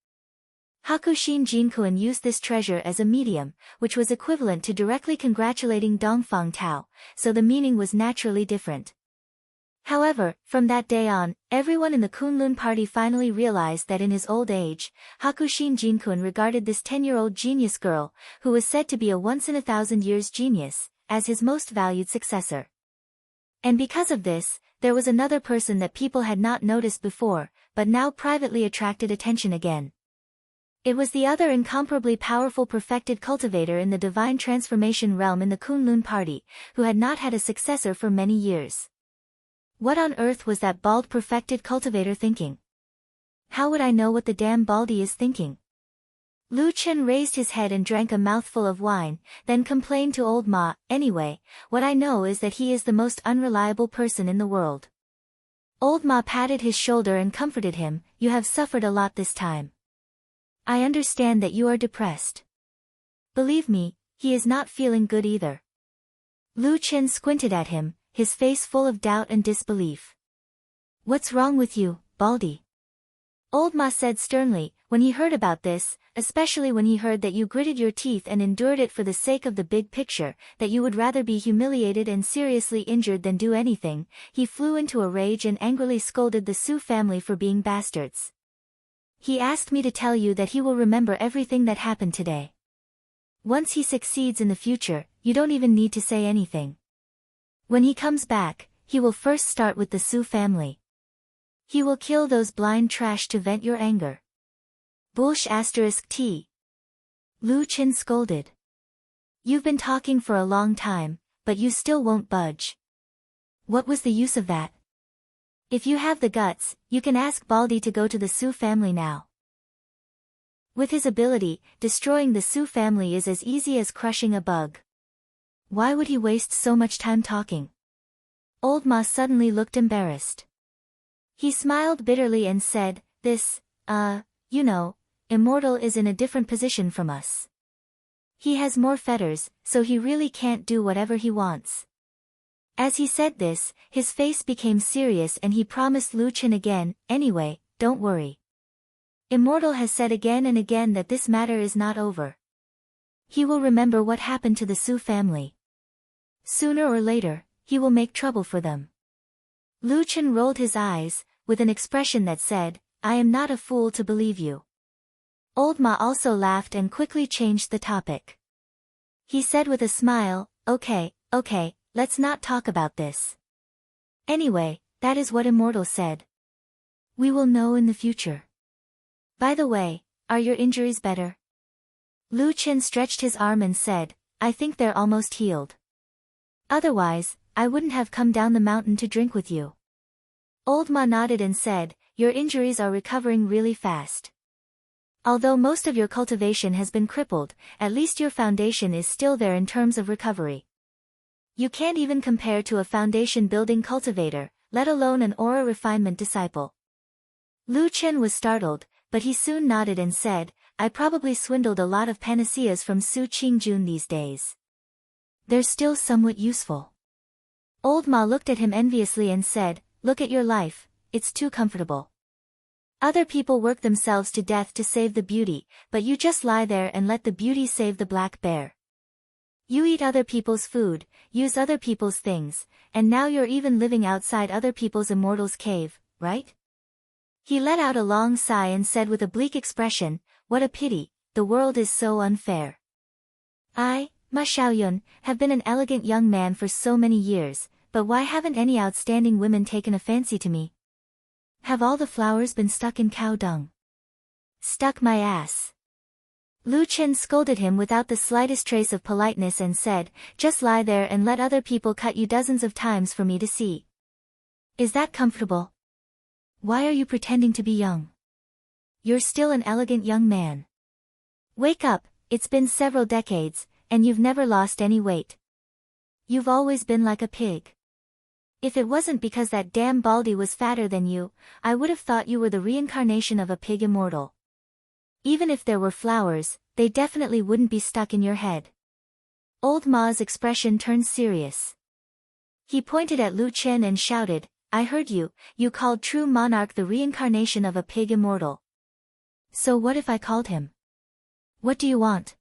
Hakushin Jinkuan used this treasure as a medium, which was equivalent to directly congratulating Dongfang Tao, so the meaning was naturally different. However, from that day on, everyone in the Kunlun party finally realized that in his old age, Hakushin Jinkuan regarded this 10-year-old genius girl, who was said to be a once-in-a-thousand-years genius, as his most valued successor. And because of this, there was another person that people had not noticed before, but now privately attracted attention again. It was the other incomparably powerful perfected cultivator in the divine transformation realm in the Kunlun party, who had not had a successor for many years. What on earth was that bald perfected cultivator thinking? How would I know what the damn baldy is thinking? Lu Chen raised his head and drank a mouthful of wine, then complained to old Ma, anyway, what I know is that he is the most unreliable person in the world. Old Ma patted his shoulder and comforted him, you have suffered a lot this time. I understand that you are depressed. Believe me, he is not feeling good either. Lu Chen squinted at him, his face full of doubt and disbelief. What's wrong with you, Baldy? Old Ma said sternly, when he heard about this, especially when he heard that you gritted your teeth and endured it for the sake of the big picture, that you would rather be humiliated and seriously injured than do anything, he flew into a rage and angrily scolded the Su family for being bastards. He asked me to tell you that he will remember everything that happened today. Once he succeeds in the future, you don't even need to say anything. When he comes back, he will first start with the Su family. He will kill those blind trash to vent your anger. T. Lu Chen scolded. You've been talking for a long time, but you still won't budge. What was the use of that? If you have the guts, you can ask Baldy to go to the Su family now. With his ability, destroying the Su family is as easy as crushing a bug. Why would he waste so much time talking? Old Ma suddenly looked embarrassed. He smiled bitterly and said, Immortal is in a different position from us. He has more fetters, so he really can't do whatever he wants. As he said this, his face became serious and he promised Lu Chen again, anyway, don't worry. Immortal has said again and again that this matter is not over. He will remember what happened to the Su family. Sooner or later, he will make trouble for them. Lu Chen rolled his eyes, with an expression that said, I am not a fool to believe you. Old Ma also laughed and quickly changed the topic. He said with a smile, okay, let's not talk about this. Anyway, that is what immortals said. We will know in the future. By the way, are your injuries better? Lu Chen stretched his arm and said, I think they're almost healed. Otherwise, I wouldn't have come down the mountain to drink with you. Old Ma nodded and said, your injuries are recovering really fast. Although most of your cultivation has been crippled, at least your foundation is still there in terms of recovery. You can't even compare to a foundation-building cultivator, let alone an aura refinement disciple. Lu Chen was startled, but he soon nodded and said, I probably swindled a lot of panaceas from Su Qingjun these days. They're still somewhat useful. Old Ma looked at him enviously and said, look at your life, it's too comfortable. Other people work themselves to death to save the beauty, but you just lie there and let the beauty save the black bear. You eat other people's food, use other people's things, and now you're even living outside other people's immortal's cave, right? He let out a long sigh and said with a bleak expression, what a pity, the world is so unfair. I, Ma Xiaoyun, have been an elegant young man for so many years, but why haven't any outstanding women taken a fancy to me? Have all the flowers been stuck in cow dung? Stuck my ass. Lu Chen scolded him without the slightest trace of politeness and said, just lie there and let other people cut you dozens of times for me to see. Is that comfortable? Why are you pretending to be young? You're still an elegant young man. Wake up, it's been several decades, and you've never lost any weight. You've always been like a pig. If it wasn't because that damn Baldy was fatter than you, I would have thought you were the reincarnation of a pig immortal. Even if there were flowers, they definitely wouldn't be stuck in your head. Old Ma's expression turned serious. He pointed at Lu Chen and shouted, I heard you, you called True Monarch the reincarnation of a pig immortal. So what if I called him? What do you want?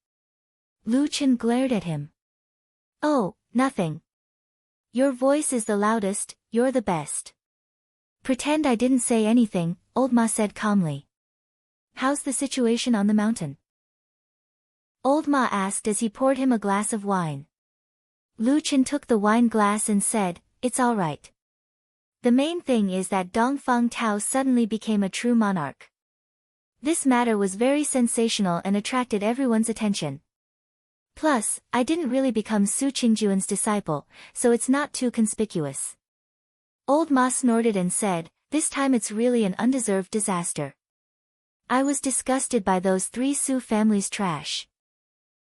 Lu Chen glared at him. Oh, nothing. Your voice is the loudest, you're the best. Pretend I didn't say anything, Old Ma said calmly. How's the situation on the mountain? Old Ma asked as he poured him a glass of wine. Lu Chen took the wine glass and said, it's all right. The main thing is that Dongfang Tao suddenly became a true monarch. This matter was very sensational and attracted everyone's attention. Plus, I didn't really become Su Qingjuan's disciple, so it's not too conspicuous. Old Ma snorted and said, this time it's really an undeserved disaster. I was disgusted by those 3 Su family's trash.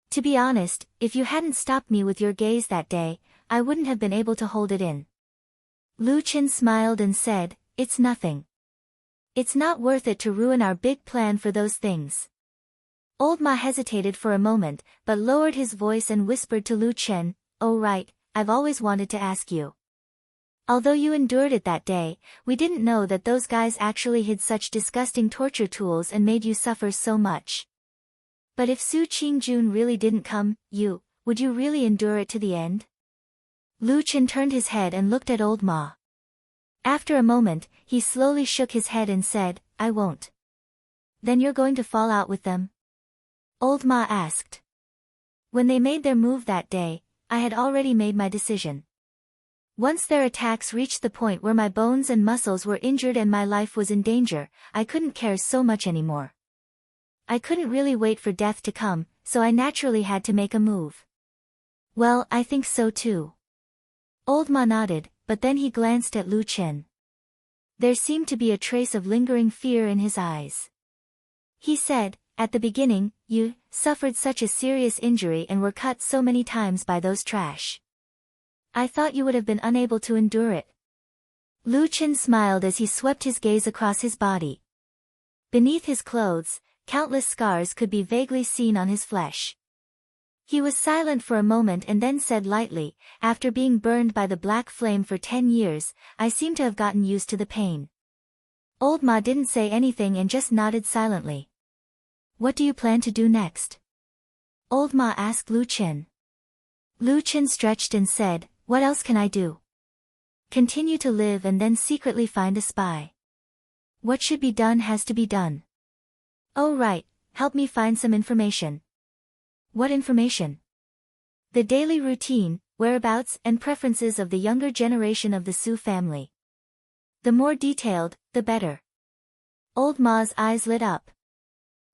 To be honest, if you hadn't stopped me with your gaze that day, I wouldn't have been able to hold it in. Lu Chen smiled and said, it's nothing. It's not worth it to ruin our big plan for those things. Old Ma hesitated for a moment, but lowered his voice and whispered to Lu Chen, oh right, I've always wanted to ask you. Although you endured it that day, we didn't know that those guys actually hid such disgusting torture tools and made you suffer so much. But if Su Qingjun really didn't come, would you really endure it to the end? Lu Chen turned his head and looked at Old Ma. After a moment, he slowly shook his head and said, I won't. Then you're going to fall out with them? Old Ma asked. When they made their move that day, I had already made my decision. Once their attacks reached the point where my bones and muscles were injured and my life was in danger, I couldn't care so much anymore. I couldn't really wait for death to come, so I naturally had to make a move. Well, I think so too. Old Ma nodded, but then he glanced at Lu Chen. There seemed to be a trace of lingering fear in his eyes. He said, at the beginning, you suffered such a serious injury and were cut so many times by those trash. I thought you would have been unable to endure it. Lu Chen smiled as he swept his gaze across his body. Beneath his clothes, countless scars could be vaguely seen on his flesh. He was silent for a moment and then said lightly, after being burned by the black flame for 10 years, I seem to have gotten used to the pain. Old Ma didn't say anything and just nodded silently. What do you plan to do next? Old Ma asked Lu Chen. Lu Chen stretched and said, what else can I do? continue to live and then secretly find a spy. What should be done has to be done. Oh right, help me find some information. What information? The daily routine, whereabouts and preferences of the younger generation of the Su family. The more detailed, the better. Old Ma's eyes lit up.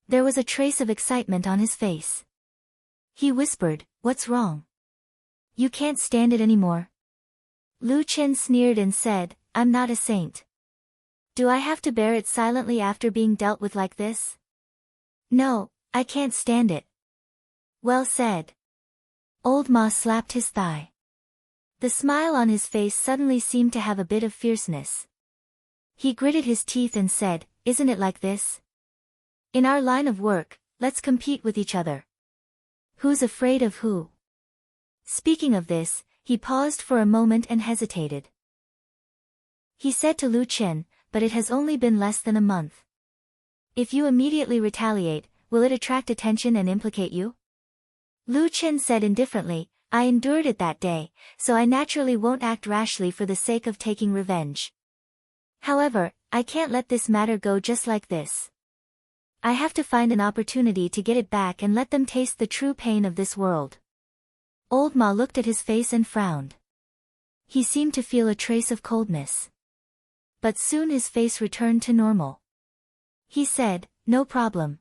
There was a trace of excitement on his face. He whispered, "What's wrong? You can't stand it anymore?" Lu Chen sneered and said, "I'm not a saint. Do I have to bear it silently after being dealt with like this? No, I can't stand it." Well said. Old Ma slapped his thigh. The smile on his face suddenly seemed to have a bit of fierceness. He gritted his teeth and said, "Isn't it like this? In our line of work, let's compete with each other. Who's afraid of who?" Speaking of this, he paused for a moment and hesitated. He said to Lu Chen, "But it has only been less than a month. If you immediately retaliate, will it attract attention and implicate you?" Lu Chen said indifferently, "I endured it that day, so I naturally won't act rashly for the sake of taking revenge. However, I can't let this matter go just like this. I have to find an opportunity to get it back and let them taste the true pain of this world." Old Ma looked at his face and frowned. He seemed to feel a trace of coldness. But soon his face returned to normal. He said, "No problem.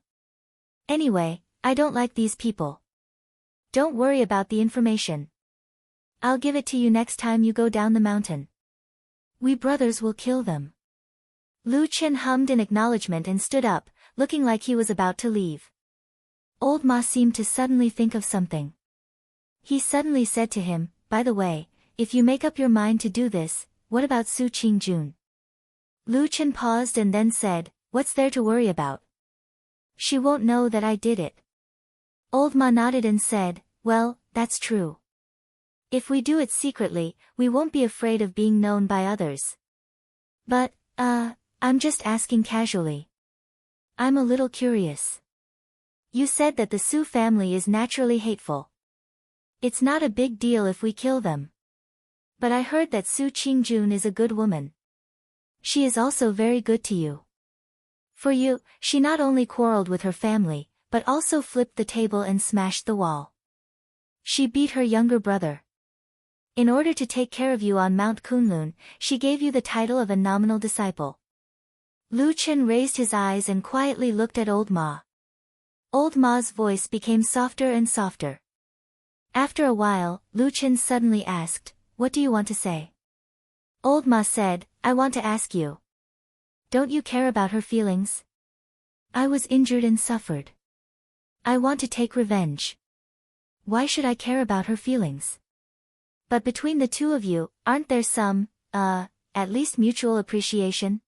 Anyway, I don't like these people. Don't worry about the information. I'll give it to you next time you go down the mountain. We brothers will kill them." Lu Chen hummed in acknowledgement and stood up, looking like he was about to leave. Old Ma seemed to suddenly think of something. He suddenly said to him, "By the way, if you make up your mind to do this, what about Su Qingjun?" Lu Chen paused and then said, "What's there to worry about? She won't know that I did it." Old Ma nodded and said, "Well, that's true. If we do it secretly, we won't be afraid of being known by others. But, I'm just asking casually. I'm a little curious. You said that the Su family is naturally hateful. It's not a big deal if we kill them. But I heard that Su Qingjun is a good woman. She is also very good to you. For you, she not only quarreled with her family, but also flipped the table and smashed the wall. She beat her younger brother. In order to take care of you on Mount Kunlun, she gave you the title of a nominal disciple." Lu Chen raised his eyes and quietly looked at Old Ma. Old Ma's voice became softer and softer. After a while, Lu Chen suddenly asked, "What do you want to say?" Old Ma said, "I want to ask you. Don't you care about her feelings? I was injured and suffered. I want to take revenge. Why should I care about her feelings? But between the two of you, aren't there some, at least mutual appreciation?"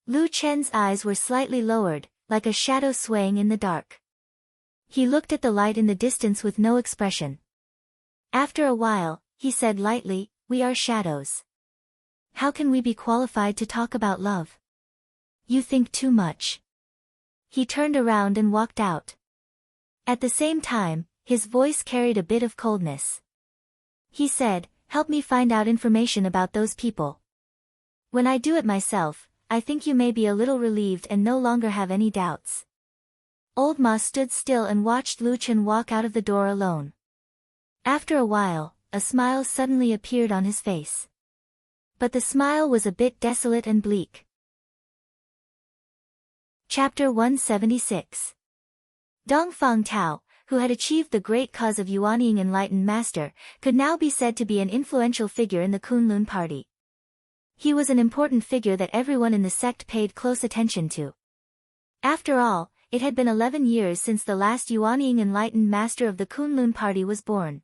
Lu Chen's eyes were slightly lowered, like a shadow swaying in the dark. He looked at the light in the distance with no expression. After a while, he said lightly, "We are shadows. How can we be qualified to talk about love? You think too much." He turned around and walked out. At the same time, his voice carried a bit of coldness. He said, "Help me find out information about those people. When I do it myself, I think you may be a little relieved and no longer have any doubts." Old Ma stood still and watched Lu Chen walk out of the door alone. After a while, a smile suddenly appeared on his face. But the smile was a bit desolate and bleak. Chapter 176. Dongfang Tao, who had achieved the great cause of Yuanying Enlightened Master, could now be said to be an influential figure in the Kunlun party. He was an important figure that everyone in the sect paid close attention to. After all, it had been 11 years since the last Yuanying Enlightened Master of the Kunlun party was born.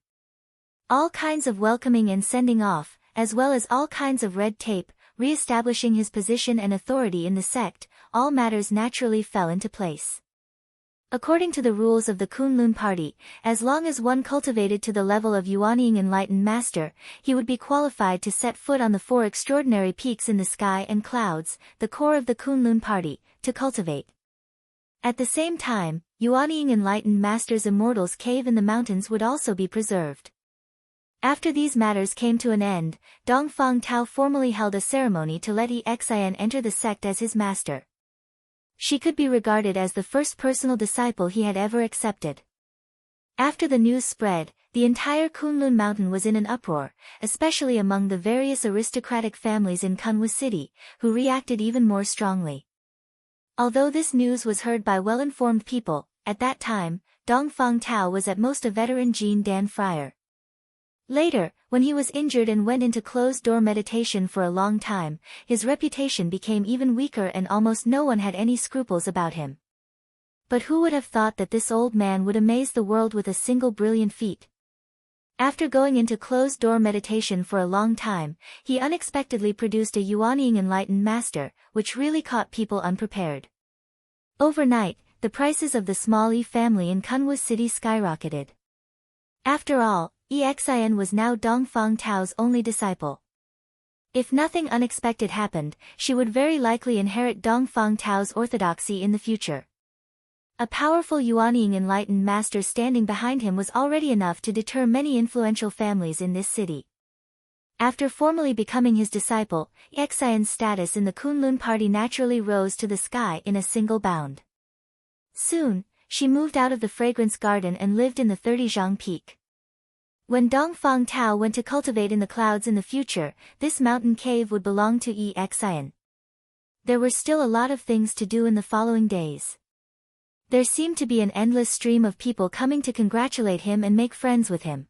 All kinds of welcoming and sending off, as well as all kinds of red tape, re-establishing his position and authority in the sect, all matters naturally fell into place. According to the rules of the Kunlun party, as long as one cultivated to the level of Yuanying Enlightened Master, he would be qualified to set foot on the 4 extraordinary peaks in the sky and clouds, the core of the Kunlun party, to cultivate. At the same time, Yuanying Enlightened Master's Immortal's cave in the mountains would also be preserved. After these matters came to an end, Dongfang Tao formally held a ceremony to let Exin enter the sect as his master. She could be regarded as the first personal disciple he had ever accepted. After the news spread, the entire Kunlun mountain was in an uproar, especially among the various aristocratic families in Kunwa City, who reacted even more strongly. Although this news was heard by well-informed people, at that time, Dongfang Tao was at most a veteran Jin Dan friar. Later, when he was injured and went into closed-door meditation for a long time, his reputation became even weaker and almost no one had any scruples about him. But who would have thought that this old man would amaze the world with a single brilliant feat? After going into closed-door meditation for a long time, he unexpectedly produced a Yuanying enlightened master, which really caught people unprepared. Overnight, the prices of the small Yi family in Kunwa City skyrocketed. After all, Exin was now Dongfang Tao's only disciple. If nothing unexpected happened, she would very likely inherit Dongfang Tao's orthodoxy in the future. A powerful Yuanying enlightened master standing behind him was already enough to deter many influential families in this city. After formally becoming his disciple, Exin's status in the Kunlun party naturally rose to the sky in a single bound. Soon, she moved out of the fragrance garden and lived in the 30 peak. When Dongfang Tao went to cultivate in the clouds in the future, this mountain cave would belong to Exin. There were still a lot of things to do in the following days. There seemed to be an endless stream of people coming to congratulate him and make friends with him.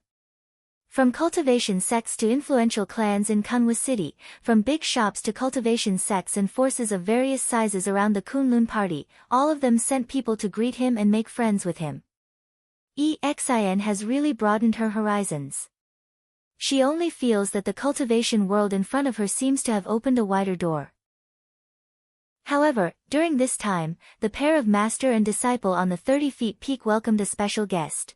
From cultivation sects to influential clans in Kunwa City, from big shops to cultivation sects and forces of various sizes around the Kunlun party, all of them sent people to greet him and make friends with him. Exin has really broadened her horizons. She only feels that the cultivation world in front of her seems to have opened a wider door. However, during this time, the pair of master and disciple on the 30 feet peak welcomed a special guest.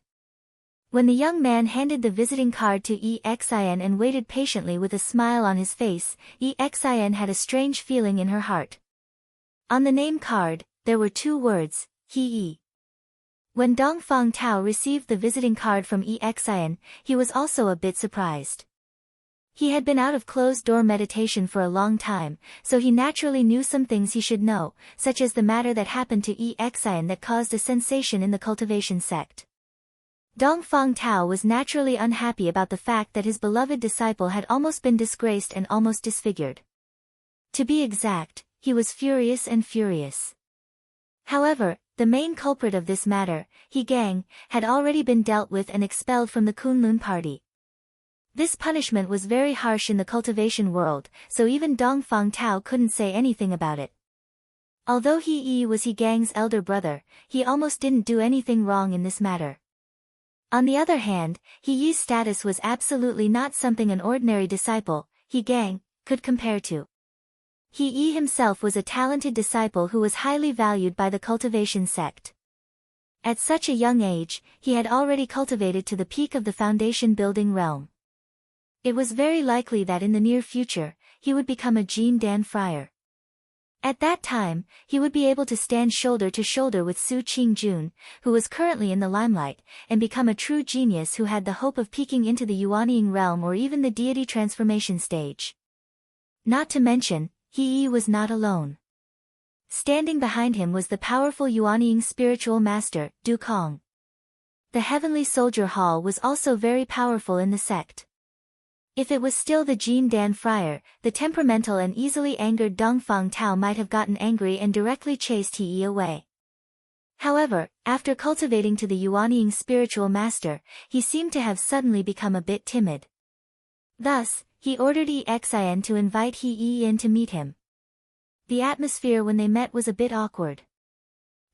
When the young man handed the visiting card to Exin and waited patiently with a smile on his face, Exin had a strange feeling in her heart. On the name card, there were 2 words, He. When Dongfang Tao received the visiting card from Exin, he was also a bit surprised. He had been out of closed-door meditation for a long time, so he naturally knew some things he should know, such as the matter that happened to Exin that caused a sensation in the cultivation sect. Dongfang Tao was naturally unhappy about the fact that his beloved disciple had almost been disgraced and almost disfigured. To be exact, he was furious and furious. However, the main culprit of this matter, He Gang, had already been dealt with and expelled from the Kunlun party. This punishment was very harsh in the cultivation world, so even Dongfang Tao couldn't say anything about it. Although He was He Gang's elder brother, he almost didn't do anything wrong in this matter. On the other hand, He's status was absolutely not something an ordinary disciple, He Gang, could compare to. He himself was a talented disciple who was highly valued by the cultivation sect. At such a young age, he had already cultivated to the peak of the foundation building realm. It was very likely that in the near future, he would become a Jin Dan friar. At that time, he would be able to stand shoulder to shoulder with Su Qingjun, who was currently in the limelight, and become a true genius who had the hope of peaking into the Yuanying realm or even the deity transformation stage. Not to mention, He was not alone. Standing behind him was the powerful Yuanying spiritual master, Du Kong. The Heavenly Soldier Hall was also very powerful in the sect. If it was still the Jin Dan friar, the temperamental and easily angered Dongfang Tao might have gotten angry and directly chased He away. However, after cultivating to the Yuanying spiritual master, he seemed to have suddenly become a bit timid. Thus, he ordered Exin to invite He in to meet him. The atmosphere when they met was a bit awkward.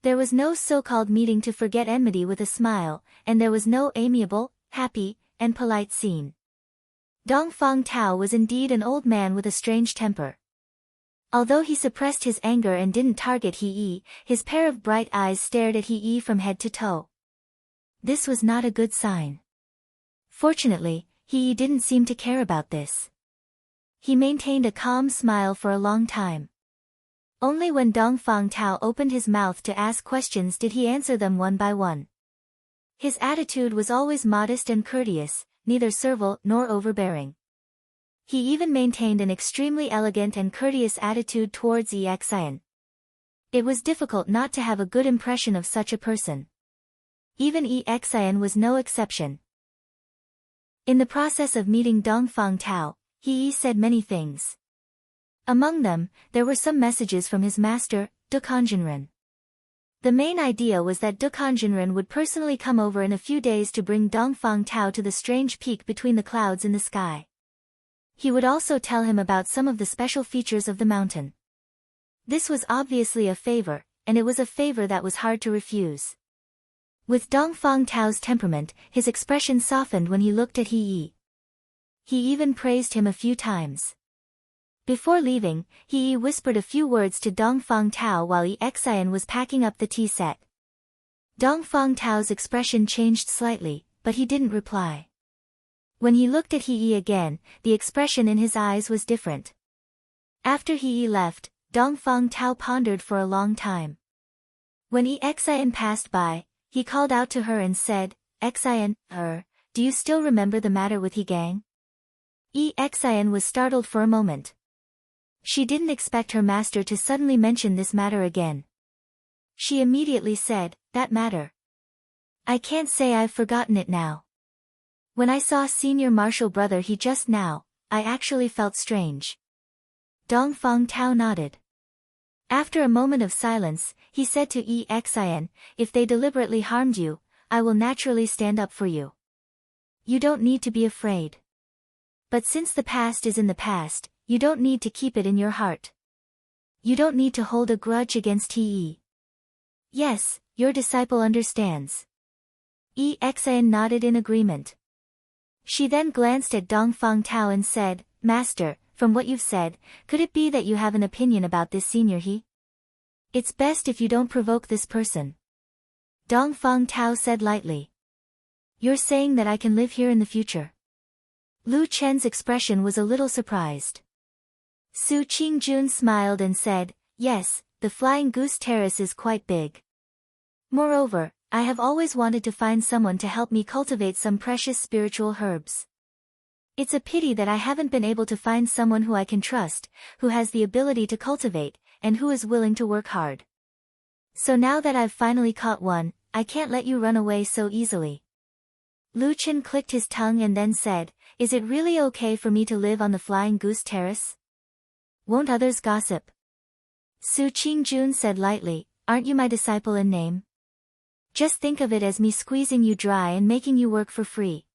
There was no so-called meeting to forget enmity with a smile, and there was no amiable, happy, and polite scene. Dongfang Tao was indeed an old man with a strange temper. Although he suppressed his anger and didn't target He, his pair of bright eyes stared at He from head to toe. This was not a good sign. Fortunately, He didn't seem to care about this. He maintained a calm smile for a long time. Only when Dongfang Tao opened his mouth to ask questions did he answer them one by one. His attitude was always modest and courteous, neither servile nor overbearing. He even maintained an extremely elegant and courteous attitude towards Exian. It was difficult not to have a good impression of such a person. Even Exian was no exception. In the process of meeting Dongfang Tao, he said many things. Among them, there were some messages from his master, Dukanjinren. The main idea was that Dukanjinren would personally come over in a few days to bring Dongfang Tao to the strange peak between the clouds in the sky. He would also tell him about some of the special features of the mountain. This was obviously a favor, and it was a favor that was hard to refuse. With Dongfang Tao's temperament, his expression softened when he looked at He even praised him a few times. Before leaving, He whispered a few words to Dongfang Tao while Exian was packing up the tea set. Dongfang Tao's expression changed slightly, but he didn't reply. When he looked at He again, the expression in his eyes was different. After He left, Dongfang Tao pondered for a long time. When Exian passed by, he called out to her and said, "Exian, do you still remember the matter with He gang?" Exian was startled for a moment. She didn't expect her master to suddenly mention this matter again. She immediately said, "That matter? I can't say I've forgotten it now. When I saw Senior Marshal Brother He just now, I actually felt strange." Dongfang Tao nodded. After a moment of silence, he said to Exian, "If they deliberately harmed you, I will naturally stand up for you. You don't need to be afraid. But since the past is in the past, you don't need to keep it in your heart. You don't need to hold a grudge against He." "Yes, your disciple understands." Exian nodded in agreement. She then glanced at Dongfang Tao and said, "Master, from what you've said, could it be that you have an opinion about this Senior He? It's best if you don't provoke this person." Dongfang Tao said lightly. "You're saying that I can live here in the future?" Lu Chen's expression was a little surprised. Su Qingjun smiled and said, "Yes, the Flying Goose Terrace is quite big. Moreover, I have always wanted to find someone to help me cultivate some precious spiritual herbs. It's a pity that I haven't been able to find someone who I can trust, who has the ability to cultivate, and who is willing to work hard. So now that I've finally caught one, I can't let you run away so easily." Lu Chen clicked his tongue and then said, "Is it really okay for me to live on the Flying Goose Terrace? Won't others gossip?" Su Qingjun said lightly, "Aren't you my disciple in name? Just think of it as me squeezing you dry and making you work for free."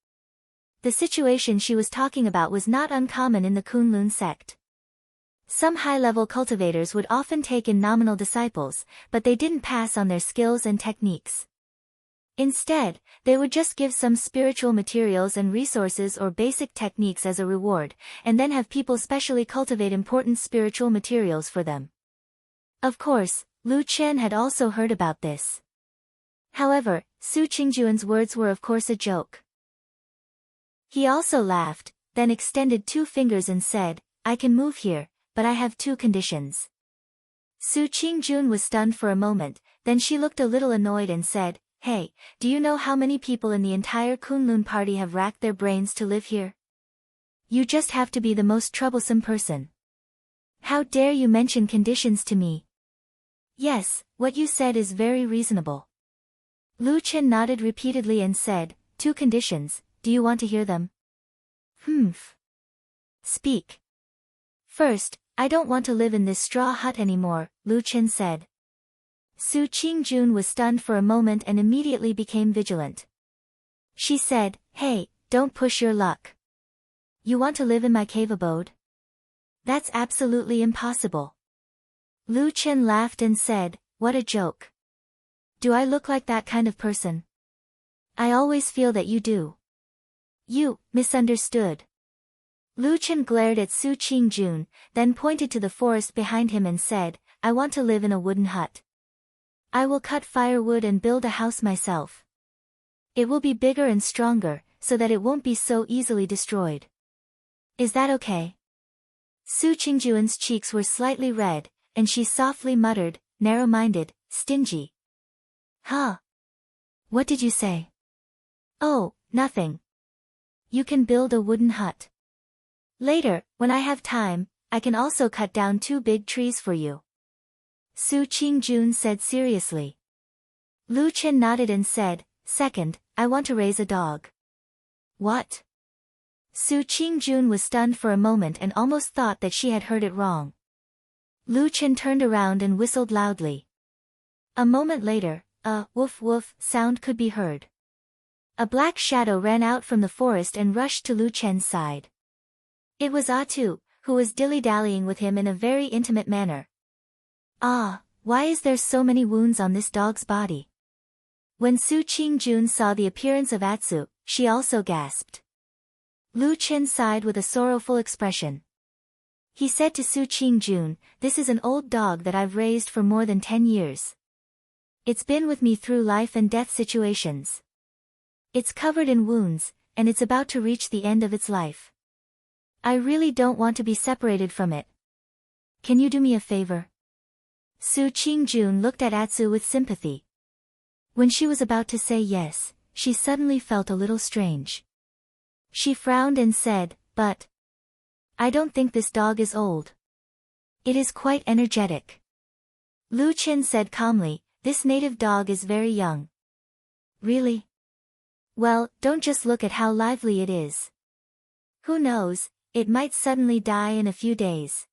The situation she was talking about was not uncommon in the Kunlun sect. Some high-level cultivators would often take in nominal disciples, but they didn't pass on their skills and techniques. Instead, they would just give some spiritual materials and resources or basic techniques as a reward, and then have people specially cultivate important spiritual materials for them. Of course, Lu Chen had also heard about this. However, Su Qingjuan's words were of course a joke. He also laughed, then extended 2 fingers and said, "I can move here, but I have 2 conditions." Su Qingjun was stunned for a moment, then she looked a little annoyed and said, "Hey, do you know how many people in the entire Kunlun party have racked their brains to live here? You just have to be the most troublesome person. How dare you mention conditions to me?" "Yes, what you said is very reasonable." Lu Chen nodded repeatedly and said, "2 conditions, do you want to hear them?" "Humph. Speak." "First, I don't want to live in this straw hut anymore," Lu Chen said. Su Qingjun was stunned for a moment and immediately became vigilant. She said, "Hey, don't push your luck. You want to live in my cave abode? That's absolutely impossible." Lu Chen laughed and said, "What a joke. Do I look like that kind of person? I always feel that you do. You misunderstood." Lu Chen glared at Su Qingjun, then pointed to the forest behind him and said, "I want to live in a wooden hut. I will cut firewood and build a house myself. It will be bigger and stronger, so that it won't be so easily destroyed. Is that okay?" Su Qingjuan's cheeks were slightly red, and she softly muttered, "Narrow-minded, stingy." "Huh? What did you say?" "Oh, nothing." You can build a wooden hut. Later, when I have time, I can also cut down 2 big trees for you. Su Qingjun said seriously. Lu Chen nodded and said, second, I want to raise a dog. What? Su Qingjun was stunned for a moment and almost thought that she had heard it wrong. Lu Chen turned around and whistled loudly. A moment later, a woof woof sound could be heard. A black shadow ran out from the forest and rushed to Lu Chen's side. It was Atu, who was dilly-dallying with him in a very intimate manner. Ah, why is there so many wounds on this dog's body? When Su Qingjun saw the appearance of Atsu, she also gasped. Lu Chen sighed with a sorrowful expression. He said to Su Qingjun, this is an old dog that I've raised for more than 10 years. It's been with me through life and death situations. It's covered in wounds, and it's about to reach the end of its life. I really don't want to be separated from it. Can you do me a favor? Su Qingjun looked at Atsu with sympathy. When she was about to say yes, she suddenly felt a little strange. She frowned and said, but I don't think this dog is old. It is quite energetic. Lu Chen said calmly, this native dog is very young. Really? Well, don't just look at how lively it is. Who knows, it might suddenly die in a few days.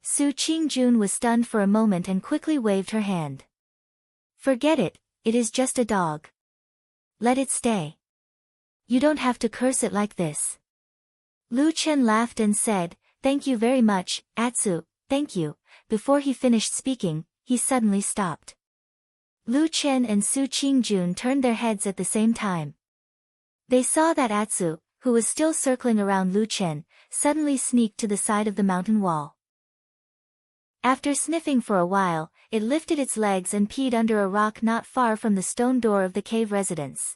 Su Qingjun was stunned for a moment and quickly waved her hand. Forget it, it is just a dog. Let it stay. You don't have to curse it like this. Lu Chen laughed and said, thank you very much, Atsu, thank you. Before he finished speaking, he suddenly stopped. Lu Chen and Su Qingjun turned their heads at the same time. They saw that Atsu, who was still circling around Lu Chen, suddenly sneaked to the side of the mountain wall. After sniffing for a while, it lifted its legs and peed under a rock not far from the stone door of the cave residence.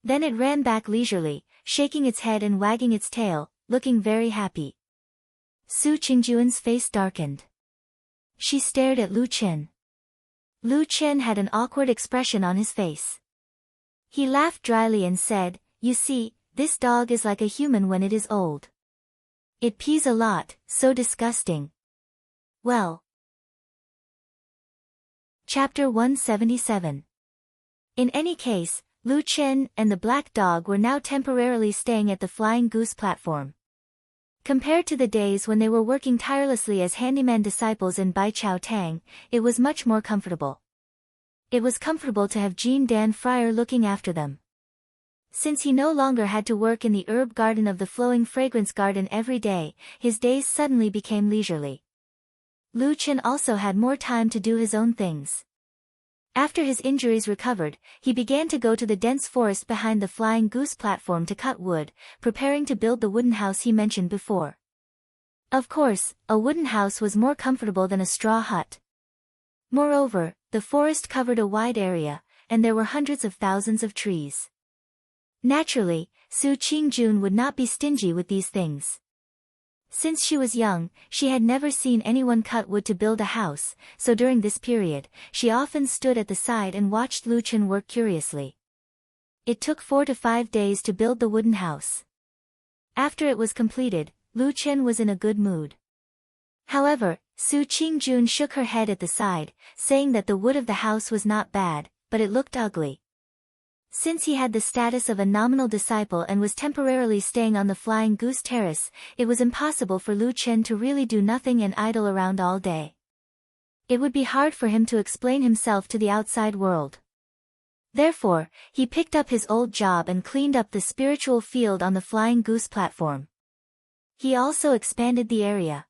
Then it ran back leisurely, shaking its head and wagging its tail, looking very happy. Su Qingjun's face darkened. She stared at Lu Chen. Lu Chen had an awkward expression on his face. He laughed dryly and said, you see, this dog is like a human when it is old. It pees a lot, so disgusting. Well. Chapter 177. In any case, Lu Chen and the black dog were now temporarily staying at the Flying Goose platform. Compared to the days when they were working tirelessly as handyman disciples in Baichao Tang, it was much more comfortable. It was comfortable to have Jean Dan Friar looking after them. Since he no longer had to work in the herb garden of the flowing fragrance garden every day, his days suddenly became leisurely. Lu Chen also had more time to do his own things. After his injuries recovered, he began to go to the dense forest behind the Flying Goose platform to cut wood, preparing to build the wooden house he mentioned before. Of course, a wooden house was more comfortable than a straw hut. Moreover, the forest covered a wide area, and there were hundreds of thousands of trees. Naturally, Su Qingjun would not be stingy with these things. Since she was young, she had never seen anyone cut wood to build a house, so during this period, she often stood at the side and watched Lu Chen work curiously. It took 4 to 5 days to build the wooden house. After it was completed, Lu Chen was in a good mood. However, Su Qingjun shook her head at the side, saying that the wood of the house was not bad, but it looked ugly. Since he had the status of a nominal disciple and was temporarily staying on the Flying Goose Terrace, it was impossible for Lu Chen to really do nothing and idle around all day. It would be hard for him to explain himself to the outside world. Therefore, he picked up his old job and cleaned up the spiritual field on the Flying Goose platform. He also expanded the area.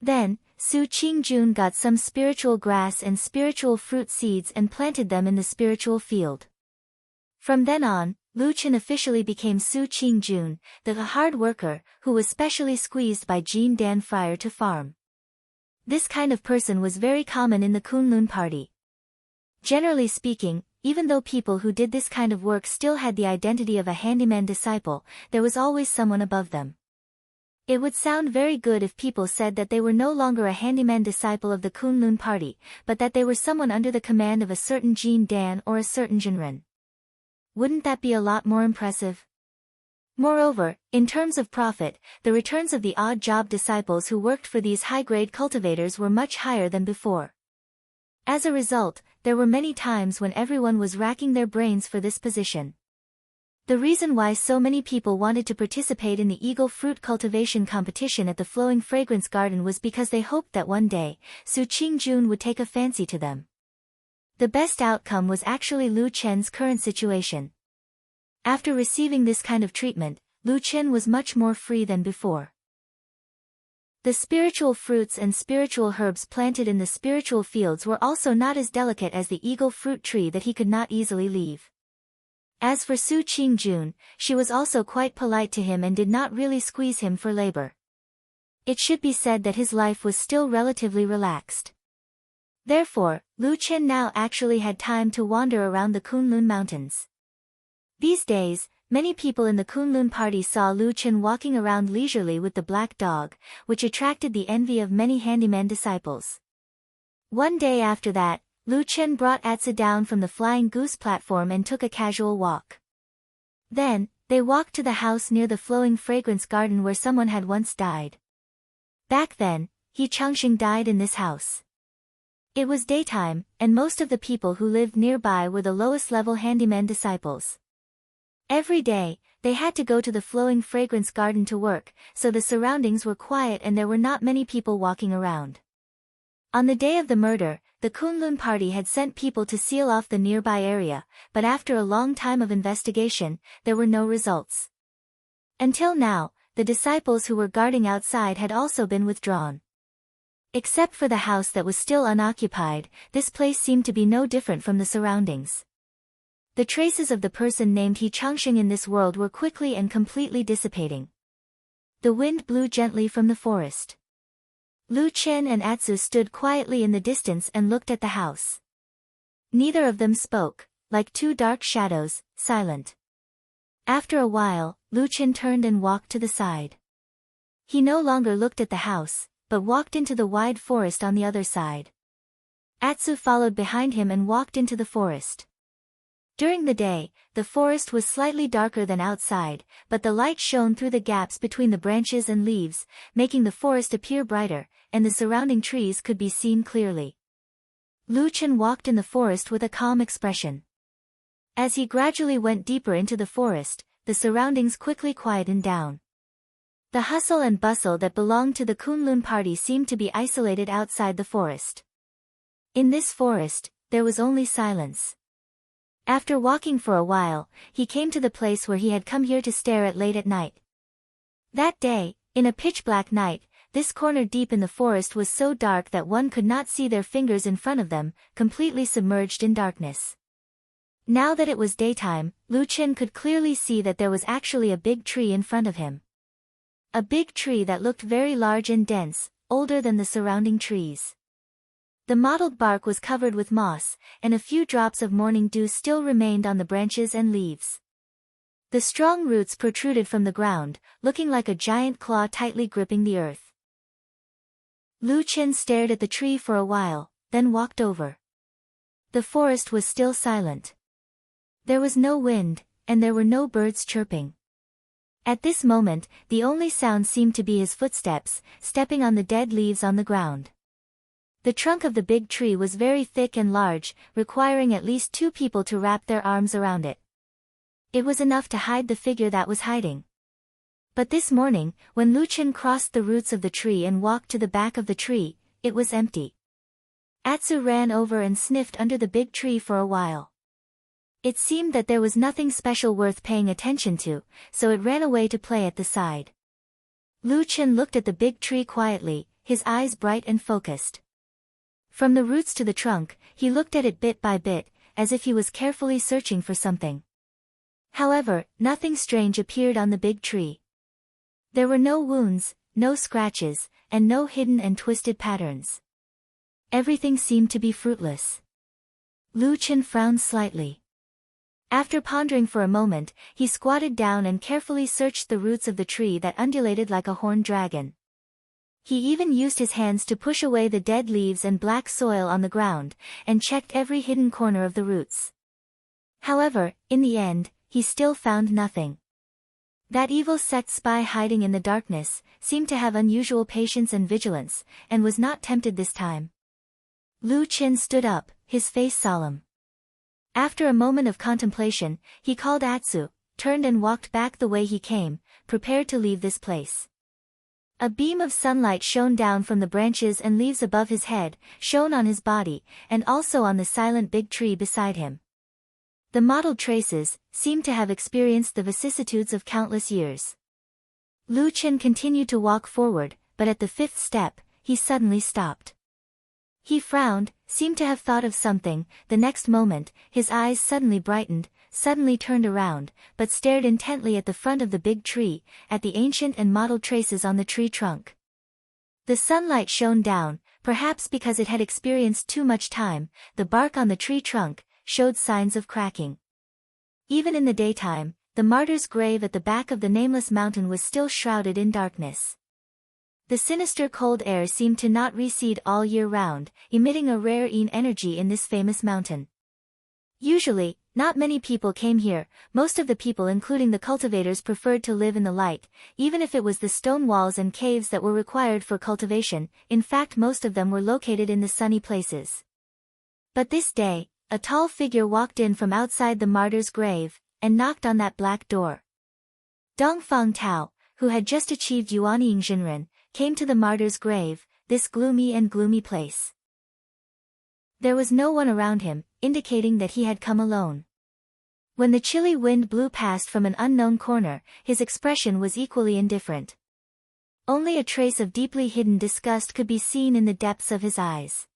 Then, Su Qingjun got some spiritual grass and spiritual fruit seeds and planted them in the spiritual field. From then on, Lu Chen officially became Su Qingjun, the hard worker, who was specially squeezed by Jean Dan Friar to farm. This kind of person was very common in the Kunlun party. Generally speaking, even though people who did this kind of work still had the identity of a handyman disciple, there was always someone above them. It would sound very good if people said that they were no longer a handyman disciple of the Kunlun party, but that they were someone under the command of a certain Jean Dan or a certain Jinren. Wouldn't that be a lot more impressive? Moreover, in terms of profit, the returns of the odd job disciples who worked for these high-grade cultivators were much higher than before. As a result, there were many times when everyone was racking their brains for this position. The reason why so many people wanted to participate in the eagle fruit cultivation competition at the Flowing Fragrance Garden was because they hoped that one day, Su Qingjun would take a fancy to them. The best outcome was actually Lu Chen's current situation. After receiving this kind of treatment, Lu Chen was much more free than before. The spiritual fruits and spiritual herbs planted in the spiritual fields were also not as delicate as the eagle fruit tree that he could not easily leave. As for Su Qingjun, she was also quite polite to him and did not really squeeze him for labor. It should be said that his life was still relatively relaxed. Therefore, Lu Chen now actually had time to wander around the Kunlun Mountains. These days, many people in the Kunlun party saw Lu Chen walking around leisurely with the black dog, which attracted the envy of many handyman disciples. One day after that, Lu Chen brought Atsu down from the Flying Goose platform and took a casual walk. Then, they walked to the house near the Flowing Fragrance Garden where someone had once died. Back then, He Changxing died in this house. It was daytime, and most of the people who lived nearby were the lowest-level handyman disciples. Every day, they had to go to the Flowing Fragrance Garden to work, so the surroundings were quiet and there were not many people walking around. On the day of the murder, the Kunlun party had sent people to seal off the nearby area, but after a long time of investigation, there were no results. Until now, the disciples who were guarding outside had also been withdrawn. Except for the house that was still unoccupied, this place seemed to be no different from the surroundings. The traces of the person named He Changxing in this world were quickly and completely dissipating. The wind blew gently from the forest. Lu Chen and Atsu stood quietly in the distance and looked at the house. Neither of them spoke, like two dark shadows, silent. After a while, Lu Chen turned and walked to the side. He no longer looked at the house, but walked into the wide forest on the other side. Atsu followed behind him and walked into the forest. During the day, the forest was slightly darker than outside, but the light shone through the gaps between the branches and leaves, making the forest appear brighter, and the surrounding trees could be seen clearly. Lu Chen walked in the forest with a calm expression. As he gradually went deeper into the forest, the surroundings quickly quietened down. The hustle and bustle that belonged to the Kunlun party seemed to be isolated outside the forest. In this forest, there was only silence. After walking for a while, he came to the place where he had come here to stare at late at night. That day, in a pitch-black night, this corner deep in the forest was so dark that one could not see their fingers in front of them, completely submerged in darkness. Now that it was daytime, Lu Chen could clearly see that there was actually a big tree in front of him. A big tree that looked very large and dense, older than the surrounding trees. The mottled bark was covered with moss, and a few drops of morning dew still remained on the branches and leaves. The strong roots protruded from the ground, looking like a giant claw tightly gripping the earth. Lu Chen stared at the tree for a while, then walked over. The forest was still silent. There was no wind, and there were no birds chirping. At this moment, the only sound seemed to be his footsteps, stepping on the dead leaves on the ground. The trunk of the big tree was very thick and large, requiring at least 2 people to wrap their arms around it. It was enough to hide the figure that was hiding. But this morning, when Lu Chen crossed the roots of the tree and walked to the back of the tree, it was empty. Atsu ran over and sniffed under the big tree for a while. It seemed that there was nothing special worth paying attention to, so it ran away to play at the side. Lu Chen looked at the big tree quietly, his eyes bright and focused. From the roots to the trunk, he looked at it bit by bit, as if he was carefully searching for something. However, nothing strange appeared on the big tree. There were no wounds, no scratches, and no hidden and twisted patterns. Everything seemed to be fruitless. Lu Chen frowned slightly. After pondering for a moment, he squatted down and carefully searched the roots of the tree that undulated like a horned dragon. He even used his hands to push away the dead leaves and black soil on the ground, and checked every hidden corner of the roots. However, in the end, he still found nothing. That evil sect spy hiding in the darkness seemed to have unusual patience and vigilance, and was not tempted this time. Lu Qin stood up, his face solemn. After a moment of contemplation, he called Atsu, turned and walked back the way he came, prepared to leave this place. A beam of sunlight shone down from the branches and leaves above his head, shone on his body, and also on the silent big tree beside him. The mottled traces seemed to have experienced the vicissitudes of countless years. Lu Qin continued to walk forward, but at the fifth step, he suddenly stopped. He frowned, seemed to have thought of something. The next moment, his eyes suddenly brightened, suddenly turned around, but stared intently at the front of the big tree, at the ancient and mottled traces on the tree trunk. The sunlight shone down, perhaps because it had experienced too much time. The bark on the tree trunk showed signs of cracking. Even in the daytime, the martyr's grave at the back of the nameless mountain was still shrouded in darkness. The sinister cold air seemed to not recede all year round, emitting a rare energy in this famous mountain. Usually, not many people came here. Most of the people, including the cultivators, preferred to live in the light, even if it was the stone walls and caves that were required for cultivation. In fact, most of them were located in the sunny places. But this day, a tall figure walked in from outside the martyr's grave, and knocked on that black door. Dongfang Tao, who had just achieved Yuanying Jinren, came to the martyr's grave, this gloomy place. There was no one around him, indicating that he had come alone. When the chilly wind blew past from an unknown corner, his expression was equally indifferent. Only a trace of deeply hidden disgust could be seen in the depths of his eyes.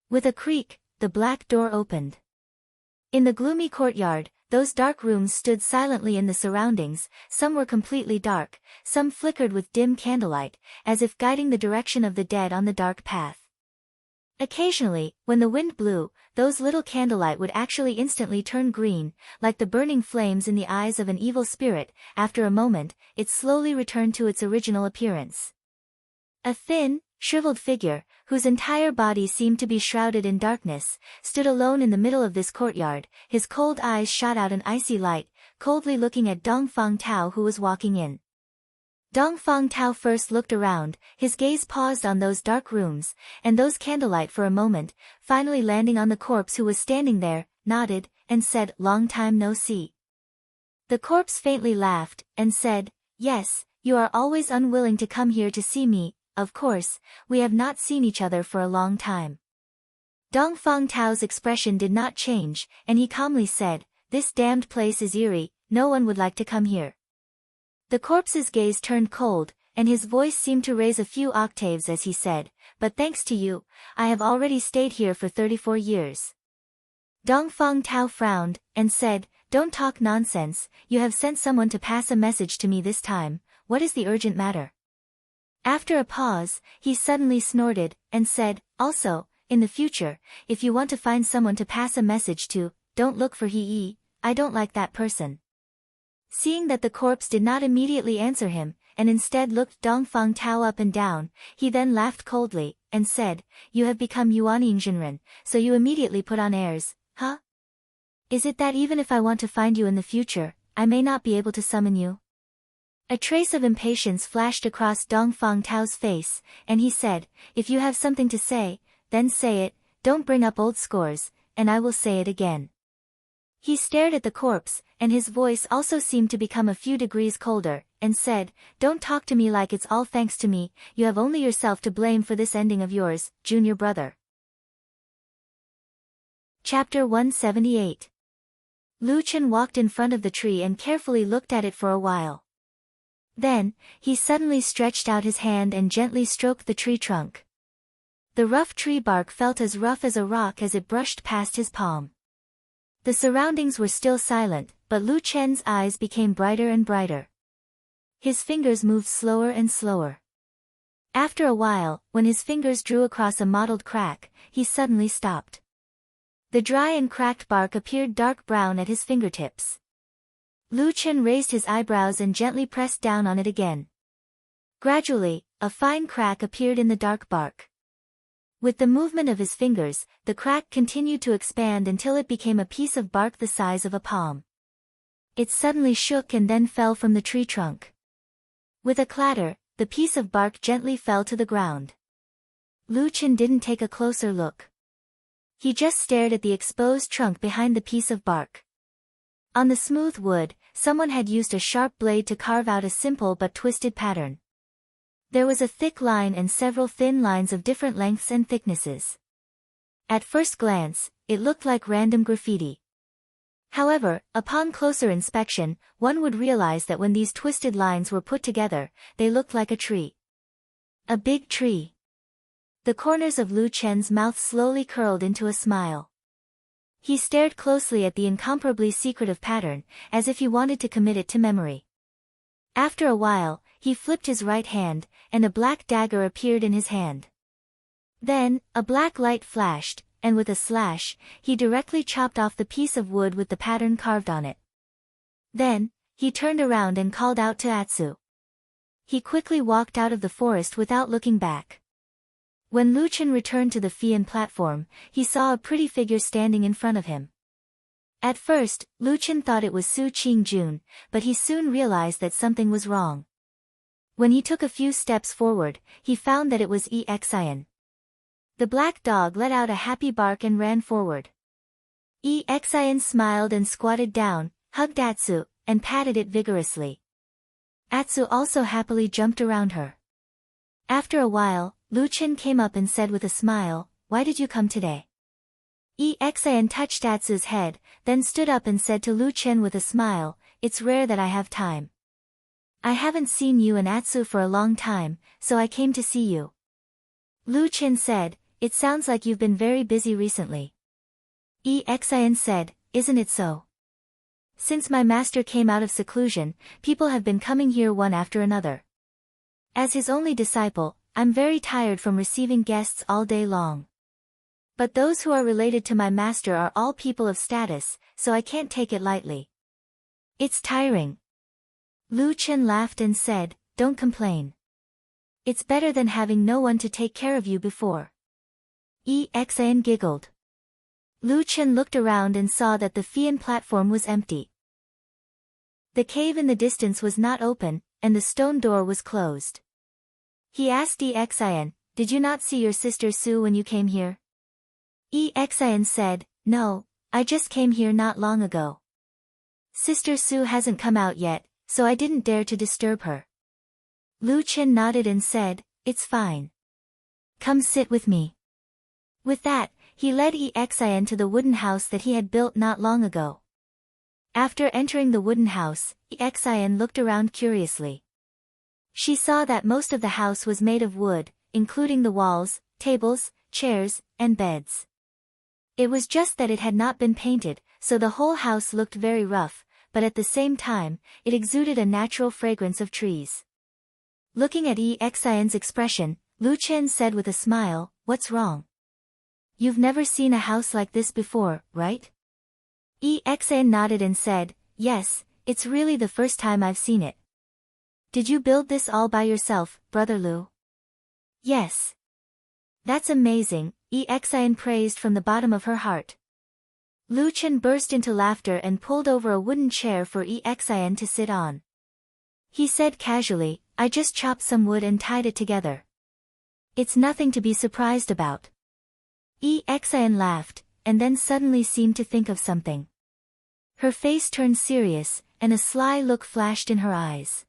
With a creak, the black door opened. In the gloomy courtyard, those dark rooms stood silently in the surroundings. Some were completely dark, some flickered with dim candlelight, as if guiding the direction of the dead on the dark path. Occasionally, when the wind blew, those little candlelight would actually instantly turn green, like the burning flames in the eyes of an evil spirit. After a moment, it slowly returned to its original appearance. A thin, shriveled figure, whose entire body seemed to be shrouded in darkness, stood alone in the middle of this courtyard. His cold eyes shot out an icy light, coldly looking at Dongfang Tao, who was walking in. Dongfang Tao first looked around, his gaze paused on those dark rooms, and those candlelight for a moment, finally landing on the corpse who was standing there, nodded, and said, "Long time no see." The corpse faintly laughed, and said, "Yes, you are always unwilling to come here to see me. Of course, we have not seen each other for a long time." Dongfang Tao's expression did not change, and he calmly said, "This damned place is eerie, no one would like to come here." The corpse's gaze turned cold, and his voice seemed to raise a few octaves as he said, "But thanks to you, I have already stayed here for 34 years. Dongfang Tao frowned, and said, "Don't talk nonsense, you have sent someone to pass a message to me this time. What is the urgent matter?" After a pause, he suddenly snorted, and said, "Also, in the future, if you want to find someone to pass a message to, don't look for he. I don't like that person." Seeing that the corpse did not immediately answer him, and instead looked Dongfang Tao up and down, he then laughed coldly, and said, "You have become Yuanying Jinren, so you immediately put on airs, huh? Is it that even if I want to find you in the future, I may not be able to summon you?" A trace of impatience flashed across Dongfang Tao's face, and he said, "If you have something to say, then say it, don't bring up old scores, and I will say it again." He stared at the corpse, and his voice also seemed to become a few degrees colder, and said, "Don't talk to me like it's all thanks to me, you have only yourself to blame for this ending of yours, junior brother." Chapter 178. Lu Qin walked in front of the tree and carefully looked at it for a while. Then, he suddenly stretched out his hand and gently stroked the tree trunk. The rough tree bark felt as rough as a rock as it brushed past his palm. The surroundings were still silent, but Lu Chen's eyes became brighter and brighter. His fingers moved slower and slower. After a while, when his fingers drew across a mottled crack, he suddenly stopped. The dry and cracked bark appeared dark brown at his fingertips. Lu Chen raised his eyebrows and gently pressed down on it again. Gradually, a fine crack appeared in the dark bark. With the movement of his fingers, the crack continued to expand until it became a piece of bark the size of a palm. It suddenly shook and then fell from the tree trunk. With a clatter, the piece of bark gently fell to the ground. Lu Chen didn't take a closer look. He just stared at the exposed trunk behind the piece of bark. On the smooth wood, someone had used a sharp blade to carve out a simple but twisted pattern. There was a thick line and several thin lines of different lengths and thicknesses. At first glance, it looked like random graffiti. However, upon closer inspection, one would realize that when these twisted lines were put together, they looked like a tree. A big tree. The corners of Lu Chen's mouth slowly curled into a smile. He stared closely at the incomparably secretive pattern, as if he wanted to commit it to memory. After a while, he flipped his right hand, and a black dagger appeared in his hand. Then, a black light flashed, and with a slash, he directly chopped off the piece of wood with the pattern carved on it. Then, he turned around and called out to Atsu. He quickly walked out of the forest without looking back. When Lu Chen returned to the Fian platform, he saw a pretty figure standing in front of him. At first, Lu Chen thought it was Su Qingjun, but he soon realized that something was wrong. When he took a few steps forward, he found that it was Exian. The black dog let out a happy bark and ran forward. Exian smiled and squatted down, hugged Atsu, and patted it vigorously. Atsu also happily jumped around her. After a while, Lu Chen came up and said with a smile, "Why did you come today?" Exian touched Atsu's head, then stood up and said to Lu Chen with a smile, "It's rare that I have time. I haven't seen you and Atsu for a long time, so I came to see you." Lu Chen said, "It sounds like you've been very busy recently." Exian said, "Isn't it so? Since my master came out of seclusion, people have been coming here one after another. As his only disciple, I'm very tired from receiving guests all day long. But those who are related to my master are all people of status, so I can't take it lightly. It's tiring." Lu Chen laughed and said, "Don't complain. It's better than having no one to take care of you before." Exian giggled. Lu Chen looked around and saw that the Fian platform was empty. The cave in the distance was not open, and the stone door was closed. He asked Exian, "Did you not see your sister Su when you came here?" Exian said, "No, I just came here not long ago. Sister Su hasn't come out yet, so I didn't dare to disturb her." Lu Chen nodded and said, "It's fine. Come sit with me." With that, he led Exian to the wooden house that he had built not long ago. After entering the wooden house, Exian looked around curiously. She saw that most of the house was made of wood, including the walls, tables, chairs, and beds. It was just that it had not been painted, so the whole house looked very rough, but at the same time, it exuded a natural fragrance of trees. Looking at Exian's expression, Lu Chen said with a smile, "What's wrong? You've never seen a house like this before, right?" Exian nodded and said, "Yes, it's really the first time I've seen it." "Did you build this all by yourself, Brother Lu?" "Yes." "That's amazing," Exian praised from the bottom of her heart. Lu Chen burst into laughter and pulled over a wooden chair for Exian to sit on. He said casually, "I just chopped some wood and tied it together. It's nothing to be surprised about." Exian laughed, and then suddenly seemed to think of something. Her face turned serious, and a sly look flashed in her eyes.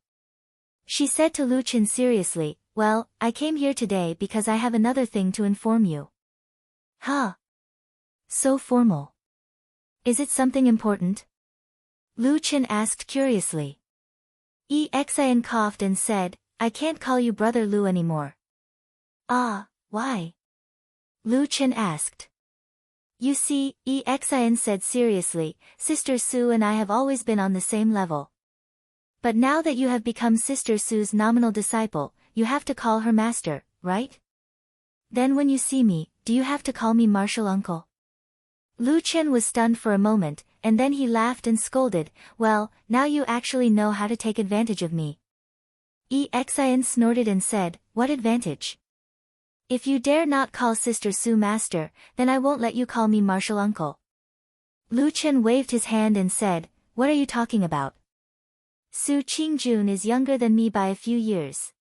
She said to Lu Chen seriously, "Well, I came here today because I have another thing to inform you." "Huh? So formal. Is it something important?" Lu Chen asked curiously. Exian coughed and said, "I can't call you Brother Lu anymore." "Ah, why?" Lu Chen asked. "You see," Exian said seriously, "Sister Su and I have always been on the same level. But now that you have become Sister Su's nominal disciple, you have to call her master, right? Then when you see me, do you have to call me martial uncle?" Lu Chen was stunned for a moment, and then he laughed and scolded, "Well, now you actually know how to take advantage of me." Exian snorted and said, "What advantage?" "If you dare not call Sister Su master, then I won't let you call me martial uncle." Lu Chen waved his hand and said, what are you talking about? Su Qingjun is younger than me by a few years.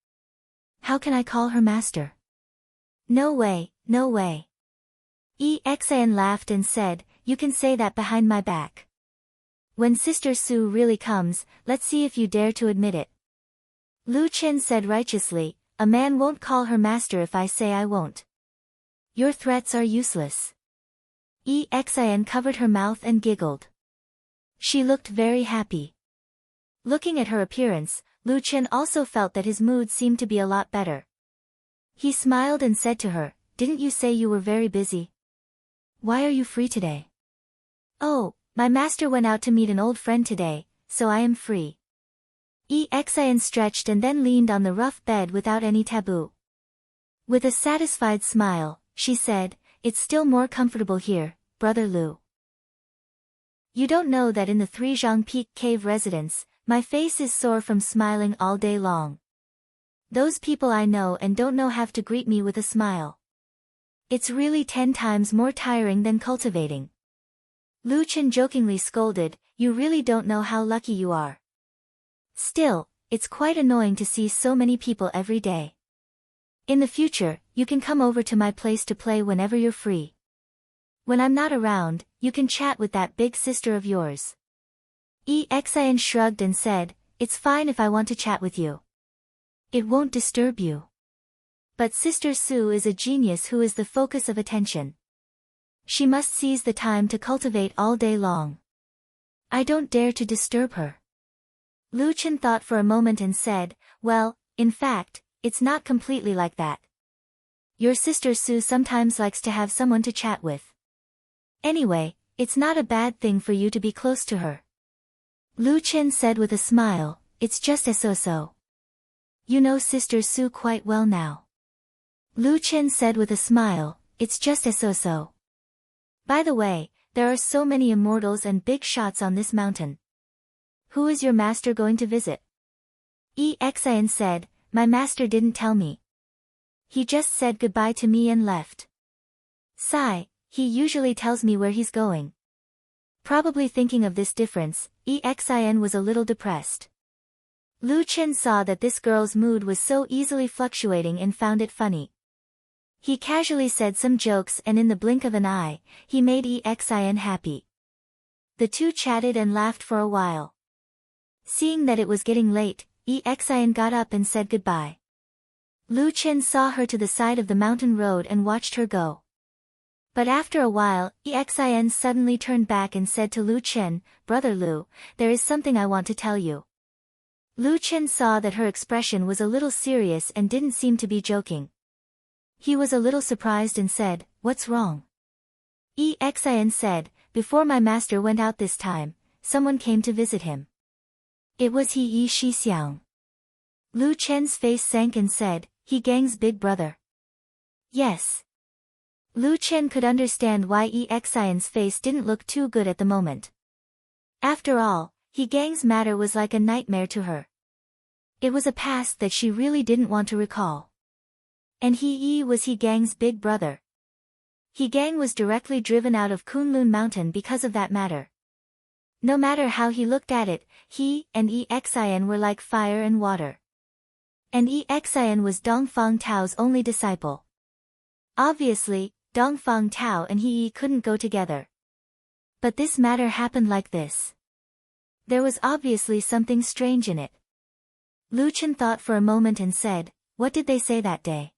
How can I call her master? No way, no way. Exan laughed and said, you can say that behind my back. When Sister Su really comes, let's see if you dare to admit it. Lu Chen said righteously, a man won't call her master if I say I won't. Your threats are useless. Exan covered her mouth and giggled. She looked very happy. Looking at her appearance, Lu Chen also felt that his mood seemed to be a lot better. He smiled and said to her, didn't you say you were very busy? Why are you free today? Oh, my master went out to meet an old friend today, so I am free. Exan stretched and then leaned on the rough bed without any taboo. With a satisfied smile, she said, it's still more comfortable here, Brother Lu. You don't know that in the Threezhong Peak Cave residence, my face is sore from smiling all day long. Those people I know and don't know have to greet me with a smile. It's really 10 times more tiring than cultivating. Lu Chen jokingly scolded, you really don't know how lucky you are. Still, it's quite annoying to see so many people every day. In the future, you can come over to my place to play whenever you're free. When I'm not around, you can chat with that big sister of yours. Exan shrugged and said, it's fine if I want to chat with you. It won't disturb you. But Sister Su is a genius who is the focus of attention. She must seize the time to cultivate all day long. I don't dare to disturb her. Lu Chen thought for a moment and said, well, in fact, it's not completely like that. Your Sister Su sometimes likes to have someone to chat with. Anyway, it's not a bad thing for you to be close to her. Lu Chen said with a smile, it's just as so. You know Sister Su quite well now. Lu Chen said with a smile, it's just as so. By the way, there are so many immortals and big shots on this mountain. Who is your master going to visit? Exan said, my master didn't tell me. He just said goodbye to me and left. Sigh, he usually tells me where he's going. Probably thinking of this difference, Exin was a little depressed. Lu Chen saw that this girl's mood was so easily fluctuating and found it funny. He casually said some jokes and in the blink of an eye, he made Exin happy. The two chatted and laughed for a while. Seeing that it was getting late, Exin got up and said goodbye. Lu Chen saw her to the side of the mountain road and watched her go. But after a while, Exin suddenly turned back and said to Lu Chen, Brother Lu, there is something I want to tell you. Lu Chen saw that her expression was a little serious and didn't seem to be joking. He was a little surprised and said, what's wrong? Exin said, before my master went out this time, someone came to visit him. It was he Shixiang. Lu Chen's face sank and said, he Gang's big brother. Yes. Lu Chen could understand why Exin's face didn't look too good at the moment. After all, he Gang's matter was like a nightmare to her. It was a past that she really didn't want to recall. And he was he Gang's big brother. He Gang was directly driven out of Kunlun Mountain because of that matter. No matter how he looked at it, he and Exin were like fire and water. And Exin was Dongfang Tao's only disciple. Obviously, Dongfang Tao and he couldn't go together. But this matter happened like this. There was obviously something strange in it. Lu Chen thought for a moment and said, what did they say that day?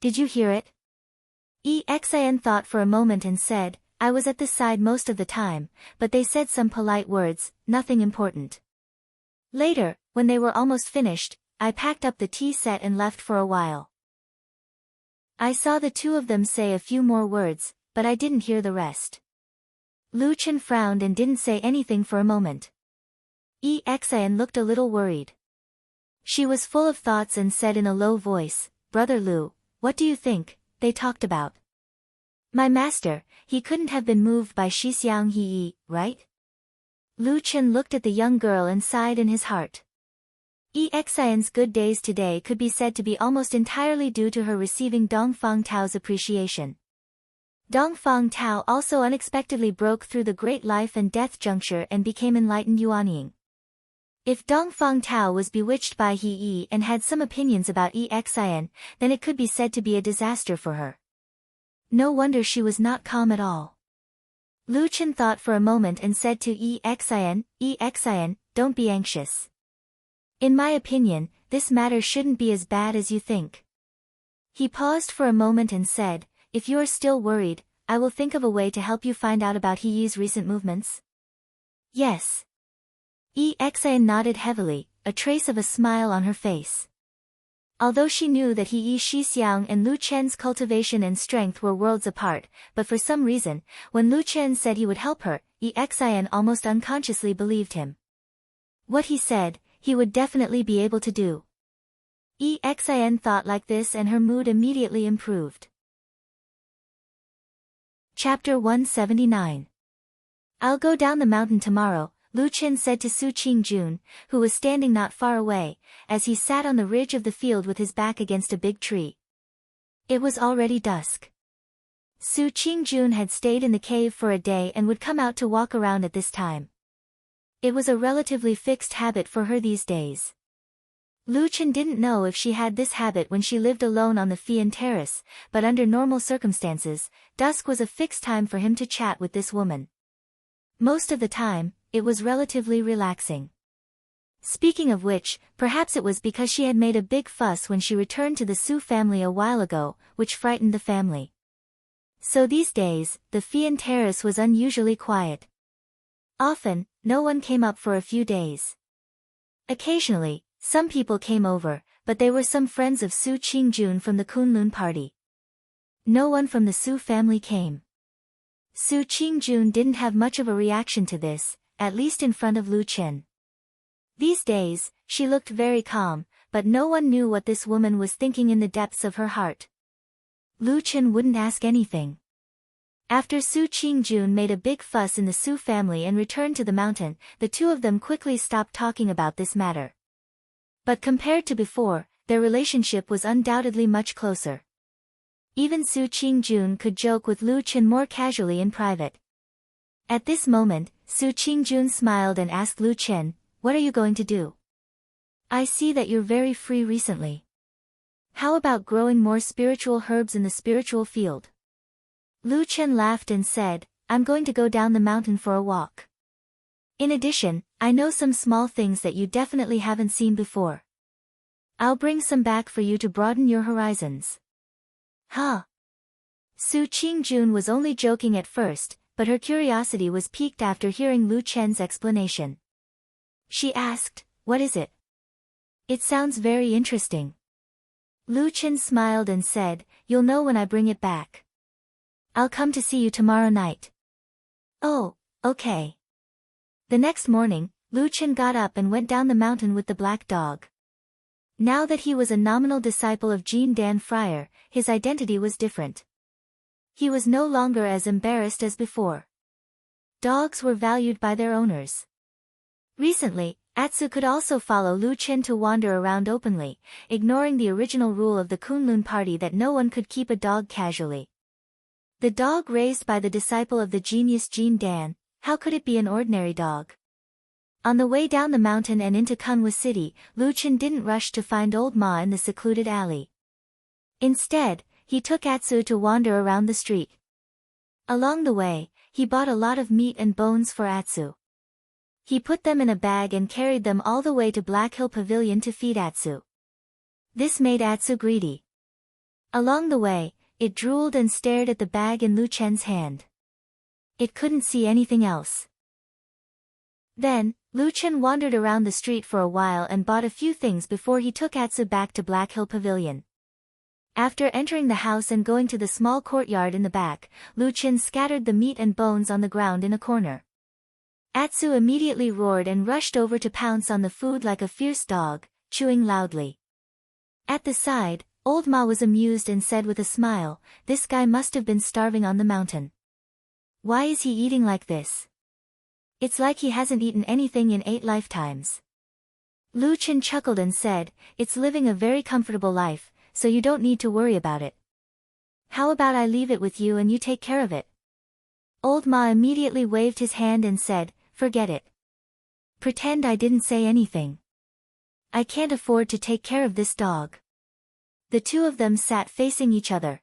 Did you hear it? Exin thought for a moment and said, I was at this side most of the time, but they said some polite words, nothing important. Later, when they were almost finished, I packed up the tea set and left for a while. I saw the two of them say a few more words, but I didn't hear the rest. Lu Chen frowned and didn't say anything for a moment. Exin looked a little worried. She was full of thoughts and said in a low voice, Brother Lu, what do you think they talked about? My master, he couldn't have been moved by Shixiang He, right? Lu Chen looked at the young girl and sighed in his heart. Exin's good days today could be said to be almost entirely due to her receiving Dongfang Tao's appreciation. Dongfang Tao also unexpectedly broke through the great life and death juncture and became enlightened Yuanying. If Dongfang Tao was bewitched by He Yi and had some opinions about Exin, then it could be said to be a disaster for her. No wonder she was not calm at all. Lu Chen thought for a moment and said to Exin, don't be anxious. In my opinion, this matter shouldn't be as bad as you think. He paused for a moment and said, if you are still worried, I will think of a way to help you find out about He Yi's recent movements. Yes. Exin nodded heavily, a trace of a smile on her face. Although she knew that He Yi Shixiang and Lu Chen's cultivation and strength were worlds apart, but for some reason, when Lu Chen said he would help her, Exin almost unconsciously believed him. What he said, he would definitely be able to do. Exin thought like this and her mood immediately improved. Chapter 179. I'll go down the mountain tomorrow, Lu Chen said to Su Qingjun, who was standing not far away, as he sat on the ridge of the field with his back against a big tree. It was already dusk. Su Qingjun had stayed in the cave for a day and would come out to walk around at this time. It was a relatively fixed habit for her these days. Lu Chen didn't know if she had this habit when she lived alone on the Fian Terrace, but under normal circumstances, dusk was a fixed time for him to chat with this woman. Most of the time, it was relatively relaxing. Speaking of which, perhaps it was because she had made a big fuss when she returned to the Su family a while ago, which frightened the family. So these days, the Fian Terrace was unusually quiet. Often, no one came up for a few days. Occasionally, some people came over, but they were some friends of Su Qingjun from the Kunlun party. No one from the Su family came. Su Qingjun didn't have much of a reaction to this, at least in front of Lu Chen. These days, she looked very calm, but no one knew what this woman was thinking in the depths of her heart. Lu Chen wouldn't ask anything. After Su Qingjun made a big fuss in the Su family and returned to the mountain, the two of them quickly stopped talking about this matter. But compared to before, their relationship was undoubtedly much closer. Even Su Qingjun could joke with Lu Chen more casually in private. At this moment, Su Qingjun smiled and asked Lu Chen, what are you going to do? I see that you're very free recently. How about growing more spiritual herbs in the spiritual field? Lu Chen laughed and said, I'm going to go down the mountain for a walk. In addition, I know some small things that you definitely haven't seen before. I'll bring some back for you to broaden your horizons. Huh? Su Qingjun was only joking at first, but her curiosity was piqued after hearing Lu Chen's explanation. She asked, what is it? It sounds very interesting. Lu Chen smiled and said, you'll know when I bring it back. I'll come to see you tomorrow night. Oh, okay. The next morning, Lu Chen got up and went down the mountain with the black dog. Now that he was a nominal disciple of Jin Dan Friar, his identity was different. He was no longer as embarrassed as before. Dogs were valued by their owners. Recently, Atsu could also follow Lu Chen to wander around openly, ignoring the original rule of the Kunlun party that no one could keep a dog casually. The dog raised by the disciple of the genius Jin Dan, how could it be an ordinary dog? On the way down the mountain and into Kunwa City, Lu Chen didn't rush to find old Ma in the secluded alley. Instead, he took Atsu to wander around the street. Along the way, he bought a lot of meat and bones for Atsu. He put them in a bag and carried them all the way to Black Hill Pavilion to feed Atsu. This made Atsu greedy. Along the way, it drooled and stared at the bag in Lu Chen's hand. It couldn't see anything else. Then, Lu Chen wandered around the street for a while and bought a few things before he took Atsu back to Black Hill Pavilion. After entering the house and going to the small courtyard in the back, Lu Chen scattered the meat and bones on the ground in a corner. Atsu immediately roared and rushed over to pounce on the food like a fierce dog, chewing loudly. At the side, old Ma was amused and said with a smile, this guy must have been starving on the mountain. Why is he eating like this? It's like he hasn't eaten anything in 8 lifetimes. Lu Chen chuckled and said, it's living a very comfortable life, so you don't need to worry about it. How about I leave it with you and you take care of it? Old Ma immediately waved his hand and said, forget it. Pretend I didn't say anything. I can't afford to take care of this dog. The two of them sat facing each other.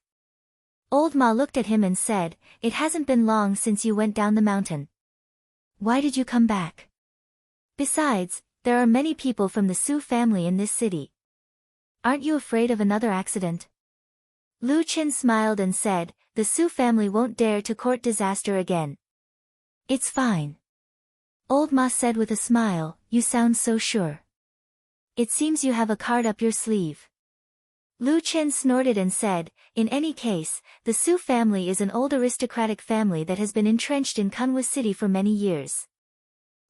Old Ma looked at him and said, it hasn't been long since you went down the mountain. Why did you come back? Besides, there are many people from the Su family in this city. Aren't you afraid of another accident? Lu Qin smiled and said, the Su family won't dare to court disaster again. It's fine. Old Ma said with a smile, you sound so sure. It seems you have a card up your sleeve. Lu Qin snorted and said, in any case, the Su family is an old aristocratic family that has been entrenched in Kunwa City for many years.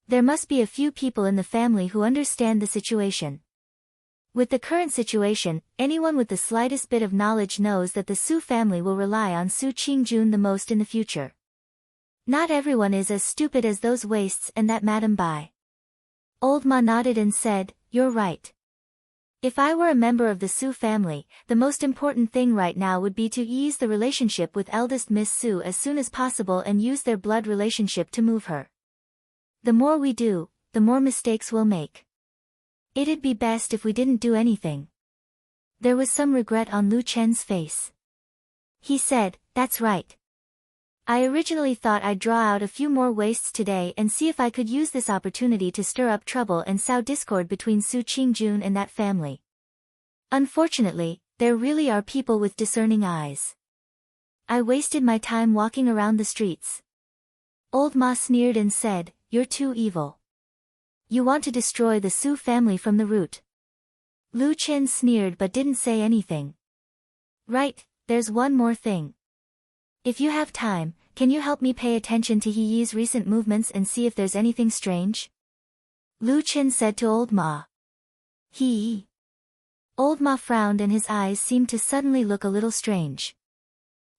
There must be a few people in the family who understand the situation. With the current situation, anyone with the slightest bit of knowledge knows that the Su family will rely on Su Qingjun the most in the future. Not everyone is as stupid as those wastes and that Madam Bai. Old Ma nodded and said, you're right. If I were a member of the Su family, the most important thing right now would be to ease the relationship with eldest Miss Su as soon as possible and use their blood relationship to move her. The more we do, the more mistakes we'll make. It'd be best if we didn't do anything. There was some regret on Lu Chen's face. He said, that's right. I originally thought I'd draw out a few more wastes today and see if I could use this opportunity to stir up trouble and sow discord between Su Qingjun and that family. Unfortunately, there really are people with discerning eyes. I wasted my time walking around the streets. Old Ma sneered and said, you're too evil. You want to destroy the Su family from the root. Lu Qin sneered but didn't say anything. Right, there's one more thing. If you have time, can you help me pay attention to He Yi's recent movements and see if there's anything strange? Lu Qin said to Old Ma. He Yi. Old Ma frowned and his eyes seemed to suddenly look a little strange.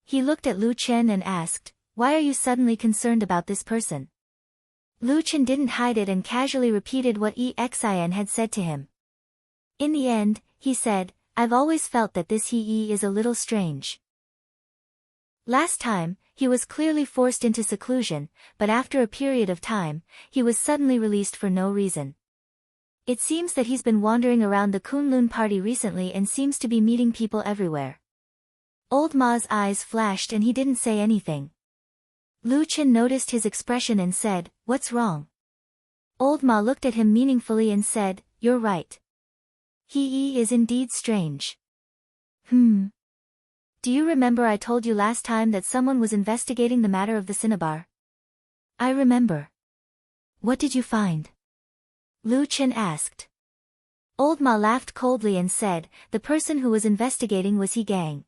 He looked at Lu Qin and asked, why are you suddenly concerned about this person? Lu Qin didn't hide it and casually repeated what Xin had said to him. In the end, he said, I've always felt that this He Yi is a little strange. Last time, he was clearly forced into seclusion, but after a period of time, he was suddenly released for no reason. It seems that he's been wandering around the Kunlun party recently and seems to be meeting people everywhere. Old Ma's eyes flashed and he didn't say anything. Lu Qin noticed his expression and said, what's wrong? Old Ma looked at him meaningfully and said, you're right. He Yi is indeed strange. Do you remember I told you last time that someone was investigating the matter of the cinnabar? I remember. What did you find? Lu Qin asked. Old Ma laughed coldly and said, the person who was investigating was He Gang.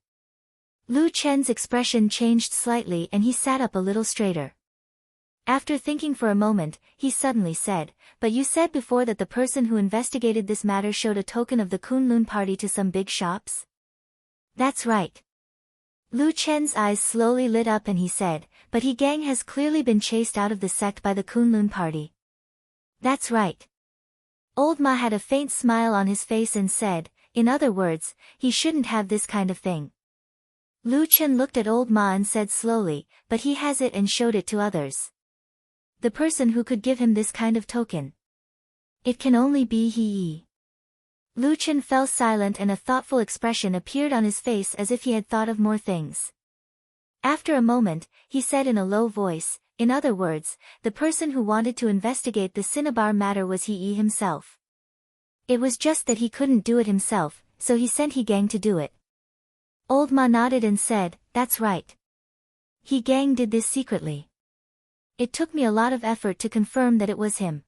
Lu Chen's expression changed slightly and he sat up a little straighter. After thinking for a moment, he suddenly said, but you said before that the person who investigated this matter showed a token of the Kunlun party to some big shops? That's right. Lu Chen's eyes slowly lit up and he said, but He Gang has clearly been chased out of the sect by the Kunlun party. That's right. Old Ma had a faint smile on his face and said, in other words, he shouldn't have this kind of thing. Lu Chen looked at Old Ma and said slowly, but he has it and showed it to others. The person who could give him this kind of token. It can only be He Yi. Lu Chen fell silent and a thoughtful expression appeared on his face as if he had thought of more things. After a moment, he said in a low voice, in other words, the person who wanted to investigate the cinnabar matter was He Yi himself. It was just that he couldn't do it himself, so he sent He Gang to do it. Old Ma nodded and said, that's right. He Gang did this secretly. It took me a lot of effort to confirm that it was him.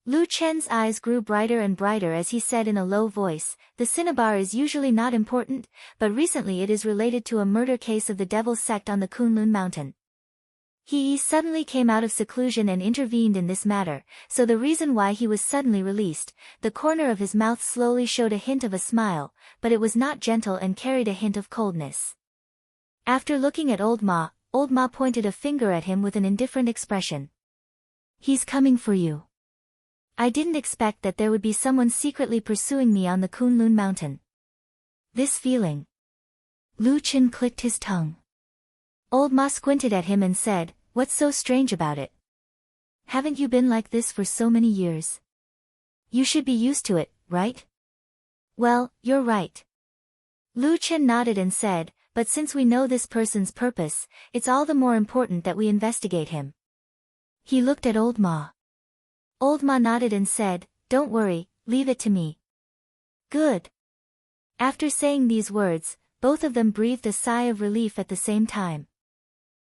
Lu Chen's eyes grew brighter and brighter as he said in a low voice, the cinnabar is usually not important, but recently it is related to a murder case of the Devil's Sect on the Kunlun Mountain. He suddenly came out of seclusion and intervened in this matter, so the reason why he was suddenly released, the corner of his mouth slowly showed a hint of a smile, but it was not gentle and carried a hint of coldness. After looking at Old Ma pointed a finger at him with an indifferent expression. He's coming for you. I didn't expect that there would be someone secretly pursuing me on the Kunlun Mountain. This feeling. Lu Chen clicked his tongue. Old Ma squinted at him and said, "What's so strange about it? Haven't you been like this for so many years? You should be used to it, right?" "Well, you're right." Lu Chen nodded and said, "But since we know this person's purpose, it's all the more important that we investigate him." He looked at Old Ma. Old Ma nodded and said, "Don't worry, leave it to me." "Good." After saying these words, both of them breathed a sigh of relief at the same time.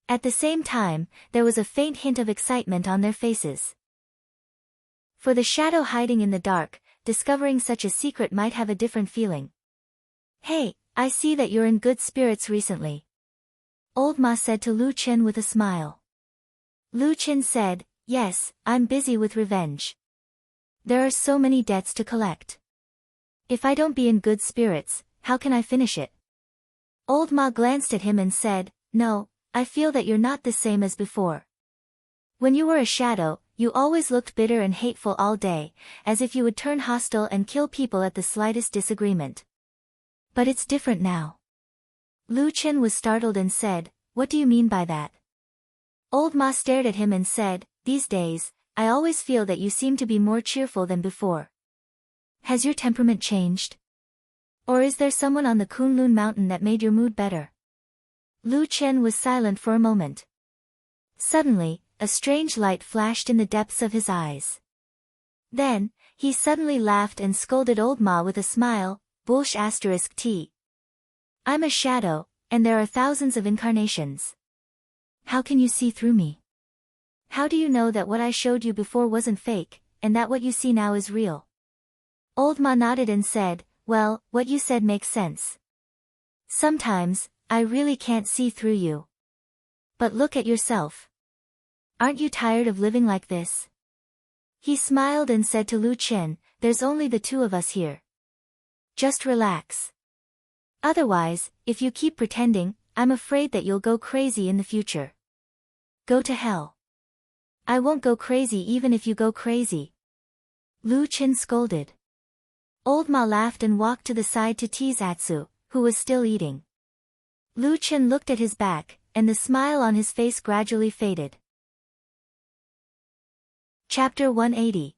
At the same time, there was a faint hint of excitement on their faces. For the shadow hiding in the dark, discovering such a secret might have a different feeling. "Hey, I see that you're in good spirits recently," Old Ma said to Lu Chen with a smile. Lu Chen said, "Yes, I'm busy with revenge. There are so many debts to collect. If I don't be in good spirits, how can I finish it?" Old Ma glanced at him and said, "No, I feel that you're not the same as before. When you were a shadow, you always looked bitter and hateful all day, as if you would turn hostile and kill people at the slightest disagreement. But it's different now." Lu Chen was startled and said, "What do you mean by that?" Old Ma stared at him and said, "These days, I always feel that you seem to be more cheerful than before. Has your temperament changed? Or is there someone on the Kunlun mountain that made your mood better?" Lu Chen was silent for a moment. Suddenly, a strange light flashed in the depths of his eyes. Then, he suddenly laughed and scolded Old Ma with a smile, "Bullsh *T. I'm a shadow, and there are thousands of incarnations. How can you see through me? How do you know that what I showed you before wasn't fake, and that what you see now is real?" Old Ma nodded and said, "Well, what you said makes sense. Sometimes, I really can't see through you. But look at yourself. Aren't you tired of living like this?" He smiled and said to Lu Chen, "There's only the two of us here. Just relax. Otherwise, if you keep pretending, I'm afraid that you'll go crazy in the future." "Go to hell. I won't go crazy even if you go crazy," Lu Chen scolded. Old Ma laughed and walked to the side to tease Atsu, who was still eating. Lu Chen looked at his back, and the smile on his face gradually faded. Chapter 180.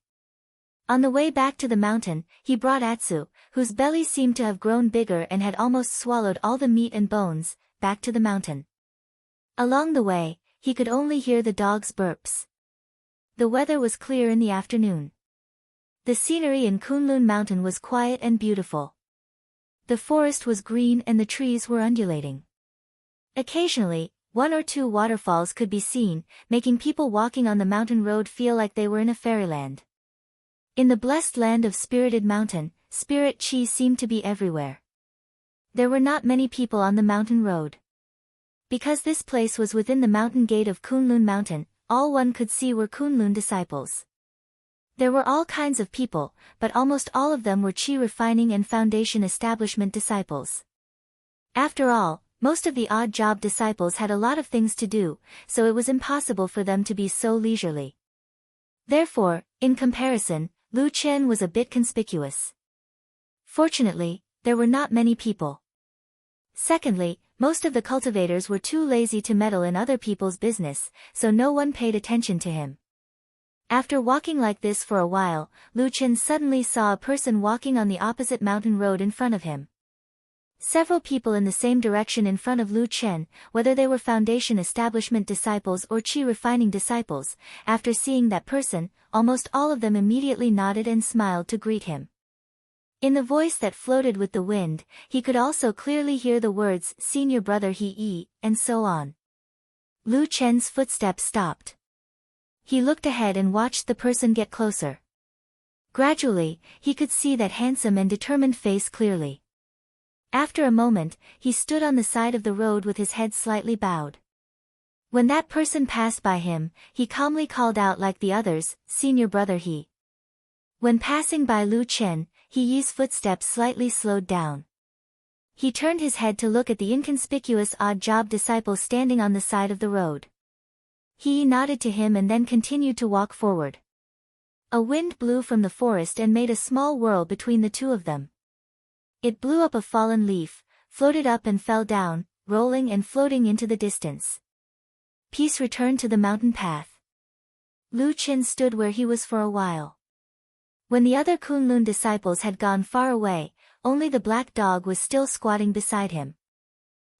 On the way back to the mountain, he brought Atsu, whose belly seemed to have grown bigger and had almost swallowed all the meat and bones, back to the mountain. Along the way, he could only hear the dog's burps. The weather was clear in the afternoon. The scenery in Kunlun Mountain was quiet and beautiful. The forest was green and the trees were undulating. Occasionally, one or two waterfalls could be seen, making people walking on the mountain road feel like they were in a fairyland. In the blessed land of Spirited Mountain, spirit chi seemed to be everywhere. There were not many people on the mountain road. Because this place was within the mountain gate of Kunlun Mountain, all one could see were Kunlun disciples. There were all kinds of people, but almost all of them were chi refining and foundation establishment disciples. After all, most of the odd job disciples had a lot of things to do, so it was impossible for them to be so leisurely. Therefore, in comparison, Lu Chen was a bit conspicuous. Fortunately, there were not many people. Secondly, most of the cultivators were too lazy to meddle in other people's business, so no one paid attention to him. After walking like this for a while, Lu Chen suddenly saw a person walking on the opposite mountain road in front of him. Several people in the same direction in front of Lu Chen, whether they were foundation establishment disciples or chi refining disciples, after seeing that person, almost all of them immediately nodded and smiled to greet him. In the voice that floated with the wind, he could also clearly hear the words "Senior Brother He," and so on. Lu Chen's footsteps stopped. He looked ahead and watched the person get closer. Gradually, he could see that handsome and determined face clearly. After a moment, he stood on the side of the road with his head slightly bowed. When that person passed by him, he calmly called out like the others, "Senior Brother He." When passing by Lu Chen, He's footsteps slightly slowed down. He turned his head to look at the inconspicuous odd job disciple standing on the side of the road. He nodded to him and then continued to walk forward. A wind blew from the forest and made a small whirl between the two of them. It blew up a fallen leaf, floated up and fell down, rolling and floating into the distance. Peace returned to the mountain path. Lu Qin stood where he was for a while. When the other Kunlun disciples had gone far away, only the black dog was still squatting beside him.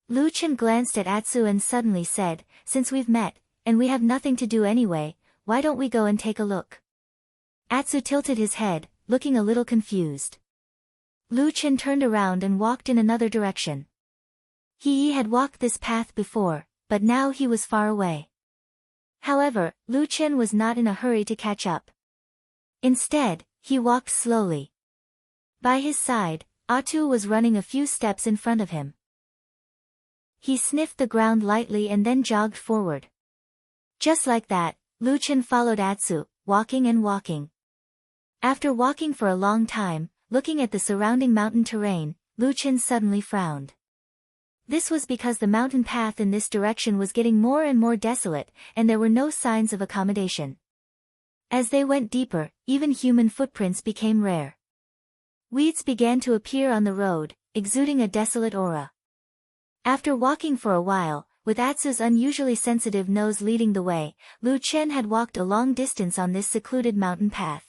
Lu Qin glanced at Atsu and suddenly said, "Since we've met, and we have nothing to do anyway, why don't we go and take a look?" Atsu tilted his head, looking a little confused. Lu Qin turned around and walked in another direction. He had walked this path before, but now he was far away. However, Lu Qin was not in a hurry to catch up. Instead, he walked slowly. By his side, Atu was running a few steps in front of him. He sniffed the ground lightly and then jogged forward. Just like that, Lu Qin followed Atsu, walking and walking. After walking for a long time, looking at the surrounding mountain terrain, Lu Qin suddenly frowned. This was because the mountain path in this direction was getting more and more desolate, and there were no signs of accommodation. As they went deeper, even human footprints became rare. Weeds began to appear on the road, exuding a desolate aura. After walking for a while, with Atsu's unusually sensitive nose leading the way, Lu Qin had walked a long distance on this secluded mountain path.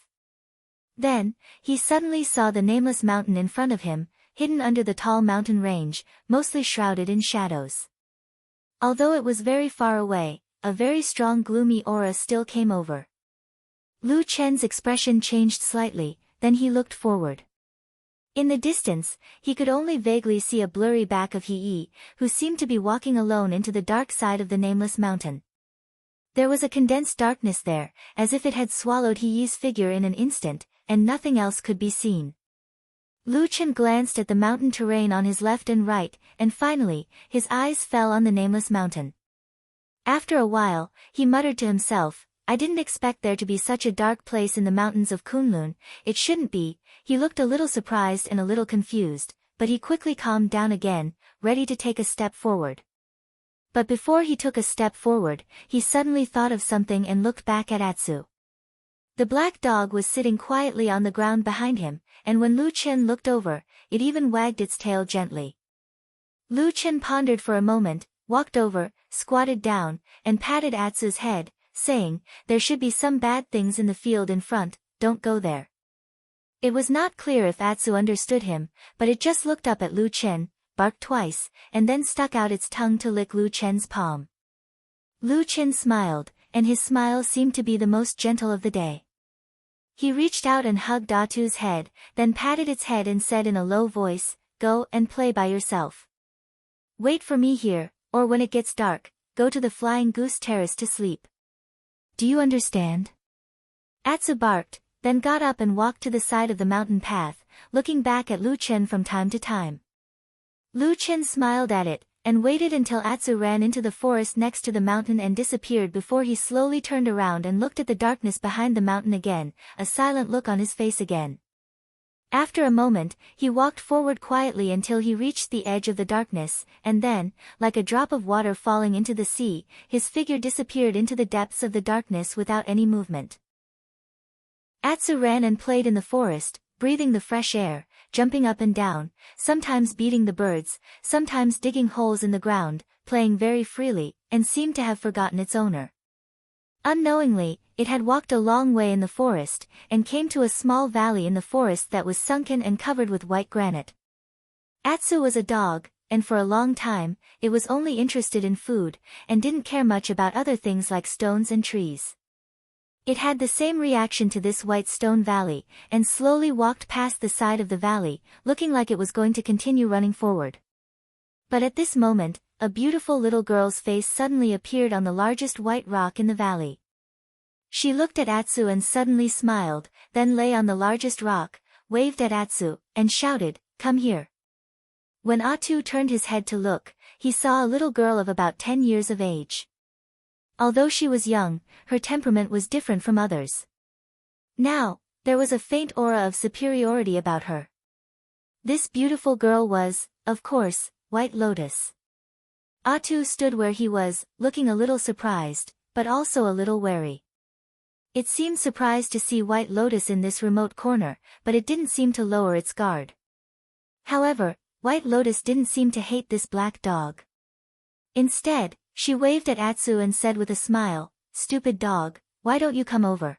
Then, he suddenly saw the nameless mountain in front of him, hidden under the tall mountain range, mostly shrouded in shadows. Although it was very far away, a very strong gloomy aura still came over. Lu Qin's expression changed slightly, then he looked forward. In the distance, he could only vaguely see a blurry back of He, who seemed to be walking alone into the dark side of the nameless mountain. There was a condensed darkness there, as if it had swallowed He's figure in an instant, and nothing else could be seen. Lu Qin glanced at the mountain terrain on his left and right, and finally, his eyes fell on the nameless mountain. After a while, he muttered to himself, "I didn't expect there to be such a dark place in the mountains of Kunlun, it shouldn't be." He looked a little surprised and a little confused, but he quickly calmed down again, ready to take a step forward. But before he took a step forward, he suddenly thought of something and looked back at Atsu. The black dog was sitting quietly on the ground behind him, and when Lu Qin looked over, it even wagged its tail gently. Lu Qin pondered for a moment, walked over, squatted down, and patted Atsu's head, saying, "There should be some bad things in the field in front, don't go there." It was not clear if Atsu understood him, but it just looked up at Lu Qin, barked twice, and then stuck out its tongue to lick Lu Qin's palm. Lu Qin smiled, and his smile seemed to be the most gentle of the day. He reached out and hugged Atu's head, then patted its head and said in a low voice, "Go and play by yourself. Wait for me here, or when it gets dark, go to the Flying Goose Terrace to sleep. Do you understand?" Atsu barked, then got up and walked to the side of the mountain path, looking back at Lu Qin from time to time. Lu Qin smiled at it, and waited until Atsu ran into the forest next to the mountain and disappeared before he slowly turned around and looked at the darkness behind the mountain again, a silent look on his face again. After a moment, he walked forward quietly until he reached the edge of the darkness, and then, like a drop of water falling into the sea, his figure disappeared into the depths of the darkness without any movement. Atsu ran and played in the forest, breathing the fresh air, jumping up and down, sometimes beating the birds, sometimes digging holes in the ground, playing very freely, and seemed to have forgotten its owner. Unknowingly, it had walked a long way in the forest, and came to a small valley in the forest that was sunken and covered with white granite. Atsu was a dog, and for a long time, it was only interested in food, and didn't care much about other things like stones and trees. It had the same reaction to this white stone valley, and slowly walked past the side of the valley, looking like it was going to continue running forward. But at this moment, a beautiful little girl's face suddenly appeared on the largest white rock in the valley. She looked at Atsu and suddenly smiled, then lay on the largest rock, waved at Atsu, and shouted, "Come here." When Atu turned his head to look, he saw a little girl of about 10 years of age. Although she was young, her temperament was different from others. Now, there was a faint aura of superiority about her. This beautiful girl was, of course, White Lotus. Atu stood where he was, looking a little surprised, but also a little wary. It seemed surprised to see White Lotus in this remote corner, but it didn't seem to lower its guard. However, White Lotus didn't seem to hate this black dog. Instead, she waved at Atsu and said with a smile, "Stupid dog, why don't you come over?"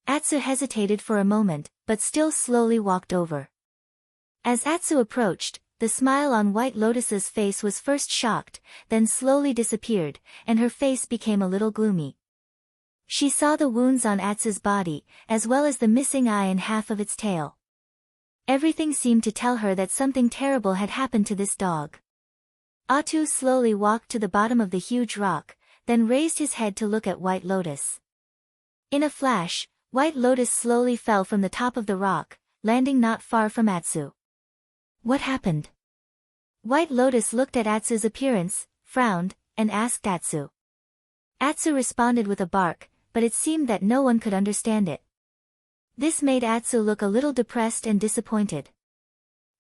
Atsu hesitated for a moment, but still slowly walked over. As Atsu approached, the smile on White Lotus's face was first shocked, then slowly disappeared, and her face became a little gloomy. She saw the wounds on Atsu's body, as well as the missing eye and half of its tail. Everything seemed to tell her that something terrible had happened to this dog. Atsu slowly walked to the bottom of the huge rock, then raised his head to look at White Lotus. In a flash, White Lotus slowly fell from the top of the rock, landing not far from Atsu. What happened? White Lotus looked at Atsu's appearance, frowned, and asked Atsu. Atsu responded with a bark, but it seemed that no one could understand it. This made Atsu look a little depressed and disappointed.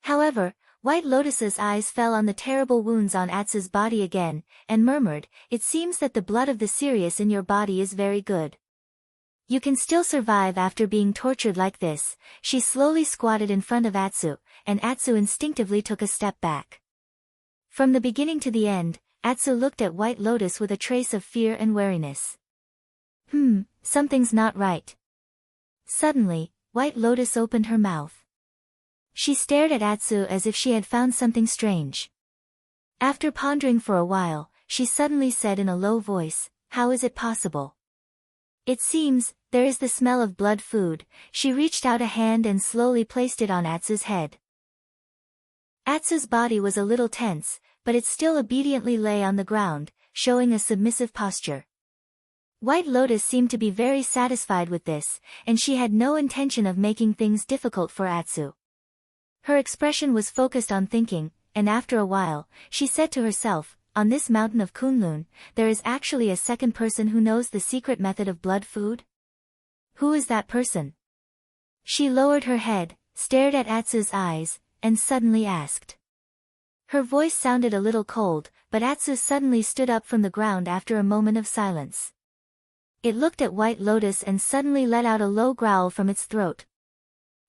However, White Lotus's eyes fell on the terrible wounds on Atsu's body again, and murmured, "It seems that the blood of the Sirius in your body is very good. You can still survive after being tortured like this." She slowly squatted in front of Atsu, and Atsu instinctively took a step back. From the beginning to the end, Atsu looked at White Lotus with a trace of fear and wariness. Something's not right. Suddenly, White Lotus opened her mouth. She stared at Atsu as if she had found something strange. After pondering for a while, she suddenly said in a low voice, "How is it possible? It seems, there is the smell of blood food." She reached out a hand and slowly placed it on Atsu's head. Atsu's body was a little tense, but it still obediently lay on the ground, showing a submissive posture. White Lotus seemed to be very satisfied with this, and she had no intention of making things difficult for Atsu. Her expression was focused on thinking, and after a while, she said to herself, "On this mountain of Kunlun, there is actually a second person who knows the secret method of blood food? Who is that person?" She lowered her head, stared at Atsu's eyes, and suddenly asked. Her voice sounded a little cold, but Atsu suddenly stood up from the ground after a moment of silence. It looked at White Lotus and suddenly let out a low growl from its throat.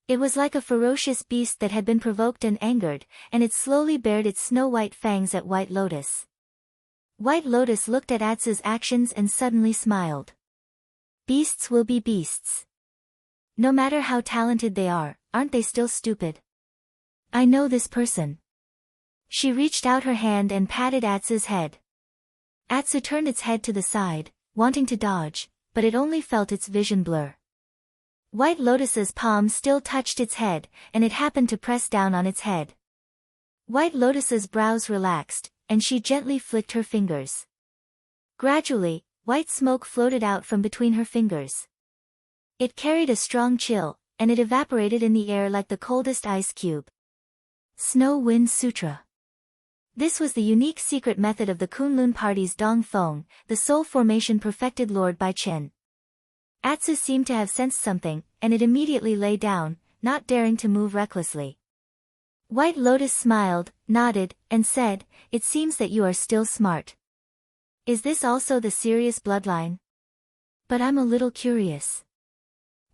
It was like a ferocious beast that had been provoked and angered, and it slowly bared its snow-white fangs at White Lotus. White Lotus looked at Atsu's actions and suddenly smiled. Beasts will be beasts. No matter how talented they are, aren't they still stupid? I know this person. She reached out her hand and patted Atsu's head. Atsu turned its head to the side, wanting to dodge, but it only felt its vision blur. White Lotus's palm still touched its head, and it happened to press down on its head. White Lotus's brows relaxed, and she gently flicked her fingers. Gradually, white smoke floated out from between her fingers. It carried a strong chill, and it evaporated in the air like the coldest ice cube. Snow Wind Sutra. This was the unique secret method of the Kunlun party's Dong Feng, the soul formation perfected Lord by Chen. Atsu seemed to have sensed something, and it immediately lay down, not daring to move recklessly. White Lotus smiled, nodded, and said, "It seems that you are still smart. Is this also the Sirius bloodline? But I'm a little curious.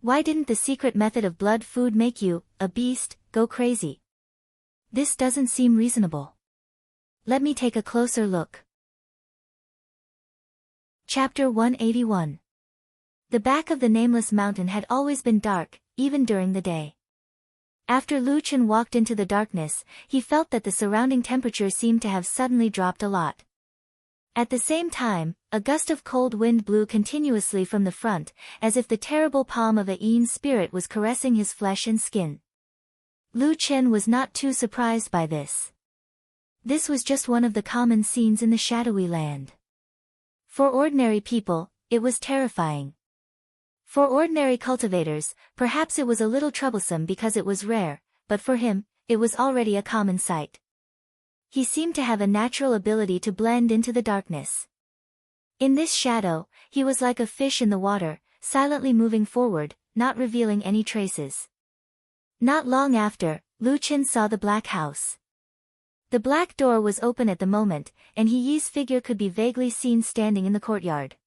Why didn't the secret method of blood food make you, a beast, go crazy? This doesn't seem reasonable. Let me take a closer look." Chapter 181. The back of the nameless mountain had always been dark, even during the day. After Lu Chen walked into the darkness, he felt that the surrounding temperature seemed to have suddenly dropped a lot. At the same time, a gust of cold wind blew continuously from the front, as if the terrible palm of a Yin spirit was caressing his flesh and skin. Lu Chen was not too surprised by this. This was just one of the common scenes in the shadowy land. For ordinary people, it was terrifying. For ordinary cultivators, perhaps it was a little troublesome because it was rare, but for him, it was already a common sight. He seemed to have a natural ability to blend into the darkness. In this shadow, he was like a fish in the water, silently moving forward, not revealing any traces. Not long after, Lu Chen saw the black house. The black door was open at the moment, and He Yi's figure could be vaguely seen standing in the courtyard.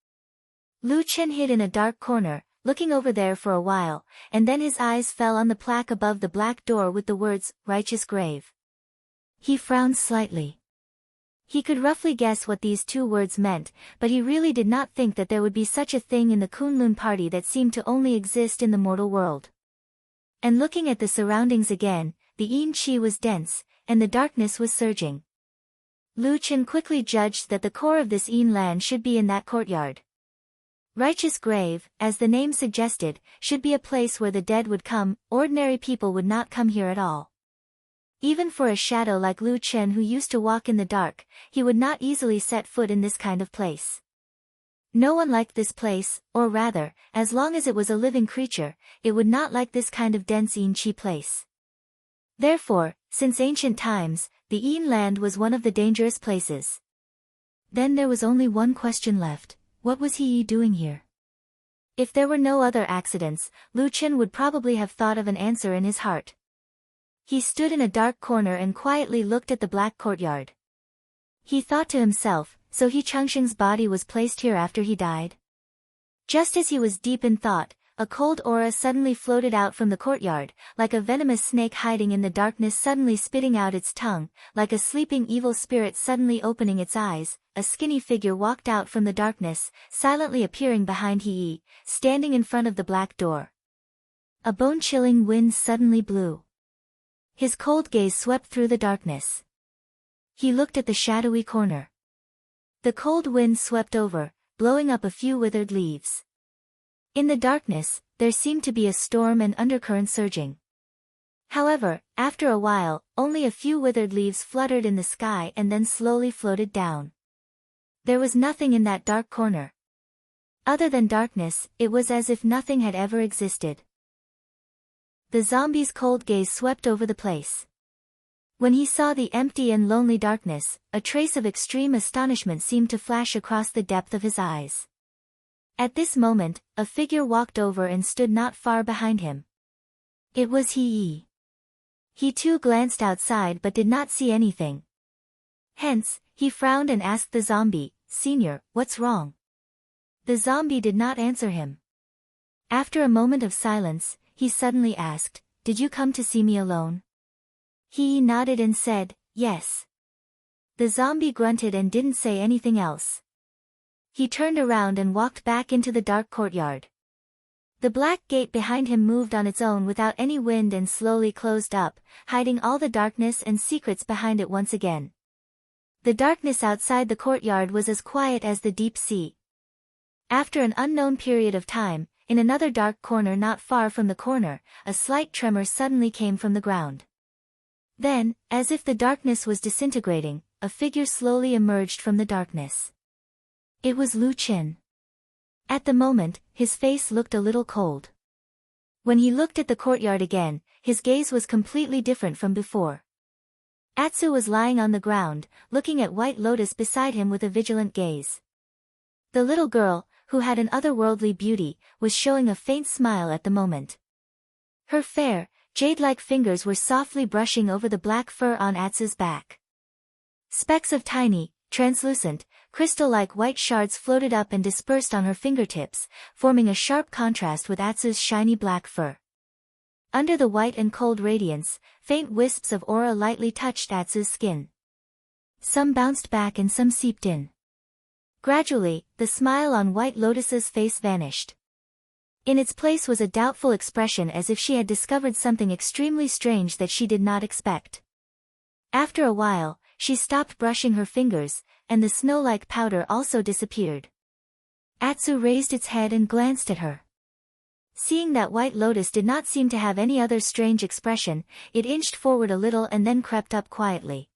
Lu Chen hid in a dark corner, looking over there for a while, and then his eyes fell on the plaque above the black door with the words, "Righteous Grave." He frowned slightly. He could roughly guess what these two words meant, but he really did not think that there would be such a thing in the Kunlun party that seemed to only exist in the mortal world. And looking at the surroundings again, the Yin Qi was dense, and the darkness was surging. Lu Chen quickly judged that the core of this Yin land should be in that courtyard. Righteous Grave, as the name suggested, should be a place where the dead would come. Ordinary people would not come here at all. Even for a shadow like Lu Chen who used to walk in the dark, he would not easily set foot in this kind of place. No one liked this place, or rather, as long as it was a living creature, it would not like this kind of dense Yin Qi place. Therefore, since ancient times, the Yin land was one of the dangerous places. Then there was only one question left: what was he doing here? If there were no other accidents, Lu Chen would probably have thought of an answer in his heart. He stood in a dark corner and quietly looked at the black courtyard. He thought to himself, so He Changsheng's body was placed here after he died? Just as he was deep in thought, a cold aura suddenly floated out from the courtyard, like a venomous snake hiding in the darkness suddenly spitting out its tongue, like a sleeping evil spirit suddenly opening its eyes. A skinny figure walked out from the darkness, silently appearing behind He, standing in front of the black door. A bone-chilling wind suddenly blew. His cold gaze swept through the darkness. He looked at the shadowy corner. The cold wind swept over, blowing up a few withered leaves. In the darkness, there seemed to be a storm and undercurrent surging. However, after a while, only a few withered leaves fluttered in the sky and then slowly floated down. There was nothing in that dark corner. Other than darkness, it was as if nothing had ever existed. The zombie's cold gaze swept over the place. When he saw the empty and lonely darkness, a trace of extreme astonishment seemed to flash across the depth of his eyes. At this moment, a figure walked over and stood not far behind him. It was He. He too glanced outside but did not see anything. Hence, he frowned and asked the zombie, "Senior, what's wrong?" The zombie did not answer him. After a moment of silence, he suddenly asked, "Did you come to see me alone?" He nodded and said, "Yes." The zombie grunted and didn't say anything else. He turned around and walked back into the dark courtyard. The black gate behind him moved on its own without any wind and slowly closed up, hiding all the darkness and secrets behind it once again. The darkness outside the courtyard was as quiet as the deep sea. After an unknown period of time, in another dark corner not far from the corner, a slight tremor suddenly came from the ground. Then, as if the darkness was disintegrating, a figure slowly emerged from the darkness. It was Lu Chen. At the moment, his face looked a little cold. When he looked at the courtyard again, his gaze was completely different from before. Atsu was lying on the ground, looking at White Lotus beside him with a vigilant gaze. The little girl, who had an otherworldly beauty, was showing a faint smile at the moment. Her fair, jade-like fingers were softly brushing over the black fur on Atsu's back. Specks of tiny, translucent, crystal-like white shards floated up and dispersed on her fingertips, forming a sharp contrast with Atsu's shiny black fur. Under the white and cold radiance, faint wisps of aura lightly touched Atsu's skin. Some bounced back and some seeped in. Gradually, the smile on White Lotus's face vanished. In its place was a doubtful expression as if she had discovered something extremely strange that she did not expect. After a while, she stopped brushing her fingers, and the snow-like powder also disappeared. Atsu raised its head and glanced at her. Seeing that White Lotus did not seem to have any other strange expression, it inched forward a little and then crept up quietly.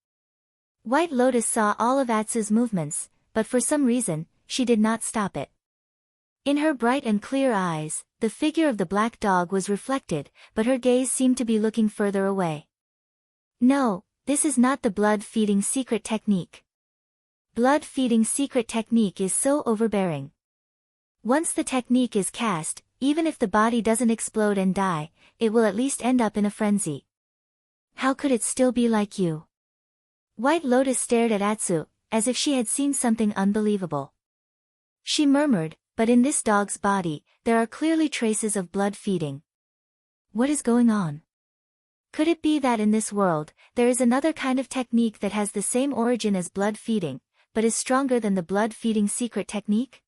White Lotus saw all of Atsu's movements, but for some reason, she did not stop it. In her bright and clear eyes, the figure of the black dog was reflected, but her gaze seemed to be looking further away. No, this is not the blood-feeding secret technique. Blood-feeding secret technique is so overbearing. Once the technique is cast, even if the body doesn't explode and die, it will at least end up in a frenzy. How could it still be like you? White Lotus stared at Atsu, as if she had seen something unbelievable. She murmured, "But in this dog's body, there are clearly traces of blood feeding. What is going on?" Could it be that in this world, there is another kind of technique that has the same origin as blood feeding, but is stronger than the blood feeding secret technique?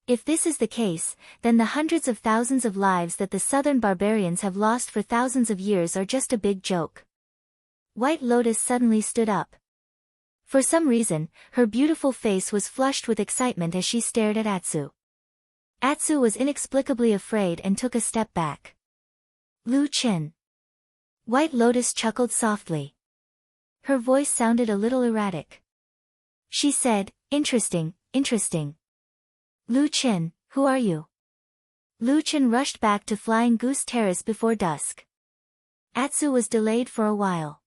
If this is the case, then the hundreds of thousands of lives that the southern barbarians have lost for thousands of years are just a big joke. White Lotus suddenly stood up. For some reason, her beautiful face was flushed with excitement as she stared at Atsu. Atsu was inexplicably afraid and took a step back. Lu Qin. White Lotus chuckled softly. Her voice sounded a little erratic. She said, interesting, interesting. Lu Qin, who are you? Lu Qin rushed back to Flying Goose Terrace before dusk. Atsu was delayed for a while.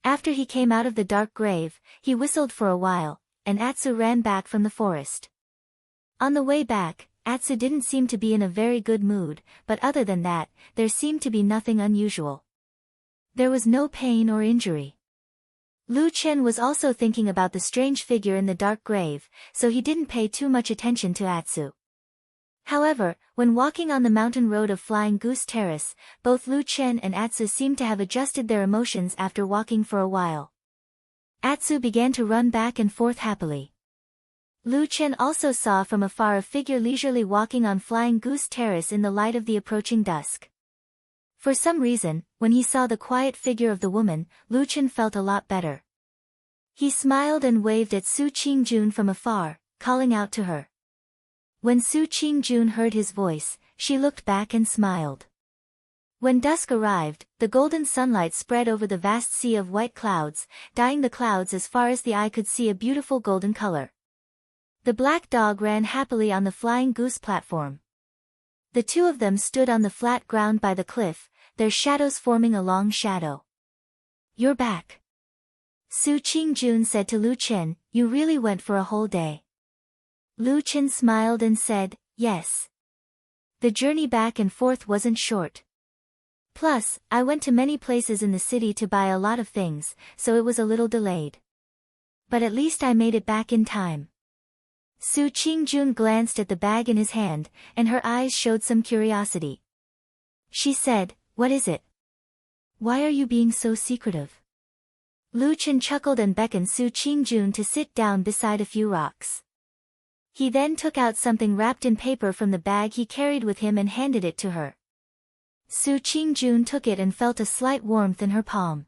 After he came out of the dark grave, he whistled for a while, and Atsu ran back from the forest. On the way back, Atsu didn't seem to be in a very good mood, but other than that, there seemed to be nothing unusual. There was no pain or injury. Lu Qin was also thinking about the strange figure in the dark grave, so he didn't pay too much attention to Atsu. However, when walking on the mountain road of Flying Goose Terrace, both Lu Qin and Atsu seemed to have adjusted their emotions after walking for a while. Atsu began to run back and forth happily. Lu Qin also saw from afar a figure leisurely walking on Flying Goose Terrace in the light of the approaching dusk. For some reason, when he saw the quiet figure of the woman, Lu Qin felt a lot better. He smiled and waved at Su Qingjun from afar, calling out to her. When Su Qingjun heard his voice, she looked back and smiled. When dusk arrived, the golden sunlight spread over the vast sea of white clouds, dyeing the clouds as far as the eye could see a beautiful golden color. The black dog ran happily on the Flying Goose platform. The two of them stood on the flat ground by the cliff, their shadows forming a long shadow. You're back. Su Qingjun said to Lu Qin, you really went for a whole day. Lu Qin smiled and said, yes. The journey back and forth wasn't short. Plus, I went to many places in the city to buy a lot of things, so it was a little delayed. But at least I made it back in time. Su Qingjun glanced at the bag in his hand, and her eyes showed some curiosity. She said, what is it? Why are you being so secretive? Lu Qin chuckled and beckoned Su Qingjun to sit down beside a few rocks. He then took out something wrapped in paper from the bag he carried with him and handed it to her. Su Qingjun took it and felt a slight warmth in her palm.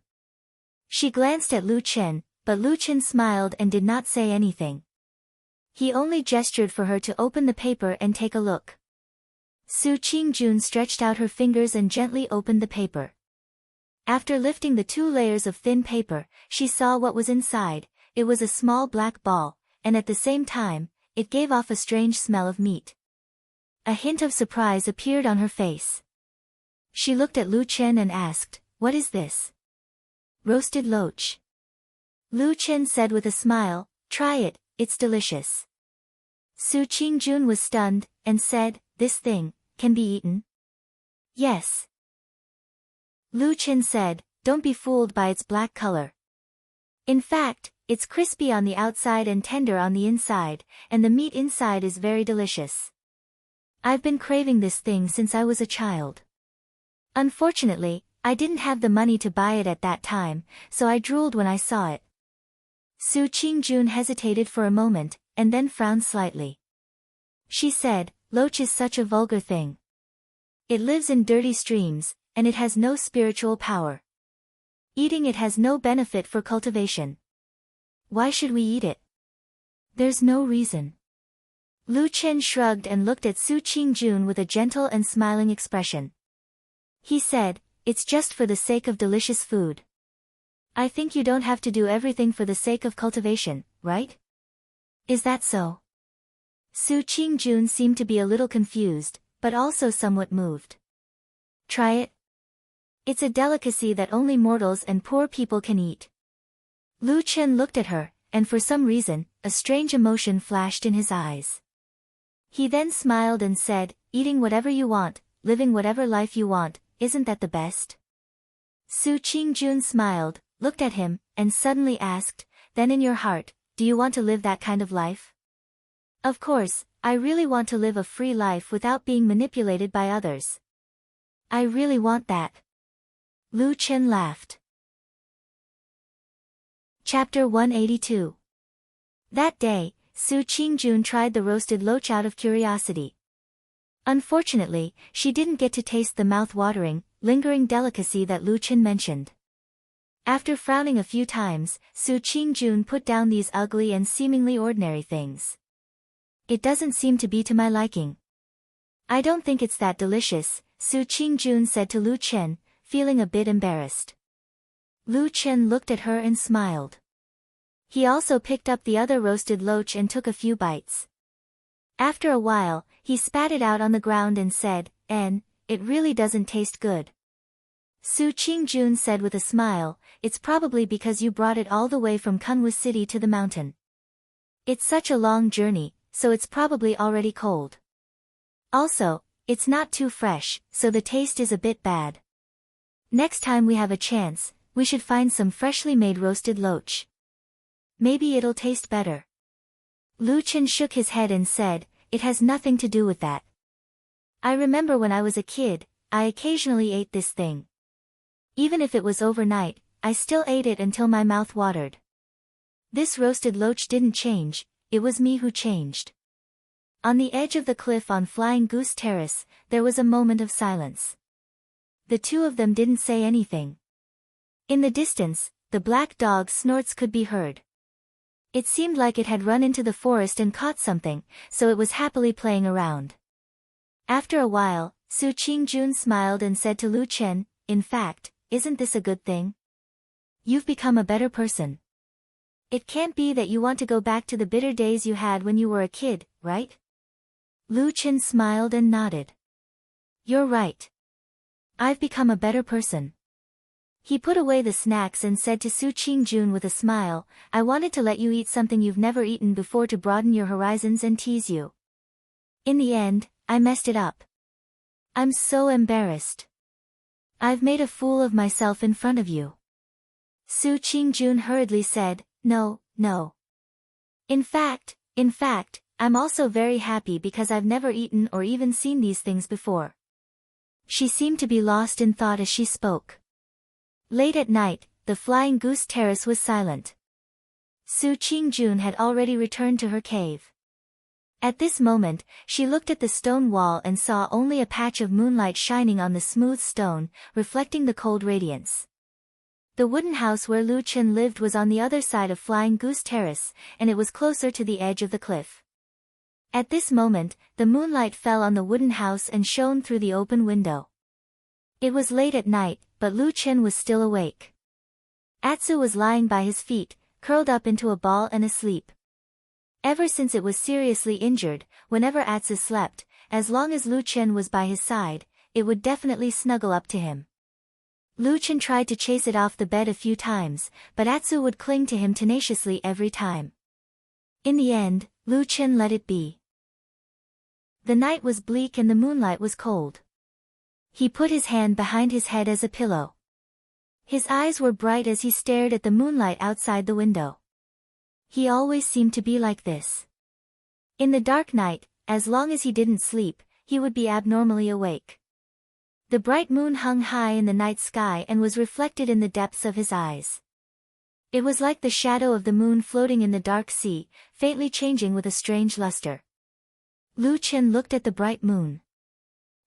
She glanced at Lu Qin, but Lu Qin smiled and did not say anything. He only gestured for her to open the paper and take a look. Su Qingjun stretched out her fingers and gently opened the paper. After lifting the 2 layers of thin paper, she saw what was inside. It was a small black ball, and at the same time, it gave off a strange smell of meat. A hint of surprise appeared on her face. She looked at Lu Qin and asked, what is this? Roasted loach. Lu Qin said with a smile, try it, it's delicious. Su Qingjun was stunned, and said, this thing can be eaten? Yes. Lu Qin said, don't be fooled by its black color. In fact, it's crispy on the outside and tender on the inside, and the meat inside is very delicious. I've been craving this thing since I was a child. Unfortunately, I didn't have the money to buy it at that time, so I drooled when I saw it. Su Qingjun hesitated for a moment, and then frowned slightly. She said, loach is such a vulgar thing. It lives in dirty streams, and it has no spiritual power. Eating it has no benefit for cultivation. Why should we eat it? There's no reason. Lu Qin shrugged and looked at Su Qingjun with a gentle and smiling expression. He said, it's just for the sake of delicious food. I think you don't have to do everything for the sake of cultivation, right? Is that so? Su Qingjun seemed to be a little confused, but also somewhat moved. Try it. It's a delicacy that only mortals and poor people can eat. Lu Qin looked at her, and for some reason, a strange emotion flashed in his eyes. He then smiled and said, eating whatever you want, living whatever life you want, isn't that the best? Su Qingjun smiled, looked at him, and suddenly asked, then in your heart, do you want to live that kind of life? Of course, I really want to live a free life without being manipulated by others. I really want that. Lu Chen laughed. Chapter 182. That day, Su Qingjun tried the roasted loach out of curiosity. Unfortunately, she didn't get to taste the mouth-watering, lingering delicacy that Lu Chen mentioned. After frowning a few times, Su Qingjun put down these ugly and seemingly ordinary things. It doesn't seem to be to my liking. I don't think it's that delicious, Su Qingjun said to Lu Chen, feeling a bit embarrassed. Lu Chen looked at her and smiled. He also picked up the other roasted loach and took a few bites. After a while, he spat it out on the ground and said, "It really doesn't taste good." Su Qingjun said with a smile, "It's probably because you brought it all the way from Kunwa City to the mountain. It's such a long journey, so it's probably already cold. Also, it's not too fresh, so the taste is a bit bad. Next time we have a chance, we should find some freshly made roasted loach. Maybe it'll taste better." Lu Chen shook his head and said, "It has nothing to do with that. I remember when I was a kid, I occasionally ate this thing. Even if it was overnight, I still ate it until my mouth watered. This roasted loach didn't change, it was me who changed." On the edge of the cliff on Flying Goose Terrace, there was a moment of silence. The two of them didn't say anything. In the distance, the black dog's snorts could be heard. It seemed like it had run into the forest and caught something, so it was happily playing around. After a while, Su Qingjun smiled and said to Lu Chen, "In fact, isn't this a good thing? You've become a better person. It can't be that you want to go back to the bitter days you had when you were a kid, right?" Lu Chen smiled and nodded. "You're right. I've become a better person." He put away the snacks and said to Su Qingjun with a smile, "I wanted to let you eat something you've never eaten before to broaden your horizons and tease you. In the end, I messed it up. I'm so embarrassed. I've made a fool of myself in front of you." Su Qingjun hurriedly said, No. In fact, I'm also very happy because I've never eaten or even seen these things before." She seemed to be lost in thought as she spoke. Late at night, the Flying Goose Terrace was silent. Su Qingjun had already returned to her cave. At this moment, she looked at the stone wall and saw only a patch of moonlight shining on the smooth stone, reflecting the cold radiance. The wooden house where Lu Chen lived was on the other side of Flying Goose Terrace, and it was closer to the edge of the cliff. At this moment, the moonlight fell on the wooden house and shone through the open window. It was late at night, but Lu Chen was still awake. Atsu was lying by his feet, curled up into a ball and asleep. Ever since it was seriously injured, whenever Atsu slept, as long as Lu Chen was by his side, it would definitely snuggle up to him. Lu Chen tried to chase it off the bed a few times, but Atsu would cling to him tenaciously every time. In the end, Lu Chen let it be. The night was bleak and the moonlight was cold. He put his hand behind his head as a pillow. His eyes were bright as he stared at the moonlight outside the window. He always seemed to be like this. In the dark night, as long as he didn't sleep, he would be abnormally awake. The bright moon hung high in the night sky and was reflected in the depths of his eyes. It was like the shadow of the moon floating in the dark sea, faintly changing with a strange luster. Lu Chen looked at the bright moon.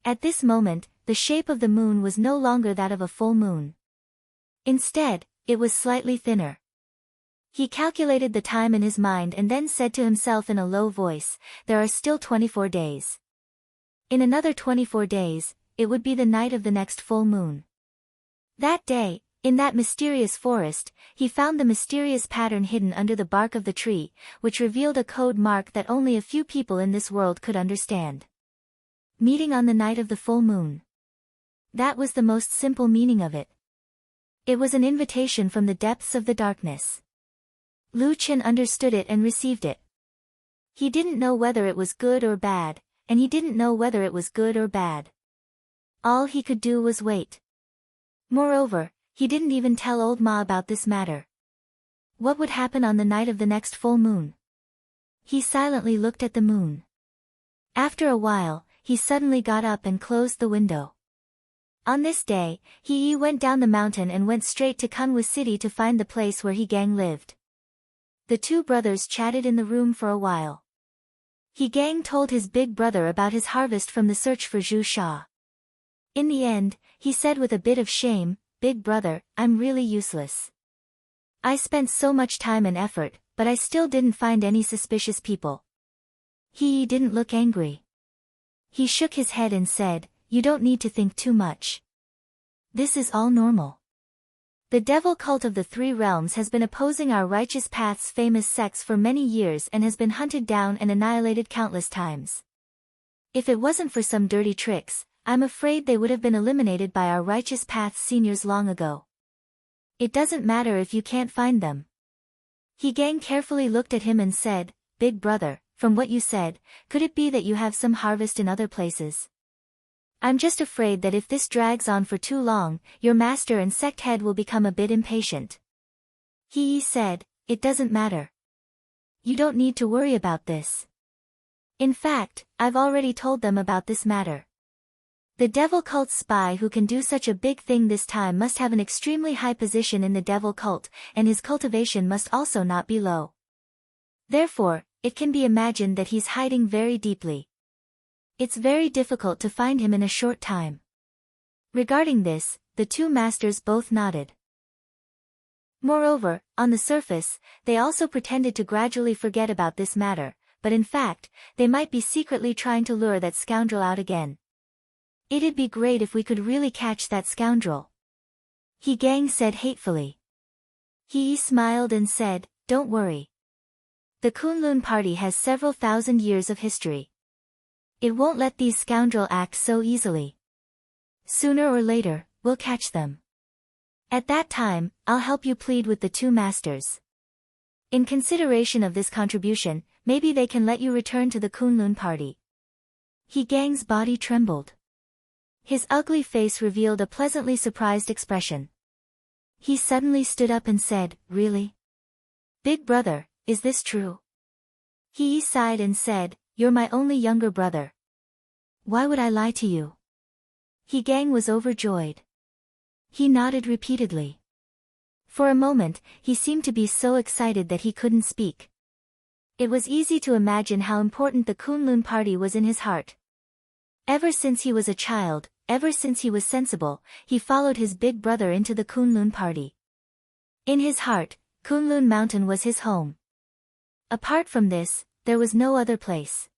At this moment, the shape of the moon was no longer that of a full moon. Instead, it was slightly thinner. He calculated the time in his mind and then said to himself in a low voice, "There are still 24 days. In another 24 days, it would be the night of the next full moon." That day, in that mysterious forest, he found the mysterious pattern hidden under the bark of the tree, which revealed a code mark that only a few people in this world could understand. Meeting on the night of the full moon. That was the most simple meaning of it. It was an invitation from the depths of the darkness. Lu Chen understood it and received it. He didn't know whether it was good or bad, and he didn't know whether it was good or bad. All he could do was wait. Moreover, he didn't even tell old Ma about this matter. What would happen on the night of the next full moon? He silently looked at the moon. After a while, he suddenly got up and closed the window. On this day, He went down the mountain and went straight to Kunwa city to find the place where Gang lived. The two brothers chatted in the room for a while. Gang told his big brother about his harvest from the search for Zhu Sha. In the end, he said with a bit of shame, "Big brother, I'm really useless. I spent so much time and effort, but I still didn't find any suspicious people." He didn't look angry. He shook his head and said, "You don't need to think too much. This is all normal. The devil cult of the three realms has been opposing our righteous path's famous sects for many years and has been hunted down and annihilated countless times. If it wasn't for some dirty tricks, I'm afraid they would have been eliminated by our righteous path's seniors long ago. It doesn't matter if you can't find them." Gang carefully looked at him and said, "Big brother, from what you said, could it be that you have some harvest in other places? I'm just afraid that if this drags on for too long, your master and sect head will become a bit impatient." He said, "It doesn't matter. You don't need to worry about this. In fact, I've already told them about this matter. The devil cult's spy who can do such a big thing this time must have an extremely high position in the devil cult, and his cultivation must also not be low. Therefore, it can be imagined that he's hiding very deeply. It's very difficult to find him in a short time." Regarding this, the two masters both nodded. Moreover, on the surface, they also pretended to gradually forget about this matter, but in fact, they might be secretly trying to lure that scoundrel out again. "It'd be great if we could really catch that scoundrel," Gang said hatefully. He smiled and said, "Don't worry. The Kunlun party has several thousand years of history. It won't let these scoundrels act so easily. Sooner or later, we'll catch them. At that time, I'll help you plead with the two masters. In consideration of this contribution, maybe they can let you return to the Kunlun party." Gang's body trembled. His ugly face revealed a pleasantly surprised expression. He suddenly stood up and said, "Really? Big brother, is this true?" He sighed and said, "You're my only younger brother. Why would I lie to you?" Gang was overjoyed. He nodded repeatedly. For a moment, he seemed to be so excited that he couldn't speak. It was easy to imagine how important the Kunlun party was in his heart. Ever since he was a child, ever since he was sensible, he followed his big brother into the Kunlun party. In his heart, Kunlun Mountain was his home. Apart from this, there was no other place.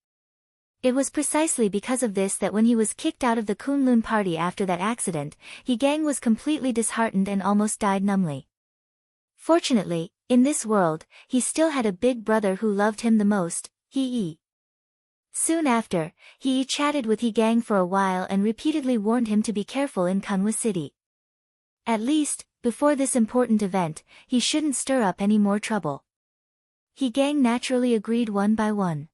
It was precisely because of this that when he was kicked out of the Kunlun party after that accident, Gang was completely disheartened and almost died numbly. Fortunately, in this world, he still had a big brother who loved him the most, He. Soon after, He chatted with Gang for a while and repeatedly warned him to be careful in Kunwa city. At least, before this important event, he shouldn't stir up any more trouble. Gang naturally agreed one by one.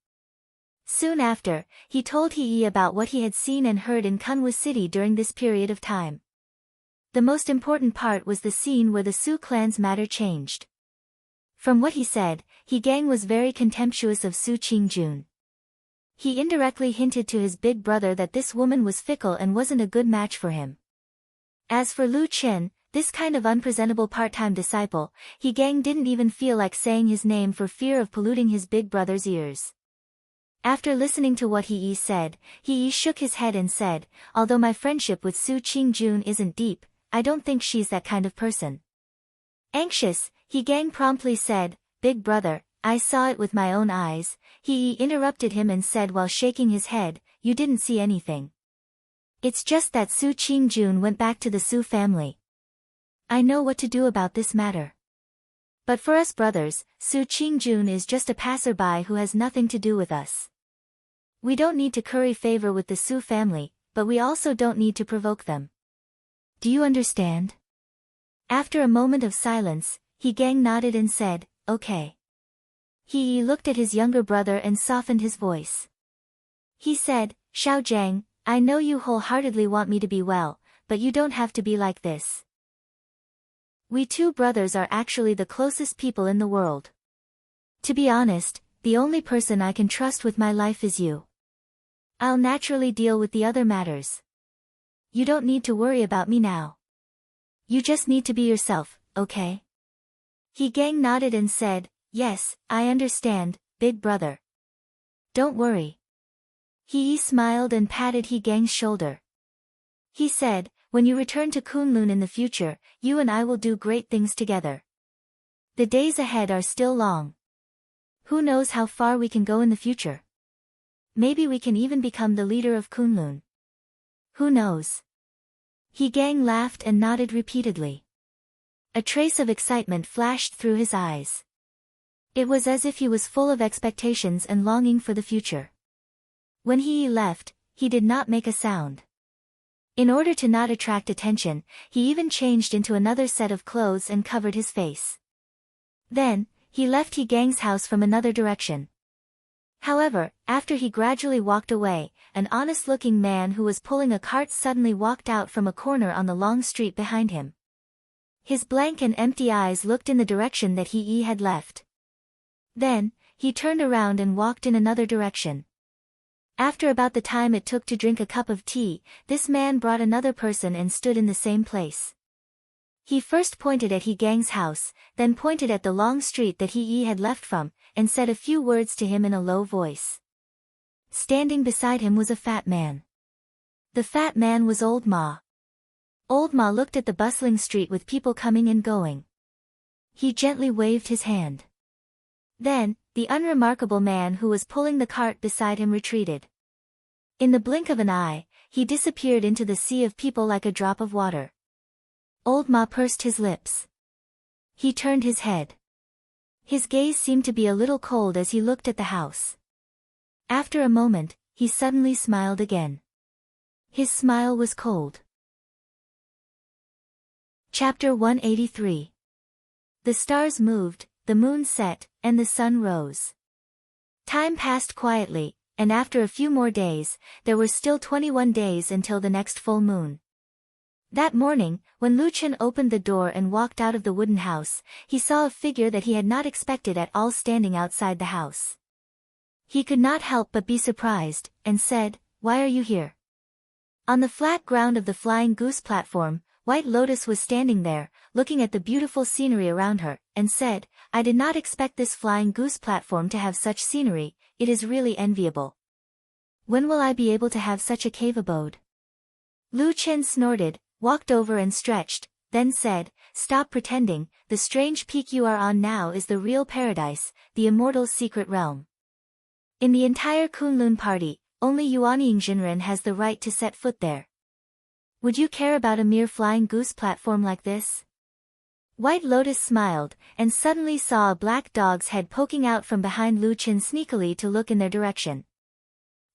Soon after, he told He about what he had seen and heard in Kunwa city during this period of time. The most important part was the scene where the Su clan's matter changed. From what he said, Gang was very contemptuous of Su Qingjun. He indirectly hinted to his big brother that this woman was fickle and wasn't a good match for him. As for Lu Chen, this kind of unpresentable part-time disciple, Gang didn't even feel like saying his name for fear of polluting his big brother's ears. After listening to what He said, He shook his head and said, "Although my friendship with Su Qingjun isn't deep, I don't think she's that kind of person." Anxious, Gang promptly said, "Big brother, I saw it with my own eyes." He interrupted him and said while shaking his head, "You didn't see anything. It's just that Su Qingjun went back to the Su family. I know what to do about this matter. But for us brothers, Su Qingjun is just a passerby who has nothing to do with us. We don't need to curry favor with the Su family, but we also don't need to provoke them. Do you understand?" After a moment of silence, Gang nodded and said, "Okay." He looked at his younger brother and softened his voice. He said, "Xiao Zhang, I know you wholeheartedly want me to be well, but you don't have to be like this. We two brothers are actually the closest people in the world. To be honest, the only person I can trust with my life is you. I'll naturally deal with the other matters. You don't need to worry about me now. You just need to be yourself, okay? He Gang nodded and said, yes, I understand, big brother. Don't worry. He smiled and patted He Gang's shoulder. He said, when you return to Kunlun in the future, you and I will do great things together. The days ahead are still long. Who knows how far we can go in the future? Maybe we can even become the leader of Kunlun. Who knows? He Gang laughed and nodded repeatedly. A trace of excitement flashed through his eyes. It was as if he was full of expectations and longing for the future. When he left, he did not make a sound. In order to not attract attention, he even changed into another set of clothes and covered his face. Then, he left He Gang's house from another direction. However, after he gradually walked away, an honest-looking man who was pulling a cart suddenly walked out from a corner on the long street behind him. His blank and empty eyes looked in the direction that he had left. Then, he turned around and walked in another direction. After about the time it took to drink a cup of tea, this man brought another person and stood in the same place. He first pointed at He Gang's house, then pointed at the long street that he had left from, and said a few words to him in a low voice. Standing beside him was a fat man. The fat man was Old Ma. Old Ma looked at the bustling street with people coming and going. He gently waved his hand. Then, the unremarkable man who was pulling the cart beside him retreated. In the blink of an eye, he disappeared into the sea of people like a drop of water. Old Ma pursed his lips. He turned his head. His gaze seemed to be a little cold as he looked at the house. After a moment, he suddenly smiled again. His smile was cold. Chapter 183. The stars moved, the moon set, and the sun rose. Time passed quietly, and after a few more days, there were still 21 days until the next full moon. That morning, when Lu Chen opened the door and walked out of the wooden house, he saw a figure that he had not expected at all standing outside the house. He could not help but be surprised, and said, "Why are you here?" On the flat ground of the Flying Goose platform, White Lotus was standing there, looking at the beautiful scenery around her, and said, "I did not expect this Flying Goose platform to have such scenery, it is really enviable. When will I be able to have such a cave abode?" Lu Chen snorted, walked over and stretched, then said, "Stop pretending, the strange peak you are on now is the real paradise, the immortal's secret realm. In the entire Kunlun party, only Yuanying Jinren has the right to set foot there. Would you care about a mere Flying Goose platform like this?" White Lotus smiled, and suddenly saw a black dog's head poking out from behind Lu Chen sneakily to look in their direction.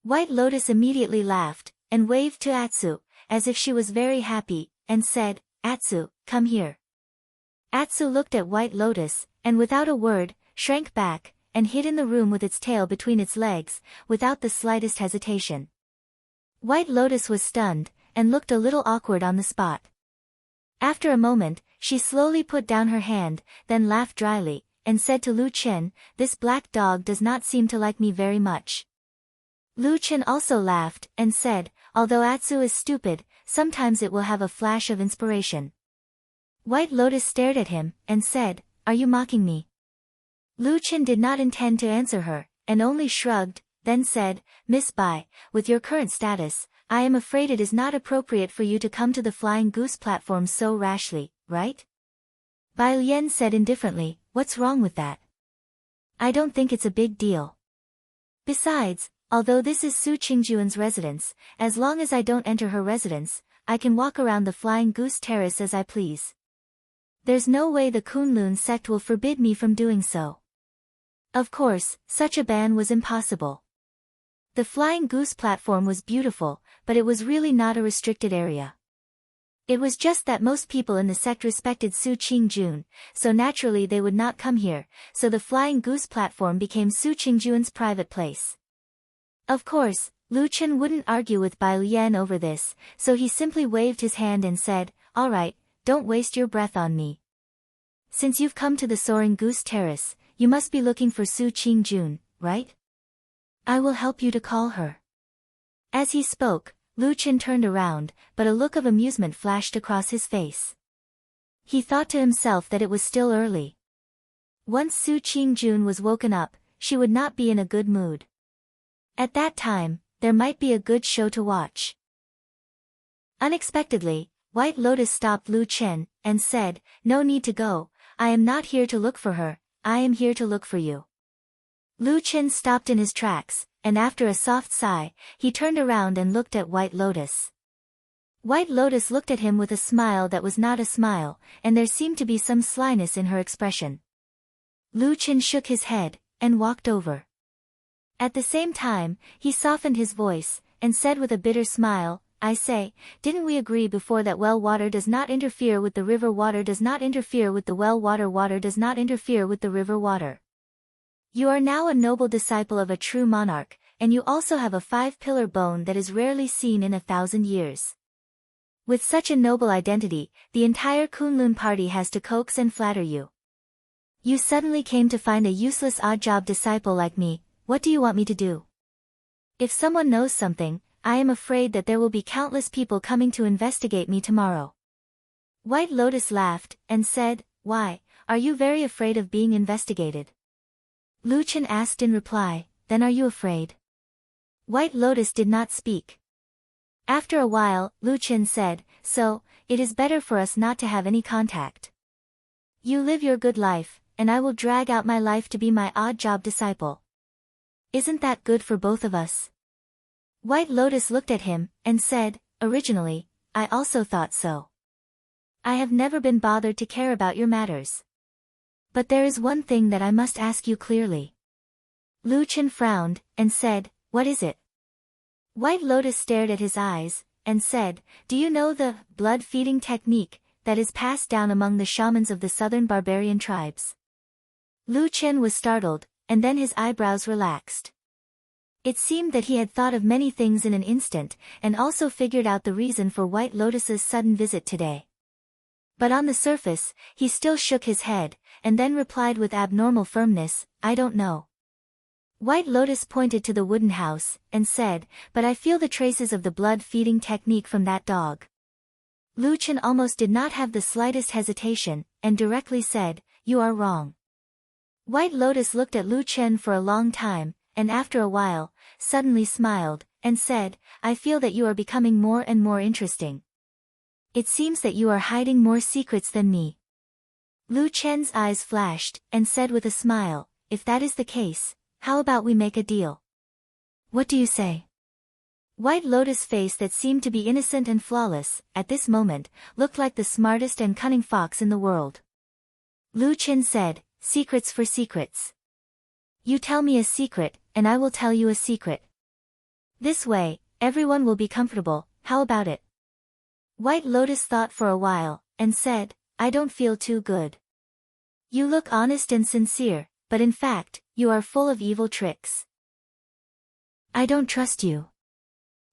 White Lotus immediately laughed, and waved to Atsu, as if she was very happy, and said, "Atsu, come here." Atsu looked at White Lotus, and without a word, shrank back, and hid in the room with its tail between its legs, without the slightest hesitation. White Lotus was stunned, and looked a little awkward on the spot. After a moment, she slowly put down her hand, then laughed dryly, and said to Lu Chen, "This black dog does not seem to like me very much." Lu Chen also laughed, and said, "Although Atsu is stupid, sometimes it will have a flash of inspiration." White Lotus stared at him, and said, "Are you mocking me?" Lu Chen did not intend to answer her, and only shrugged, then said, "Miss Bai, with your current status, I am afraid it is not appropriate for you to come to the Flying Goose platform so rashly, right?" Bai Lian said indifferently, "What's wrong with that? I don't think it's a big deal. Besides, although this is Su Qingjuan's residence, as long as I don't enter her residence, I can walk around the Flying Goose Terrace as I please. There's no way the Kunlun sect will forbid me from doing so." Of course, such a ban was impossible. The Flying Goose platform was beautiful, but it was really not a restricted area. It was just that most people in the sect respected Su Qingjun, so naturally they would not come here, so the Flying Goose platform became Su Qingjuan's private place. Of course, Lu Chen wouldn't argue with Bai Lian over this, so he simply waved his hand and said, "All right, don't waste your breath on me. Since you've come to the Soaring Goose Terrace, you must be looking for Su Qingjun, right? I will help you to call her." As he spoke, Lu Chen turned around, but a look of amusement flashed across his face. He thought to himself that it was still early. Once Su Qingjun was woken up, she would not be in a good mood. At that time, there might be a good show to watch. Unexpectedly, White Lotus stopped Lu Chen, and said, "No need to go, I am not here to look for her, I am here to look for you." Lu Chen stopped in his tracks, and after a soft sigh, he turned around and looked at White Lotus. White Lotus looked at him with a smile that was not a smile, and there seemed to be some slyness in her expression. Lu Chen shook his head, and walked over. At the same time, he softened his voice, and said with a bitter smile, "I say, didn't we agree before that well water does not interfere with the river, water does not interfere with the well, water does not interfere with the river water? You are now a noble disciple of a true monarch, and you also have a 5-pillar bone that is rarely seen in 1,000 years. With such a noble identity, the entire Kunlun party has to coax and flatter you. You suddenly came to find a useless odd-job disciple like me, what do you want me to do? If someone knows something, I am afraid that there will be countless people coming to investigate me tomorrow." White Lotus laughed, and said, "Why, are you very afraid of being investigated?" Lu Chen asked in reply, "Then are you afraid?" White Lotus did not speak. After a while, Lu Chen said, "So, it is better for us not to have any contact. You live your good life, and I will drag out my life to be my odd-job disciple. Isn't that good for both of us?" White Lotus looked at him, and said, "Originally, I also thought so. I have never been bothered to care about your matters. But there is one thing that I must ask you clearly." Lu Chen frowned, and said, "What is it?" White Lotus stared at his eyes, and said, "Do you know the blood-feeding technique that is passed down among the shamans of the southern barbarian tribes?" Lu Chen was startled, and then his eyebrows relaxed. It seemed that he had thought of many things in an instant, and also figured out the reason for White Lotus's sudden visit today. But on the surface, he still shook his head, and then replied with abnormal firmness, "I don't know." White Lotus pointed to the wooden house, and said, "But I feel the traces of the blood-feeding technique from that dog." Lu Chen almost did not have the slightest hesitation, and directly said, "You are wrong." White Lotus looked at Lu Chen for a long time, and after a while, suddenly smiled, and said, "I feel that you are becoming more and more interesting. It seems that you are hiding more secrets than me." Lu Chen's eyes flashed, and said with a smile, "If that is the case, how about we make a deal? What do you say?" White Lotus' face that seemed to be innocent and flawless, at this moment, looked like the smartest and cunning fox in the world. Lu Chen said, "Secrets for secrets. You tell me a secret, and I will tell you a secret. This way, everyone will be comfortable, how about it?" White Lotus thought for a while, and said, "I don't feel too good. You look honest and sincere, but in fact, you are full of evil tricks. I don't trust you."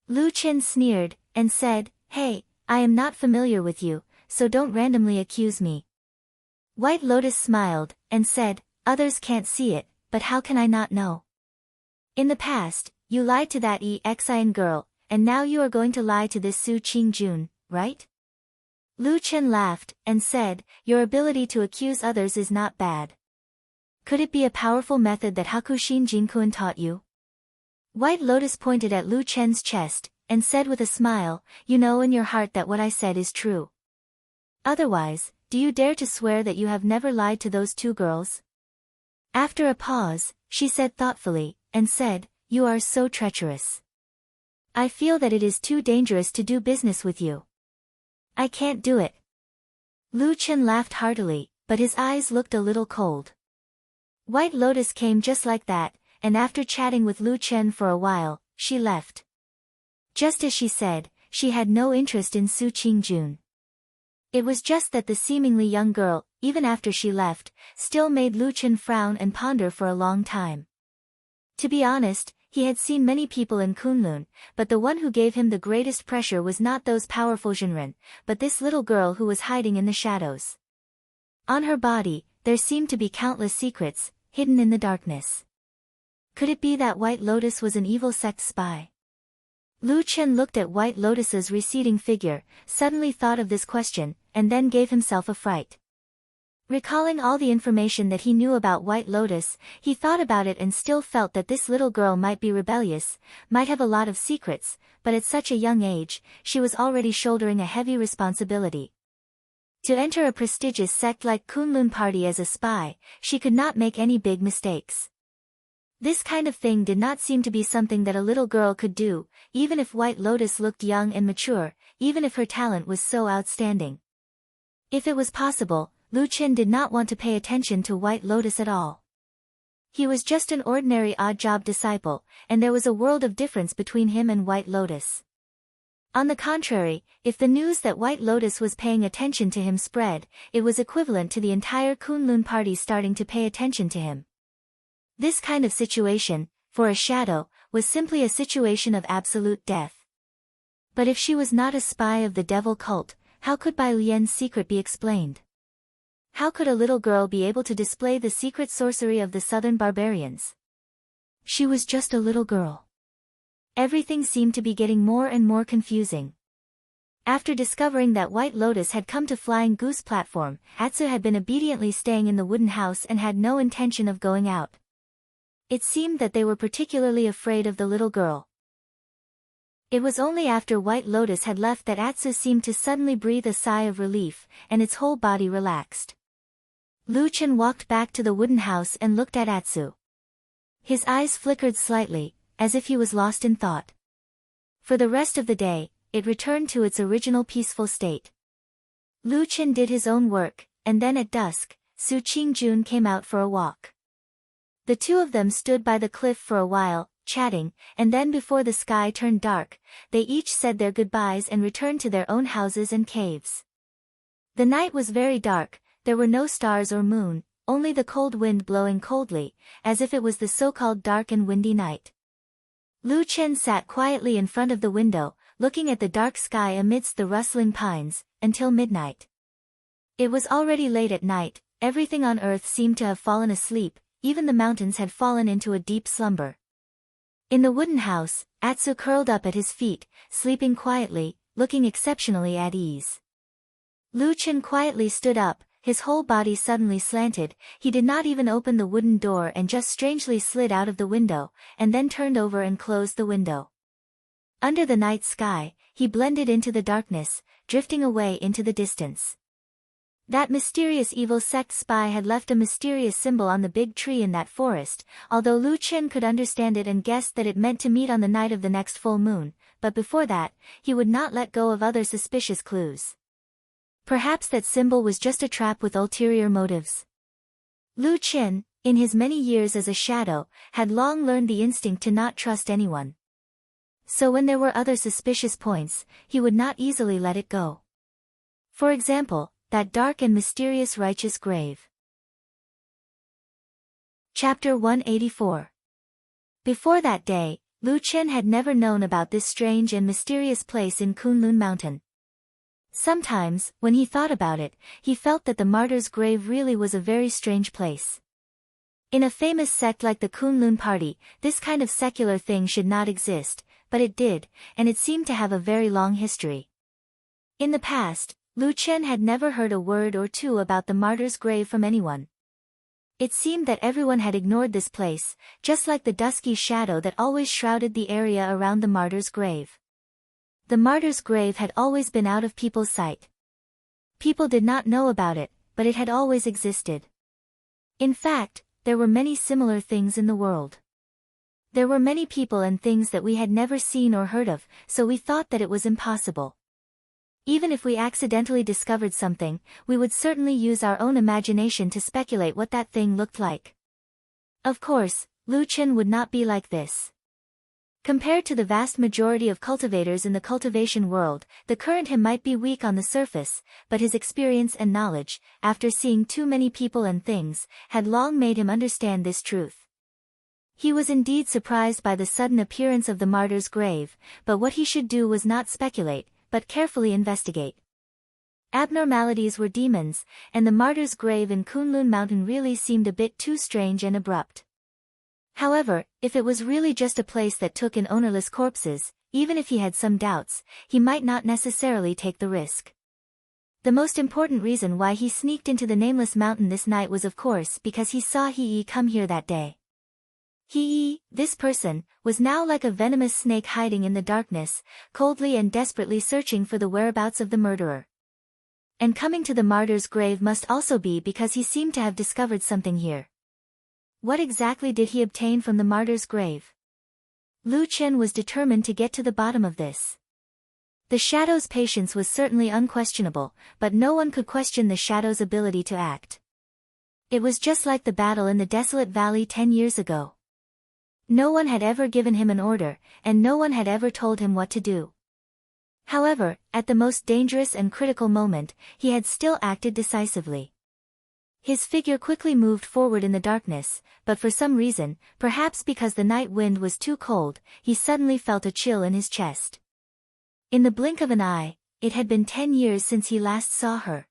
Lu Chen sneered, and said, "Hey, I am not familiar with you, so don't randomly accuse me." White Lotus smiled, and said, "Others can't see it, but how can I not know? In the past, you lied to that Exian girl, and now you are going to lie to this Su Qingjun, right?" Lu Chen laughed, and said, "Your ability to accuse others is not bad. Could it be a powerful method that Hakushin Jinkun taught you?" White Lotus pointed at Lu Chen's chest, and said with a smile, "You know in your heart that what I said is true. Otherwise, do you dare to swear that you have never lied to those 2 girls?" After a pause, she said thoughtfully, and said, "You are so treacherous. I feel that it is too dangerous to do business with you. I can't do it." Lu Chen laughed heartily, but his eyes looked a little cold. White Lotus came just like that, and after chatting with Lu Chen for a while, she left. Just as she said, she had no interest in Su Qingjun. It was just that the seemingly young girl, even after she left, still made Lu Chen frown and ponder for a long time. To be honest, he had seen many people in Kunlun, but the one who gave him the greatest pressure was not those powerful Jinren, but this little girl who was hiding in the shadows. On her body, there seemed to be countless secrets, hidden in the darkness. Could it be that White Lotus was an evil sect spy? Lu Chen looked at White Lotus's receding figure, suddenly thought of this question, and then gave himself a fright. Recalling all the information that he knew about White Lotus, he thought about it and still felt that this little girl might be rebellious, might have a lot of secrets, but at such a young age, she was already shouldering a heavy responsibility. To enter a prestigious sect like Kunlun Party as a spy, she could not make any big mistakes. This kind of thing did not seem to be something that a little girl could do, even if White Lotus looked young and mature, even if her talent was so outstanding. If it was possible, Lu Chen did not want to pay attention to White Lotus at all. He was just an ordinary odd-job disciple, and there was a world of difference between him and White Lotus. On the contrary, if the news that White Lotus was paying attention to him spread, it was equivalent to the entire Kunlun Party starting to pay attention to him. This kind of situation, for a shadow, was simply a situation of absolute death. But if she was not a spy of the devil cult, how could Bai Lian's secret be explained? How could a little girl be able to display the secret sorcery of the southern barbarians? She was just a little girl. Everything seemed to be getting more and more confusing. After discovering that White Lotus had come to Flying Goose platform, Atsu had been obediently staying in the wooden house and had no intention of going out. It seemed that they were particularly afraid of the little girl. It was only after White Lotus had left that Atsu seemed to suddenly breathe a sigh of relief, and its whole body relaxed. Lu Chen walked back to the wooden house and looked at Atsu. His eyes flickered slightly, as if he was lost in thought. For the rest of the day, it returned to its original peaceful state. Lu Chen did his own work, and then at dusk, Su Qingjun came out for a walk. The two of them stood by the cliff for a while, chatting, and then before the sky turned dark, they each said their goodbyes and returned to their own houses and caves. The night was very dark, there were no stars or moon, only the cold wind blowing coldly, as if it was the so-called dark and windy night. Lu Chen sat quietly in front of the window, looking at the dark sky amidst the rustling pines, until midnight. It was already late at night, everything on earth seemed to have fallen asleep, even the mountains had fallen into a deep slumber. In the wooden house, Atsu curled up at his feet, sleeping quietly, looking exceptionally at ease. Lu Chen quietly stood up, his whole body suddenly slanted, he did not even open the wooden door and just strangely slid out of the window, and then turned over and closed the window. Under the night sky, he blended into the darkness, drifting away into the distance. That mysterious evil sect spy had left a mysterious symbol on the big tree in that forest, although Lu Chen could understand it and guessed that it meant to meet on the night of the next full moon, but before that, he would not let go of other suspicious clues. Perhaps that symbol was just a trap with ulterior motives. Lu Chen, in his many years as a shadow, had long learned the instinct to not trust anyone. So when there were other suspicious points, he would not easily let it go. For example, that dark and mysterious righteous grave. Chapter 184. Before that day, Lu Chen had never known about this strange and mysterious place in Kunlun Mountain. Sometimes, when he thought about it, he felt that the martyr's grave really was a very strange place. In a famous sect like the Kunlun Party, this kind of secular thing should not exist, but it did, and it seemed to have a very long history. In the past, Lu Chen had never heard a word or two about the martyr's grave from anyone. It seemed that everyone had ignored this place, just like the dusky shadow that always shrouded the area around the martyr's grave. The martyr's grave had always been out of people's sight. People did not know about it, but it had always existed. In fact, there were many similar things in the world. There were many people and things that we had never seen or heard of, so we thought that it was impossible. Even if we accidentally discovered something, we would certainly use our own imagination to speculate what that thing looked like. Of course, Lu Chen would not be like this. Compared to the vast majority of cultivators in the cultivation world, the current him might be weak on the surface, but his experience and knowledge, after seeing too many people and things, had long made him understand this truth. He was indeed surprised by the sudden appearance of the martyr's grave, but what he should do was not speculate, but carefully investigate. Abnormalities were demons, and the martyr's grave in Kunlun Mountain really seemed a bit too strange and abrupt. However, if it was really just a place that took in ownerless corpses, even if he had some doubts, he might not necessarily take the risk. The most important reason why he sneaked into the nameless mountain this night was of course because he saw Hee come here that day. Hee, this person, was now like a venomous snake hiding in the darkness, coldly and desperately searching for the whereabouts of the murderer. And coming to the martyr's grave must also be because he seemed to have discovered something here. What exactly did he obtain from the martyr's grave? Lu Chen was determined to get to the bottom of this. The Shadow's patience was certainly unquestionable, but no one could question the Shadow's ability to act. It was just like the battle in the desolate valley 10 years ago. No one had ever given him an order, and no one had ever told him what to do. However, at the most dangerous and critical moment, he had still acted decisively. His figure quickly moved forward in the darkness, but for some reason, perhaps because the night wind was too cold, he suddenly felt a chill in his chest. In the blink of an eye, it had been 10 years since he last saw her.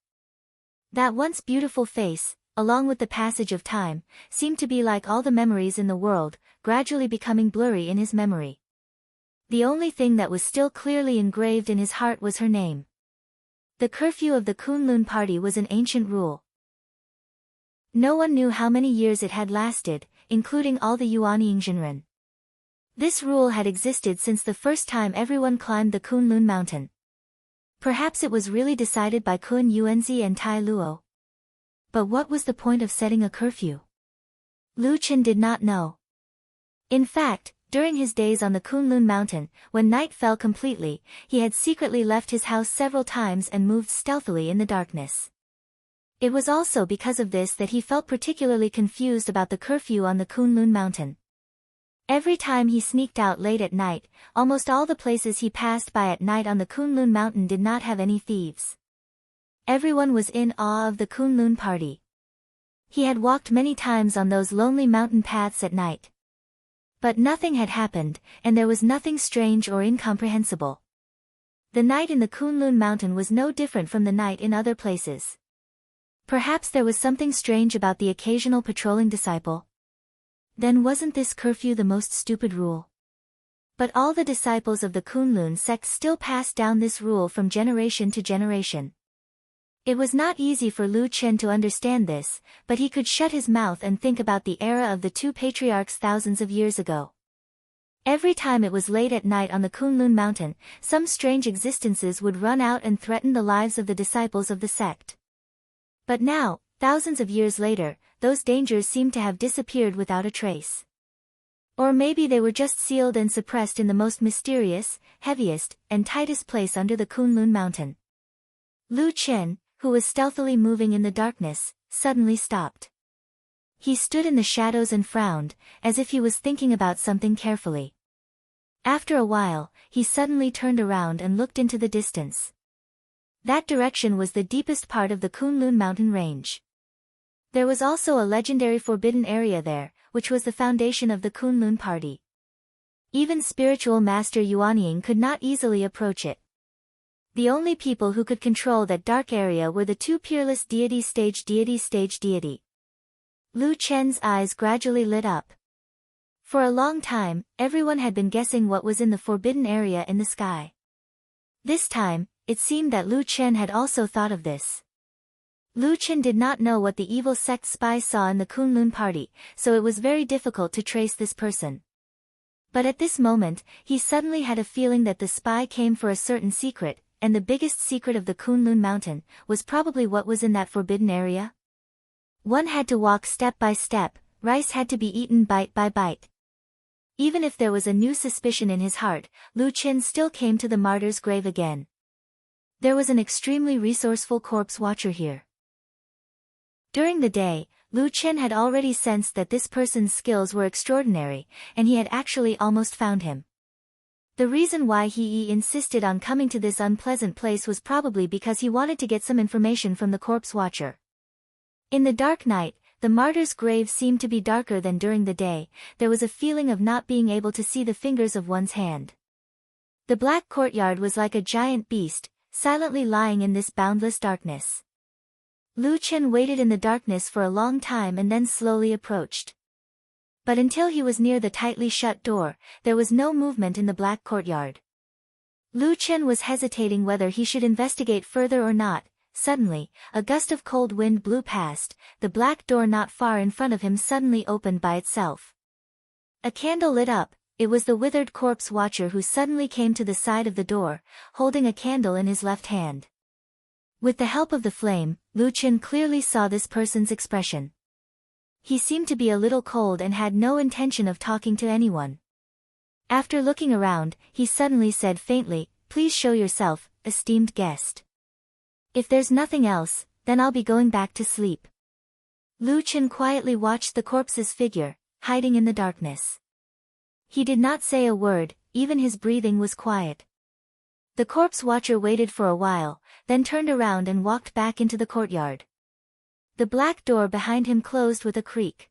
That once beautiful face, along with the passage of time, seemed to be like all the memories in the world, gradually becoming blurry in his memory. The only thing that was still clearly engraved in his heart was her name. The curfew of the Kunlun party was an ancient rule. No one knew how many years it had lasted, including all the Yuanying. This rule had existed since the first time everyone climbed the Kunlun mountain. Perhaps it was really decided by Kun Yuanzi and Tai Luo. But what was the point of setting a curfew? Lu Chen did not know. In fact, during his days on the Kunlun mountain, when night fell completely, he had secretly left his house several times and moved stealthily in the darkness. It was also because of this that he felt particularly confused about the curfew on the Kunlun mountain. Every time he sneaked out late at night, almost all the places he passed by at night on the Kunlun mountain did not have any thieves. Everyone was in awe of the Kunlun party. He had walked many times on those lonely mountain paths at night. But nothing had happened, and there was nothing strange or incomprehensible. The night in the Kunlun mountain was no different from the night in other places. Perhaps there was something strange about the occasional patrolling disciple. Then wasn't this curfew the most stupid rule? But all the disciples of the Kunlun sect still passed down this rule from generation to generation. It was not easy for Lu Chen to understand this, but he could shut his mouth and think about the era of the two patriarchs thousands of years ago. Every time it was late at night on the Kunlun mountain, some strange existences would run out and threaten the lives of the disciples of the sect. But now, thousands of years later, those dangers seemed to have disappeared without a trace. Or maybe they were just sealed and suppressed in the most mysterious, heaviest, and tightest place under the Kunlun mountain. Lu Chen, who was stealthily moving in the darkness, suddenly stopped. He stood in the shadows and frowned, as if he was thinking about something carefully. After a while, he suddenly turned around and looked into the distance. That direction was the deepest part of the Kunlun mountain range. There was also a legendary forbidden area there, which was the foundation of the Kunlun party. Even spiritual master Yuanying could not easily approach it. The only people who could control that dark area were the two peerless deity stage deity. Lu Chen's eyes gradually lit up. For a long time, everyone had been guessing what was in the forbidden area in the sky. This time, it seemed that Lu Chen had also thought of this. Lu Chen did not know what the evil sect spies saw in the Kunlun party, so it was very difficult to trace this person. But at this moment, he suddenly had a feeling that the spy came for a certain secret, and the biggest secret of the Kunlun mountain was probably what was in that forbidden area. One had to walk step by step, rice had to be eaten bite by bite. Even if there was a new suspicion in his heart, Lu Chen still came to the martyr's grave again. There was an extremely resourceful corpse watcher here. During the day, Lu Chen had already sensed that this person's skills were extraordinary, and he had actually almost found him. The reason why he insisted on coming to this unpleasant place was probably because he wanted to get some information from the corpse watcher. In the dark night, the martyr's grave seemed to be darker than during the day. There was a feeling of not being able to see the fingers of one's hand. The black courtyard was like a giant beast, silently lying in this boundless darkness. Lu Chen waited in the darkness for a long time and then slowly approached. But until he was near the tightly shut door, there was no movement in the black courtyard. Lu Chen was hesitating whether he should investigate further or not. Suddenly, a gust of cold wind blew past. The black door not far in front of him suddenly opened by itself. A candle lit up. It was the withered corpse watcher who suddenly came to the side of the door, holding a candle in his left hand. With the help of the flame, Lu Chen clearly saw this person's expression. He seemed to be a little cold and had no intention of talking to anyone. After looking around, he suddenly said faintly, "Please show yourself, esteemed guest. If there's nothing else, then I'll be going back to sleep." Lu Chen quietly watched the corpse's figure, hiding in the darkness. He did not say a word, even his breathing was quiet. The corpse watcher waited for a while, then turned around and walked back into the courtyard. The black door behind him closed with a creak.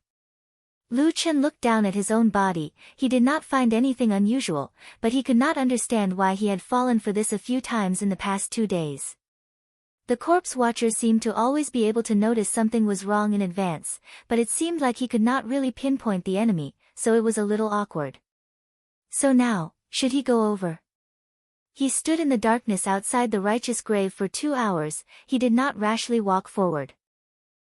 Lu Chen looked down at his own body. He did not find anything unusual, but he could not understand why he had fallen for this a few times in the past 2 days. The corpse watcher seemed to always be able to notice something was wrong in advance, but it seemed like he could not really pinpoint the enemy, so it was a little awkward. So now, should he go over? He stood in the darkness outside the righteous grave for 2 hours. He did not rashly walk forward.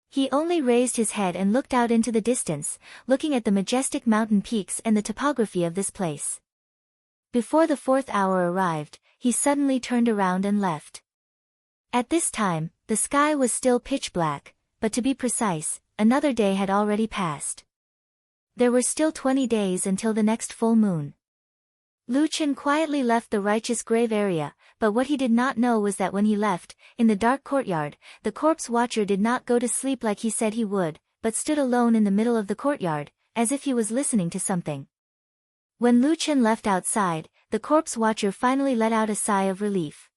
He only raised his head and looked out into the distance, looking at the majestic mountain peaks and the topography of this place. Before the 4th hour arrived, he suddenly turned around and left. At this time, the sky was still pitch black, but to be precise, another day had already passed. There were still 20 days until the next full moon. Lu Chen quietly left the righteous grave area, but what he did not know was that when he left, in the dark courtyard, the corpse watcher did not go to sleep like he said he would, but stood alone in the middle of the courtyard, as if he was listening to something. When Lu Chen left outside, the corpse watcher finally let out a sigh of relief.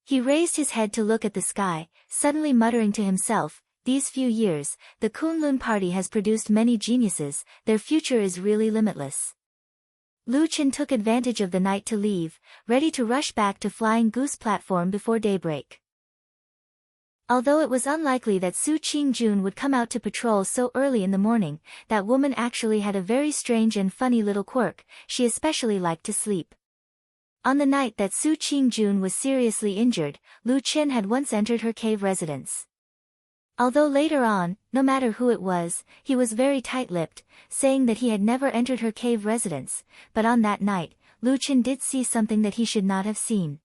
He raised his head to look at the sky, suddenly muttering to himself, "These few years, the Kunlun party has produced many geniuses, their future is really limitless." Lu Chen took advantage of the night to leave, ready to rush back to Flying Goose platform before daybreak. Although it was unlikely that Su Qingjun would come out to patrol so early in the morning, that woman actually had a very strange and funny little quirk. She especially liked to sleep. On the night that Su Qingjun was seriously injured, Lu Chen had once entered her cave residence. Although later on, no matter who it was, he was very tight-lipped, saying that he had never entered her cave residence, but on that night, Lu Chen did see something that he should not have seen.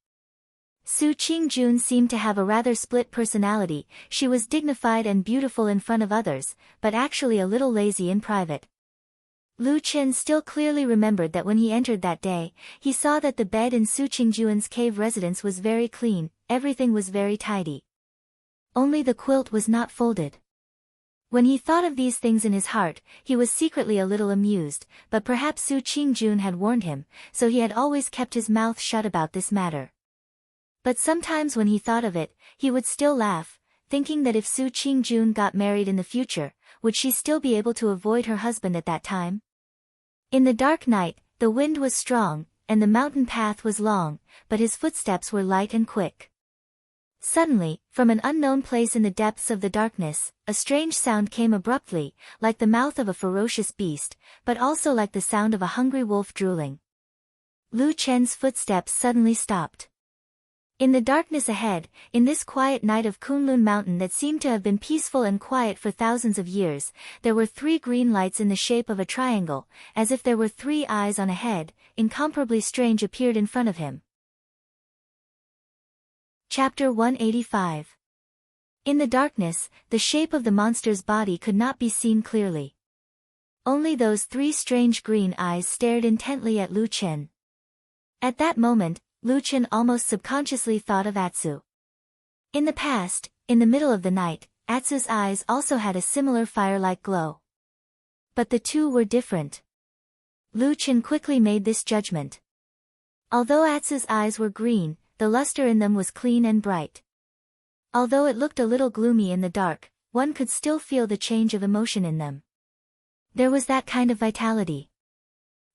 Su Qingjun seemed to have a rather split personality. She was dignified and beautiful in front of others, but actually a little lazy in private. Lu Chen still clearly remembered that when he entered that day, he saw that the bed in Su Qingjun's cave residence was very clean, everything was very tidy. Only the quilt was not folded. When he thought of these things in his heart, he was secretly a little amused, but perhaps Su Qingjun had warned him, so he had always kept his mouth shut about this matter. But sometimes when he thought of it, he would still laugh, thinking that if Su Qingjun got married in the future, would she still be able to avoid her husband at that time? In the dark night, the wind was strong, and the mountain path was long, but his footsteps were light and quick. Suddenly, from an unknown place in the depths of the darkness, a strange sound came abruptly, like the mouth of a ferocious beast, but also like the sound of a hungry wolf drooling. Lu Chen's footsteps suddenly stopped. In the darkness ahead, in this quiet night of Kunlun Mountain that seemed to have been peaceful and quiet for thousands of years, there were 3 green lights in the shape of a triangle, as if there were 3 eyes on a head. Incomparably strange appeared in front of him. Chapter 185. In the darkness, the shape of the monster's body could not be seen clearly. Only those 3 strange green eyes stared intently at Lu Chen. At that moment, Lu Chen almost subconsciously thought of Atsu. In the past, in the middle of the night, Atsu's eyes also had a similar fire-like glow. But the two were different. Lu Chen quickly made this judgment. Although Atsu's eyes were green, the luster in them was clean and bright. Although it looked a little gloomy in the dark, one could still feel the change of emotion in them. There was that kind of vitality.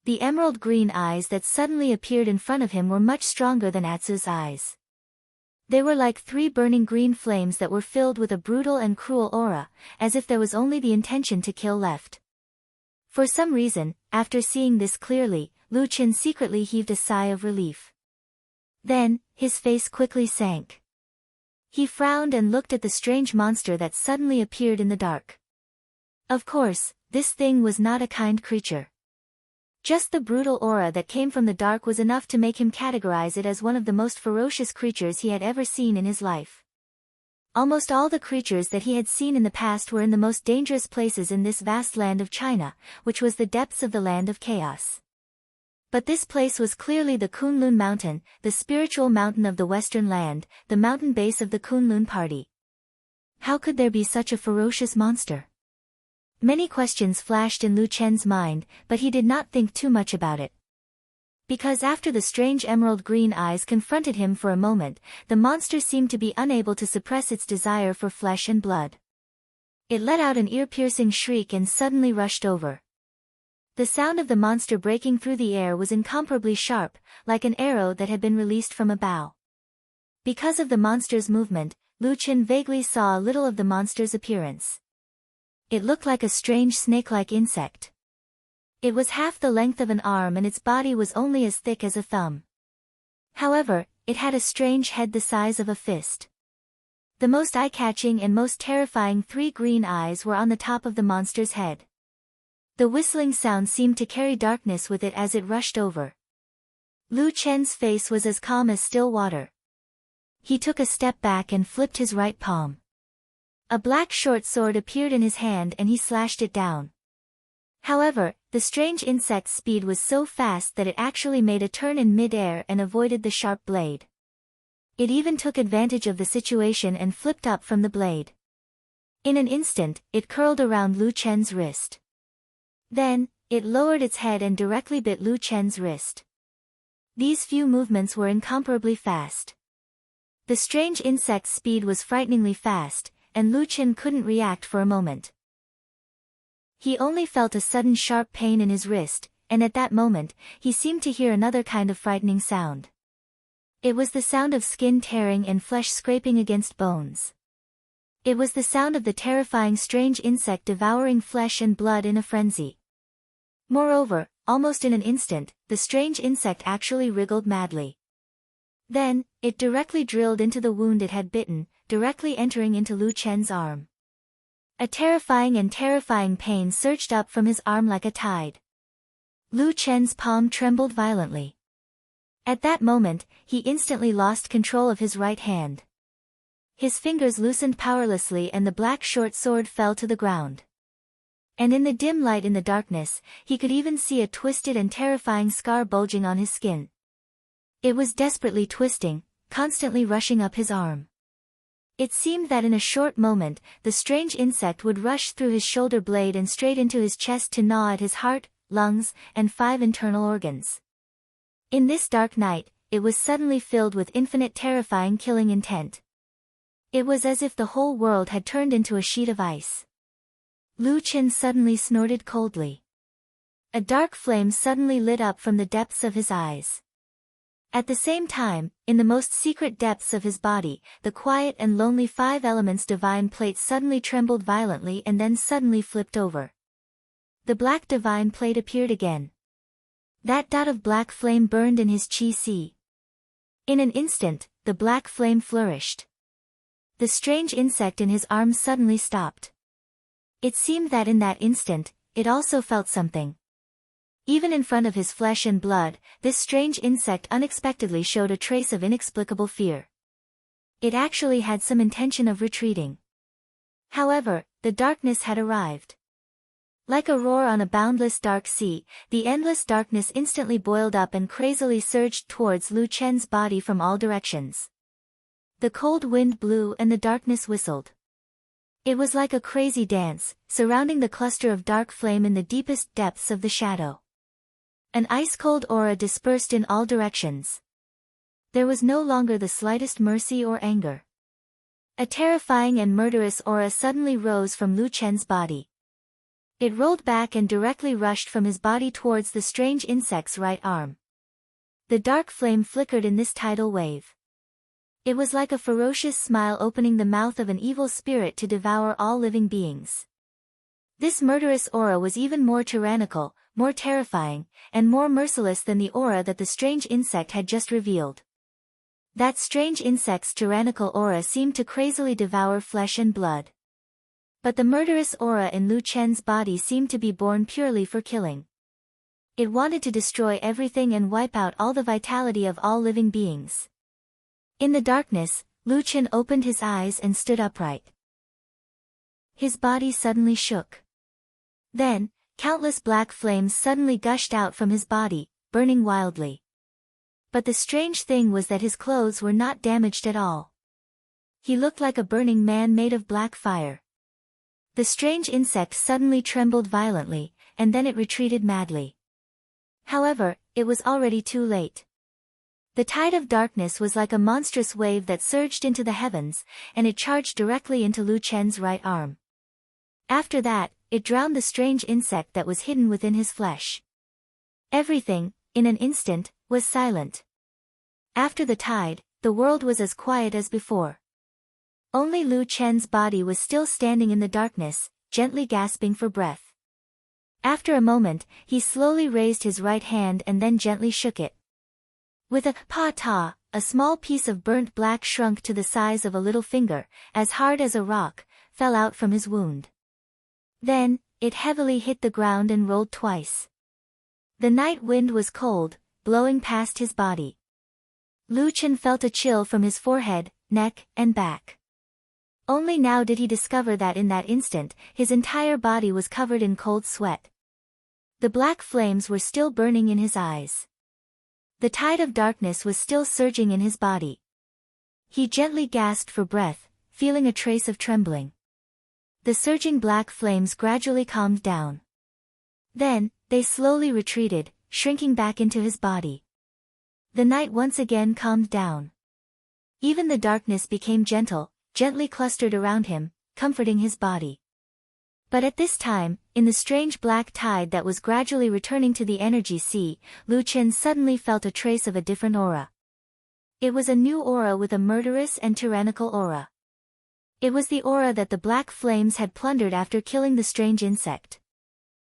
The emerald green eyes that suddenly appeared in front of him were much stronger than Atsu's eyes. They were like 3 burning green flames that were filled with a brutal and cruel aura, as if there was only the intention to kill left. For some reason, after seeing this clearly, Lu Chen secretly heaved a sigh of relief. Then, his face quickly sank. He frowned and looked at the strange monster that suddenly appeared in the dark. Of course, this thing was not a kind creature. Just the brutal aura that came from the dark was enough to make him categorize it as one of the most ferocious creatures he had ever seen in his life. Almost all the creatures that he had seen in the past were in the most dangerous places in this vast land of China, which was the depths of the land of chaos. But this place was clearly the Kunlun Mountain, the spiritual mountain of the Western land, the mountain base of the Kunlun party. How could there be such a ferocious monster? Many questions flashed in Lu Chen's mind, but he did not think too much about it. Because after the strange emerald green eyes confronted him for a moment, the monster seemed to be unable to suppress its desire for flesh and blood. It let out an ear-piercing shriek and suddenly rushed over. The sound of the monster breaking through the air was incomparably sharp, like an arrow that had been released from a bow. Because of the monster's movement, Lu Chen vaguely saw a little of the monster's appearance. It looked like a strange snake-like insect. It was half the length of an arm and its body was only as thick as a thumb. However, it had a strange head the size of a fist. The most eye-catching and most terrifying 3 green eyes were on the top of the monster's head. The whistling sound seemed to carry darkness with it as it rushed over. Lu Chen's face was as calm as still water. He took a step back and flipped his right palm. A black short sword appeared in his hand and he slashed it down. However, the strange insect's speed was so fast that it actually made a turn in mid-air and avoided the sharp blade. It even took advantage of the situation and flipped up from the blade. In an instant, it curled around Lu Chen's wrist. Then, it lowered its head and directly bit Lu Chen's wrist. These few movements were incomparably fast. The strange insect's speed was frighteningly fast, and Lu Chen couldn't react for a moment. He only felt a sudden sharp pain in his wrist, and at that moment, he seemed to hear another kind of frightening sound. It was the sound of skin tearing and flesh scraping against bones. It was the sound of the terrifying strange insect devouring flesh and blood in a frenzy. Moreover, almost in an instant, the strange insect actually wriggled madly. Then, it directly drilled into the wound it had bitten, directly entering into Lu Chen's arm. A terrifying pain surged up from his arm like a tide. Lu Chen's palm trembled violently. At that moment, he instantly lost control of his right hand. His fingers loosened powerlessly and the black short sword fell to the ground. And in the dim light in the darkness, he could even see a twisted and terrifying scar bulging on his skin. It was desperately twisting, constantly rushing up his arm. It seemed that in a short moment, the strange insect would rush through his shoulder blade and straight into his chest to gnaw at his heart, lungs, and 5 internal organs. In this dark night, it was suddenly filled with infinite terrifying killing intent. It was as if the whole world had turned into a sheet of ice. Lu Chen suddenly snorted coldly. A dark flame suddenly lit up from the depths of his eyes. At the same time, in the most secret depths of his body, the quiet and lonely 5 elements divine plate suddenly trembled violently and then suddenly flipped over. The black divine plate appeared again. That dot of black flame burned in his chi. In an instant, the black flame flourished. The strange insect in his arm suddenly stopped. It seemed that in that instant, it also felt something. Even in front of his flesh and blood, this strange insect unexpectedly showed a trace of inexplicable fear. It actually had some intention of retreating. However, the darkness had arrived. Like a roar on a boundless dark sea, the endless darkness instantly boiled up and crazily surged towards Lu Chen's body from all directions. The cold wind blew and the darkness whistled. It was like a crazy dance, surrounding the cluster of dark flame in the deepest depths of the shadow. An ice-cold aura dispersed in all directions. There was no longer the slightest mercy or anger. A terrifying and murderous aura suddenly rose from Lu Chen's body. It rolled back and directly rushed from his body towards the strange insect's right arm. The dark flame flickered in this tidal wave. It was like a ferocious smile opening the mouth of an evil spirit to devour all living beings. This murderous aura was even more tyrannical, more terrifying, and more merciless than the aura that the strange insect had just revealed. That strange insect's tyrannical aura seemed to crazily devour flesh and blood. But the murderous aura in Lu Chen's body seemed to be born purely for killing. It wanted to destroy everything and wipe out all the vitality of all living beings. In the darkness, Lu Chen opened his eyes and stood upright. His body suddenly shook. Then, countless black flames suddenly gushed out from his body, burning wildly. But the strange thing was that his clothes were not damaged at all. He looked like a burning man made of black fire. The strange insect suddenly trembled violently, and then it retreated madly. However, it was already too late. The tide of darkness was like a monstrous wave that surged into the heavens, and it charged directly into Lu Chen's right arm. After that, it drowned the strange insect that was hidden within his flesh. Everything, in an instant, was silent. After the tide, the world was as quiet as before. Only Lu Chen's body was still standing in the darkness, gently gasping for breath. After a moment, he slowly raised his right hand and then gently shook it. With a pa-ta, a small piece of burnt black shrunk to the size of a little finger, as hard as a rock, fell out from his wound. Then, it heavily hit the ground and rolled twice. The night wind was cold, blowing past his body. Lu Chen felt a chill from his forehead, neck, and back. Only now did he discover that in that instant, his entire body was covered in cold sweat. The black flames were still burning in his eyes. The tide of darkness was still surging in his body. He gently gasped for breath, feeling a trace of trembling. The surging black flames gradually calmed down. Then, they slowly retreated, shrinking back into his body. The night once again calmed down. Even the darkness became gently clustered around him, comforting his body. But at this time, in the strange black tide that was gradually returning to the energy sea, Lu Chen suddenly felt a trace of a different aura. It was a new aura with a murderous and tyrannical aura. It was the aura that the black flames had plundered after killing the strange insect.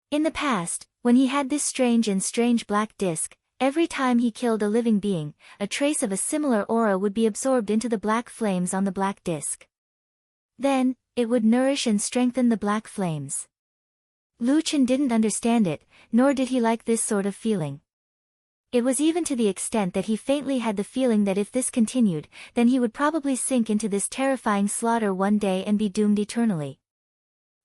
In the past, when he had this strange black disc, every time he killed a living being, a trace of a similar aura would be absorbed into the black flames on the black disc. Then, it would nourish and strengthen the black flames. Lu Chen didn't understand it, nor did he like this sort of feeling. It was even to the extent that he faintly had the feeling that if this continued, then he would probably sink into this terrifying slaughter one day and be doomed eternally.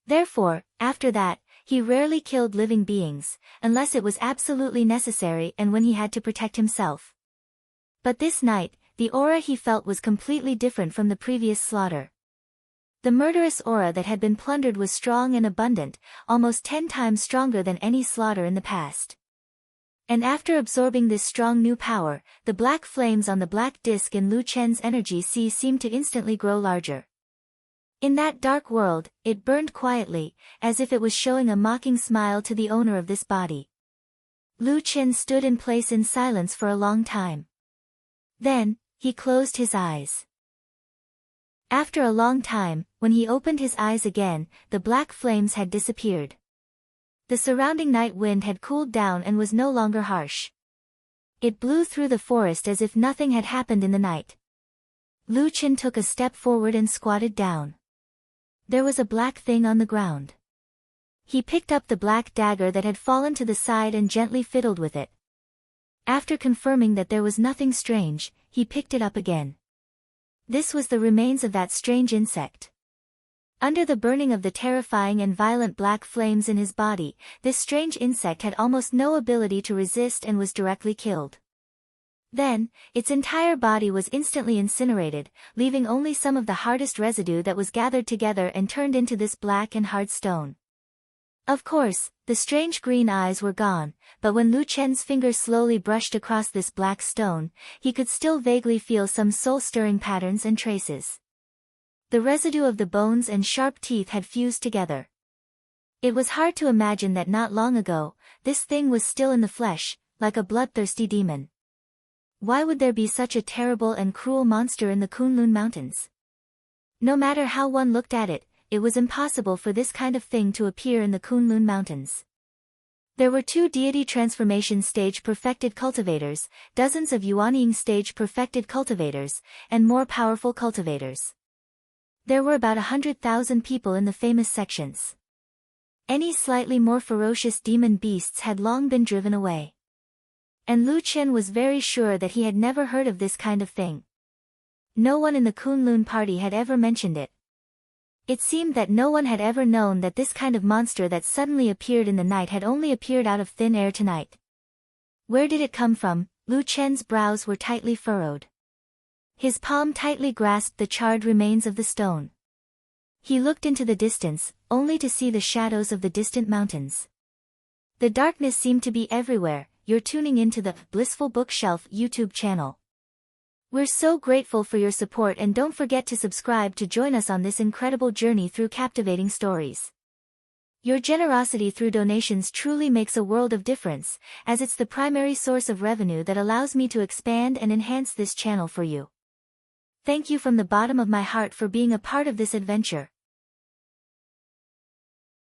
Therefore, after that, he rarely killed living beings, unless it was absolutely necessary and when he had to protect himself. But this night, the aura he felt was completely different from the previous slaughter. The murderous aura that had been plundered was strong and abundant, almost 10 times stronger than any slaughter in the past. And after absorbing this strong new power, the black flames on the black disc in Lu Chen's energy sea seemed to instantly grow larger. In that dark world, it burned quietly, as if it was showing a mocking smile to the owner of this body. Lu Chen stood in place in silence for a long time. Then, he closed his eyes. After a long time, when he opened his eyes again, the black flames had disappeared. The surrounding night wind had cooled down and was no longer harsh. It blew through the forest as if nothing had happened in the night. Lu Chen took a step forward and squatted down. There was a black thing on the ground. He picked up the black dagger that had fallen to the side and gently fiddled with it. After confirming that there was nothing strange, he picked it up again. This was the remains of that strange insect. Under the burning of the terrifying and violent black flames in his body, this strange insect had almost no ability to resist and was directly killed. Then, its entire body was instantly incinerated, leaving only some of the hardest residue that was gathered together and turned into this black and hard stone. Of course, the strange green eyes were gone, but when Lu Chen's finger slowly brushed across this black stone, he could still vaguely feel some soul-stirring patterns and traces. The residue of the bones and sharp teeth had fused together. It was hard to imagine that not long ago, this thing was still in the flesh, like a bloodthirsty demon. Why would there be such a terrible and cruel monster in the Kunlun Mountains? No matter how one looked at it, it was impossible for this kind of thing to appear in the Kunlun Mountains. There were 2 deity transformation stage perfected cultivators, dozens of Yuanying stage perfected cultivators, and more powerful cultivators. There were about 100,000 people in the famous sections. Any slightly more ferocious demon beasts had long been driven away. And Lu Chen was very sure that he had never heard of this kind of thing. No one in the Kunlun party had ever mentioned it. It seemed that no one had ever known that this kind of monster that suddenly appeared in the night had only appeared out of thin air tonight. Where did it come from? Lu Chen's brows were tightly furrowed. His palm tightly grasped the charred remains of the stone. He looked into the distance, only to see the shadows of the distant mountains. The darkness seemed to be everywhere. You're tuning into the Blissful Bookshelf YouTube channel. We're so grateful for your support, and don't forget to subscribe to join us on this incredible journey through captivating stories. Your generosity through donations truly makes a world of difference, as it's the primary source of revenue that allows me to expand and enhance this channel for you. Thank you from the bottom of my heart for being a part of this adventure.